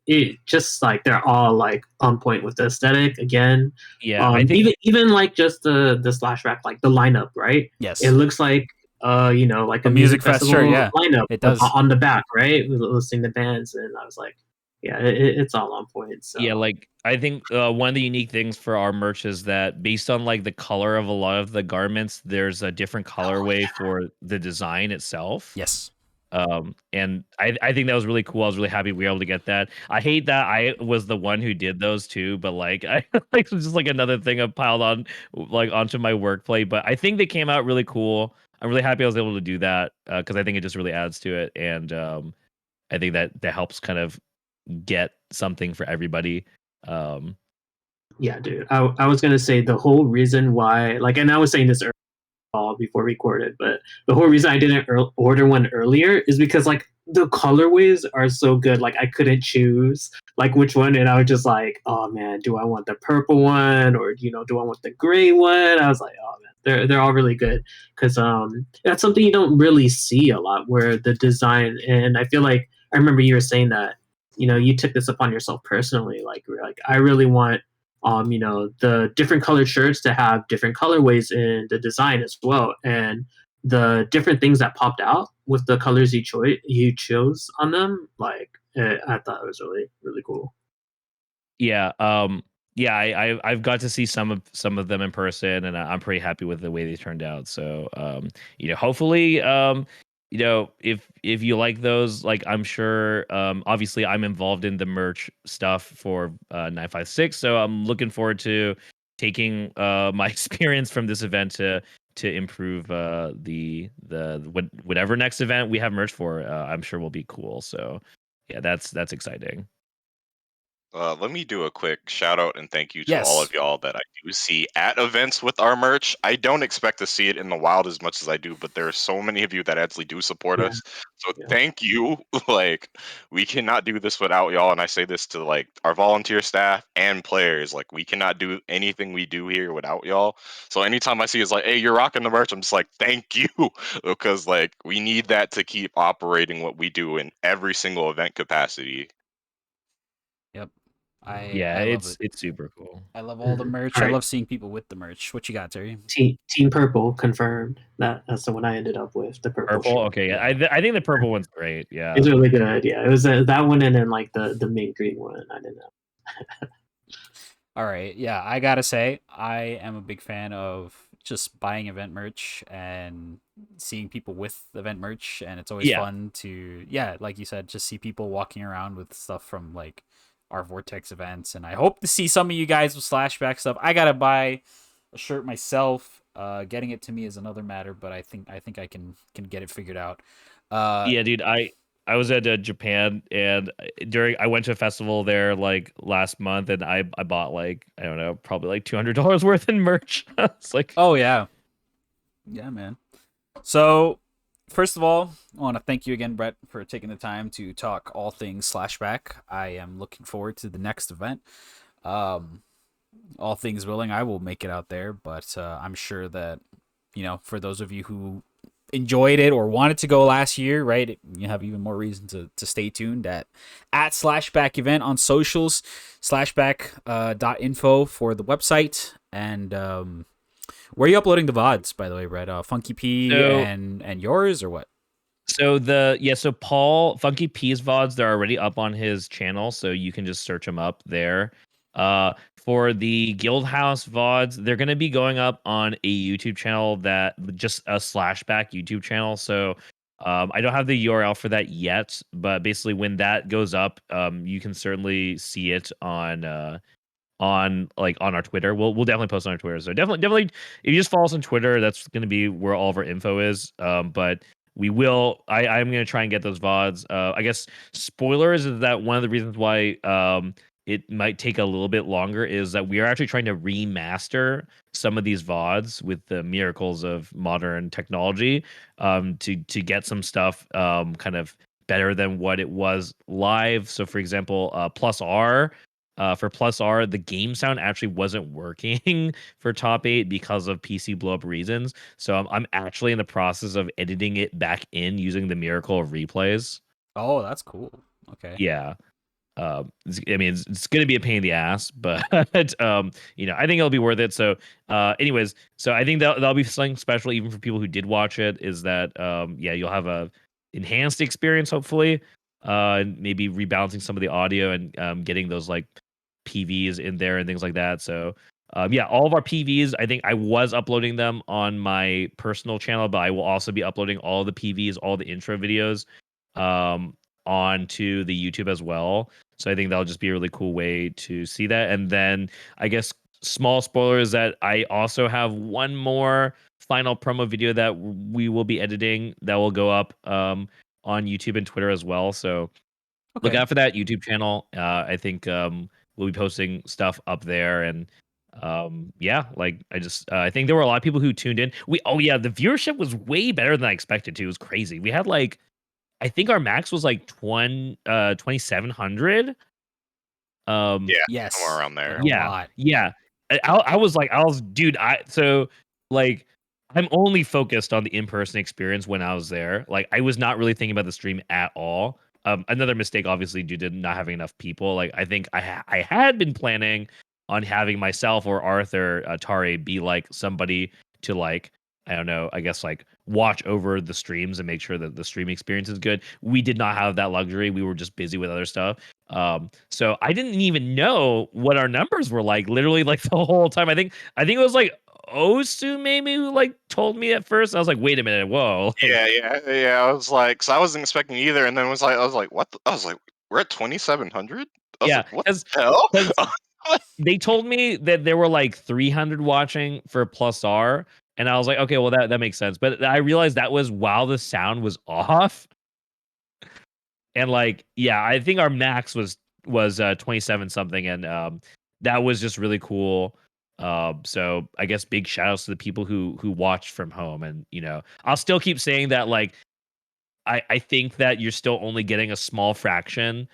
it just like they're all like on point with the aesthetic again. Yeah, I think Even like just the Slashback, like the lineup, right? It Yes. looks like like A a music music fest shirt, festival yeah. lineup It does. on the back, right? Listing the bands, and I was like, yeah, it's all on point. yeah, So like I think one of the unique things for our merch is that based on like the color of a lot of the garments, there's a different colorway for the design itself. Yes. And I think that was really cool. I was really happy we were able to get that. I hate that I was the one who did those too, but like I like it's just like another thing I piled on like onto my work plate. But I think they came out really cool. I'm really happy I was able to do that because I think it just really adds to it, and I think that helps kind of get something for everybody. Um, yeah, dude, I was gonna say the whole reason why, like, and I was saying this call before we recorded, but the whole reason I didn't order one earlier is because like the colorways are so good. Like I couldn't choose like which one, and I was just like, oh man, do I want the purple one or do I want the gray one? I was like, oh man, they're all really good because that's something you don't really see a lot where the design, and I feel like I remember you were saying that you took this upon yourself personally. Like you're like, I really want the different colored shirts to have different colorways in the design as well, and the different things that popped out with the colors you chose on them. Like I thought it was really really cool. yeah, yeah, I've got to see some of them in person, and I'm pretty happy with the way they turned out. So, hopefully, if you like those, like I'm sure, obviously I'm involved in the merch stuff for 956, so I'm looking forward to taking my experience from this event to improve whatever next event we have merch for. I'm sure will be cool. So, yeah, that's exciting. Let me do a quick shout out and thank you to all Yes. of y'all that I do see at events with our merch. I don't expect to see it in the wild as much as I do, but there are so many of you that actually do support Yeah, us. So yeah, thank you. Like we cannot do this without y'all, and I say this to like our volunteer staff and players. Like we cannot do anything we do here without y'all. So anytime I see it's like, hey, you're rocking the merch, I'm just like, thank you, because like we need that to keep operating what we do in every single event capacity. Yep. I Yeah, I love it's it. it's super cool. I love all the mhm. merch. All I right. love seeing people with the merch. What you got, Terry? Team Purple confirmed. That's the one I ended up with, the purple Purple? shirt. Okay, yeah. Yeah. I think the purple one's great. Yeah. It's really good. Yeah, it was that one, and then like the mint green one. I didn't know. All right. Yeah, I gotta say, I am a big fan of just buying event merch and seeing people with event merch, and it's always Yeah. fun to, yeah, like you said, just see people walking around with stuff from like our Vortex events, and I hope to see some of you guys with Slashback stuff. I gotta buy a shirt myself. Getting it to me is another matter, but I think I can get it figured out. Uh, Yeah, dude, I was at Japan, and I went to a festival there like last month, and I bought like, I don't know, probably like $200 worth in merch. It's like, oh yeah, yeah, man. So, first of all, I want to thank you again, Brett, for taking the time to talk all things Slashback. I am looking forward to the next event. Um, all things willing, I will make it out there, but I'm sure that, for those of you who enjoyed it or wanted to go last year, right, you have even more reason to stay tuned at Slashback event on socials, slashback.info for the website. And where are you uploading the VODs, by the way, Brett? Funky P So and yours, or what? So Paul Funky P's VODs, they're already up on his channel, so you can just search them up there. For the Guildhouse VODs, they're gonna be going up on a YouTube channel, that just a Slashback YouTube channel. So I don't have the URL for that yet, but basically when that goes up, you can certainly see it on our Twitter. We'll definitely post on our Twitter. So definitely if you just follow us on Twitter, that's gonna be where all of our info is. But we will. I'm gonna try and get those VODs. I guess spoilers is that one of the reasons why it might take a little bit longer is that we are actually trying to remaster some of these VODs with the miracles of modern technology, to get some stuff kind of better than what it was live. So for example, Plus R. For Plus R, the game sound actually wasn't working for Top 8 because of PC blow up reasons. So I'm actually in the process of editing it back in using the miracle of replays. Oh, that's cool. Okay. Yeah. It's going to be a pain in the ass, but I think it'll be worth it. So, anyways, so I think that'll be something special even for people who did watch it. Is that you'll have a enhanced experience, hopefully. Maybe rebalancing some of the audio and getting those like PVs in there and things like that. So, all of our PVs, I think I was uploading them on my personal channel, but I will also be uploading all the PVs, all the intro videos, onto the YouTube as well. So I think that'll just be a really cool way to see that. And then I guess small spoilers that I also have one more final promo video that we will be editing that will go up on YouTube and Twitter as well. So look Okay. out for that YouTube channel. I think we'll be posting stuff up there. And I think there were a lot of people who tuned in. The viewership was way better than I expected to. It was crazy. We had like, I think our max was like 2,700. Yeah, Yes. somewhere around there. A lot. Yeah. Dude, like, I'm only focused on the in-person experience when I was there. Like, I was not really thinking about the stream at all. Another mistake, obviously, due to not having enough people. Like, I think I had been planning on having myself or Arthur Tare be like somebody to like, I don't know, I guess like watch over the streams and make sure that the stream experience is good. We did not have that luxury. We were just busy with other stuff. So I didn't even know what our numbers were like, literally like the whole time. I think it was like Osu maybe who like told me at first. I was like, wait a minute, whoa. Yeah. I was like, so I wasn't expecting either, and then I was like, what? I was like, we're at 2,700. I was Yeah, like, what the hell? because they told me that there were like 300 watching for Plus R, and I was like, okay, well that makes sense. But I realized that was while the sound was off, and like, yeah, I think our max was 27 something, and that was just really cool. So I guess big shout outs to the people who watched from home, and I'll still keep saying that like I think that you're still only getting a small fraction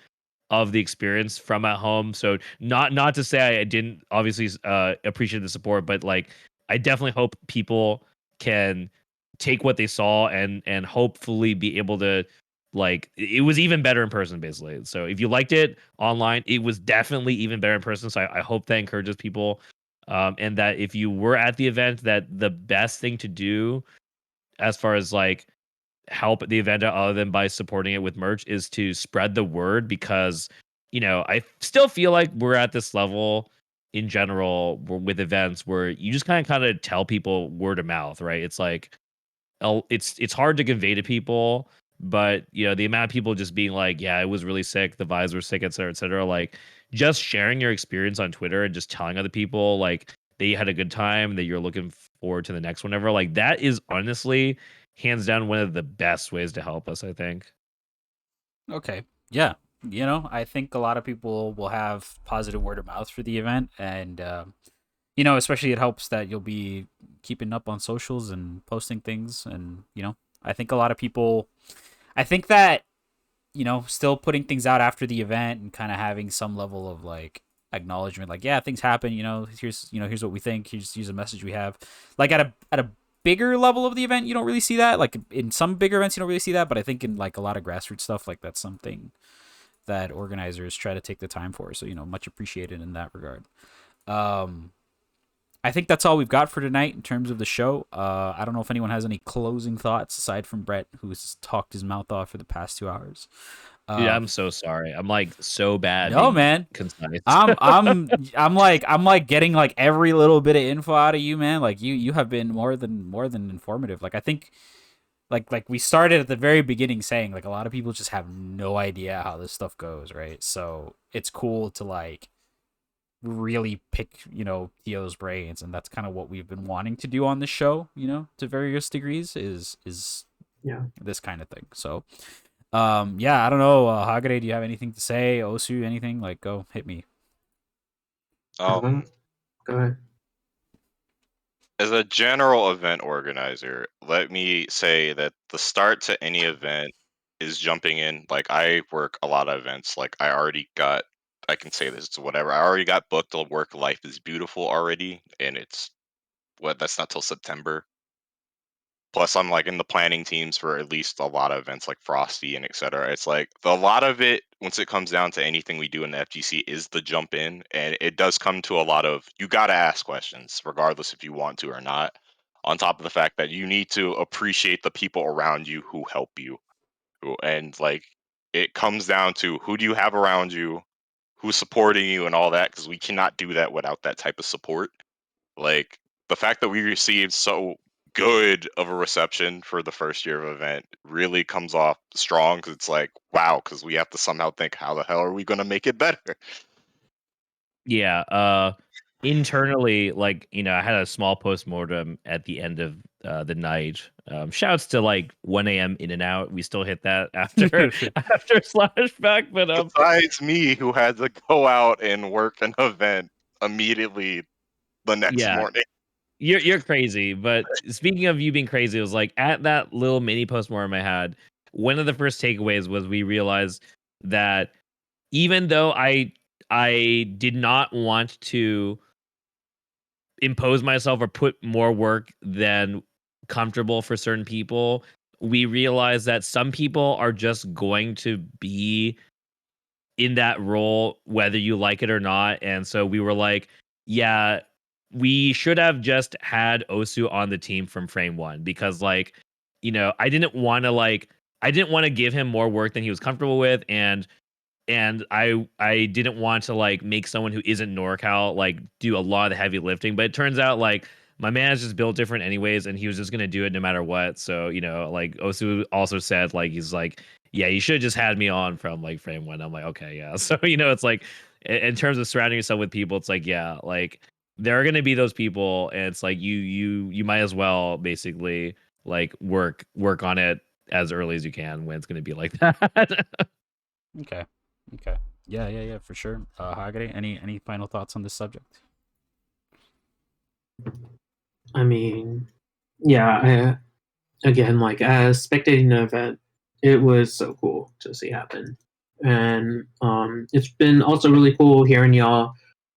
of the experience from at home. So not to say I didn't obviously appreciate the support, but like I definitely hope people can take what they saw and hopefully be able to like it was even better in person basically. So if you liked it online, it was definitely even better in person. So I hope that encourages people. And that if you were at the event, that the best thing to do as far as like help the event out other than by supporting it with merch is to spread the word, because I still feel like we're at this level in general with events where you just kind of tell people word of mouth, right? It's like it's hard to convey to people, but the amount of people just being like, yeah, it was really sick, the vibes were sick, etc etc, like just sharing your experience on Twitter and just telling other people like they had a good time, that you're looking forward to the next one ever, like that is honestly hands down one of the best ways to help us, I think. Okay. Yeah. I think a lot of people will have positive word of mouth for the event, and especially it helps that you'll be keeping up on socials and posting things, and I think a lot of people, I think that still putting things out after the event and kind of having some level of like acknowledgement, like, yeah, things happen, here's what we think, here's a message we have, like at a bigger level of the event, you don't really see that. Like in some bigger events, you don't really see that. But I think in like a lot of grassroots stuff, like that's something that organizers try to take the time for. So much appreciated in that regard. I think that's all we've got for tonight in terms of the show. I don't know if anyone has any closing thoughts aside from Brett, who's talked his mouth off for the past 2 hours. Dude, I'm so sorry. I'm like so bad. No, being man. concise. I'm like getting like every little bit of info out of you, man. Like you have been more than informative. Like I think like we started at the very beginning saying like a lot of people just have no idea how this stuff goes, right? So it's cool to like really pick Theo's brains, and that's kind of what we've been wanting to do on the show, to various degrees is Yeah. this kind of thing. So yeah, I don't know, Hagare, do you have anything to say? Osu, anything? Like, go hit me. Um, Go ahead. as a general event organizer, let me say that the start to any event is jumping in. Like I work a lot of events. Like I can say this to whatever. I already got booked. The work life is beautiful already, and that's not till September. Plus, I'm like in the planning teams for at least a lot of events like Frosty and etc. It's like a lot of it, once it comes down to anything we do in the FGC, is the jump in, and it does come to a lot of you got to ask questions, regardless if you want to or not. On top of the fact that you need to appreciate the people around you who help you, and like it comes down to who do you have around you, who's supporting you, and all that, because we cannot do that without that type of support. Like the fact that we received so good of a reception for the first year of event really comes off strong, because it's like wow, because we have to somehow think how the hell are we going to make it better. Yeah. Internally, like, I had a small postmortem at the end of the night. Shouts to like 1 a.m. in and out. We still hit that after Slashback, but Besides me, who had to go out and work an event immediately the next yeah, morning. you're crazy. But speaking of you being crazy, it was like at that little mini postmortem I had, one of the first takeaways was we realized that even though I did not want to impose myself or put more work than comfortable for certain people, we realize that some people are just going to be in that role whether you like it or not. And so we were like, yeah, we should have just had Osu on the team from frame one, because like, I didn't want to give him more work than he was comfortable with, and I didn't want to like make someone who isn't NorCal like do a lot of the heavy lifting. But it turns out like my man is just built different anyways, and he was just gonna do it no matter what. So like Osu also said, like he's like, yeah, you should have just had me on from like frame one. I'm like, okay, yeah. So it's like in terms of surrounding yourself with people, it's like, yeah, like there are gonna be those people, and it's like you might as well basically like work on it as early as you can when it's gonna be like that. Okay. Yeah, for sure. Hagare, any final thoughts on this subject? I mean, yeah, again, like as spectating the event, it was so cool to see happen. And it's been also really cool hearing y'all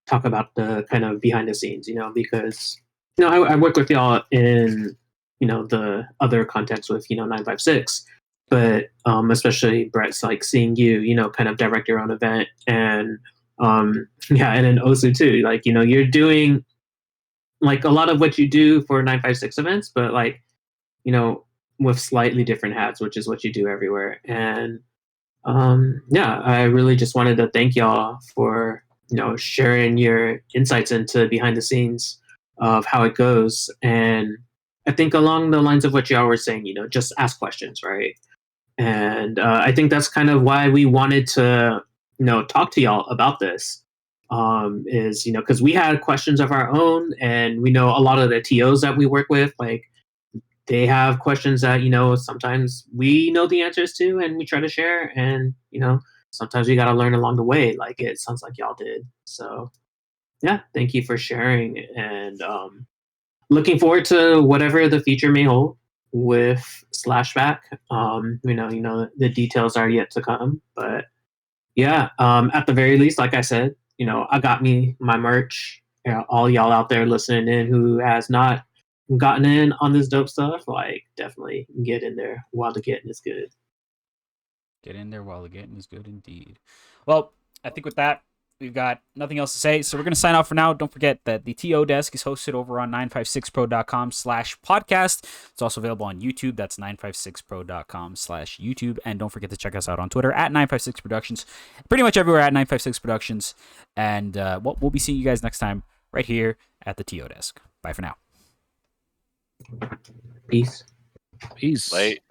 talk about the kind of behind the scenes, because I work with y'all in the other context with 956, but especially Brett's like seeing you kind of direct your own event, and yeah, and then Osu too, like you're doing like a lot of what you do for 956 events, but like with slightly different hats, which is what you do everywhere. And yeah, I really just wanted to thank y'all for sharing your insights into behind the scenes of how it goes. And I think along the lines of what y'all were saying, just ask questions, right? And I think that's kind of why we wanted to talk to y'all about this. Is because we had questions of our own, and we know a lot of the TOs that we work with, like they have questions that sometimes we know the answers to, and we try to share, and sometimes we got to learn along the way, like it sounds like y'all did. So yeah, thank you for sharing, and looking forward to whatever the future may hold with Slashback. The details are yet to come, but yeah, at the very least, like I said, I got me my merch. All y'all out there listening in who has not gotten in on this dope stuff, like definitely get in there while the getting is good. Get in there while the getting is good indeed. Well, I think with that, we've got nothing else to say, so we're going to sign off for now. Don't forget that the TO desk is hosted over on 956pro.com/podcast. It's also available on YouTube. That's 956pro.com/YouTube. And don't forget to check us out on Twitter at 956productions. Pretty much everywhere at 956productions. And we'll be seeing you guys next time right here at the TO desk. Bye for now. Peace. Peace. Late.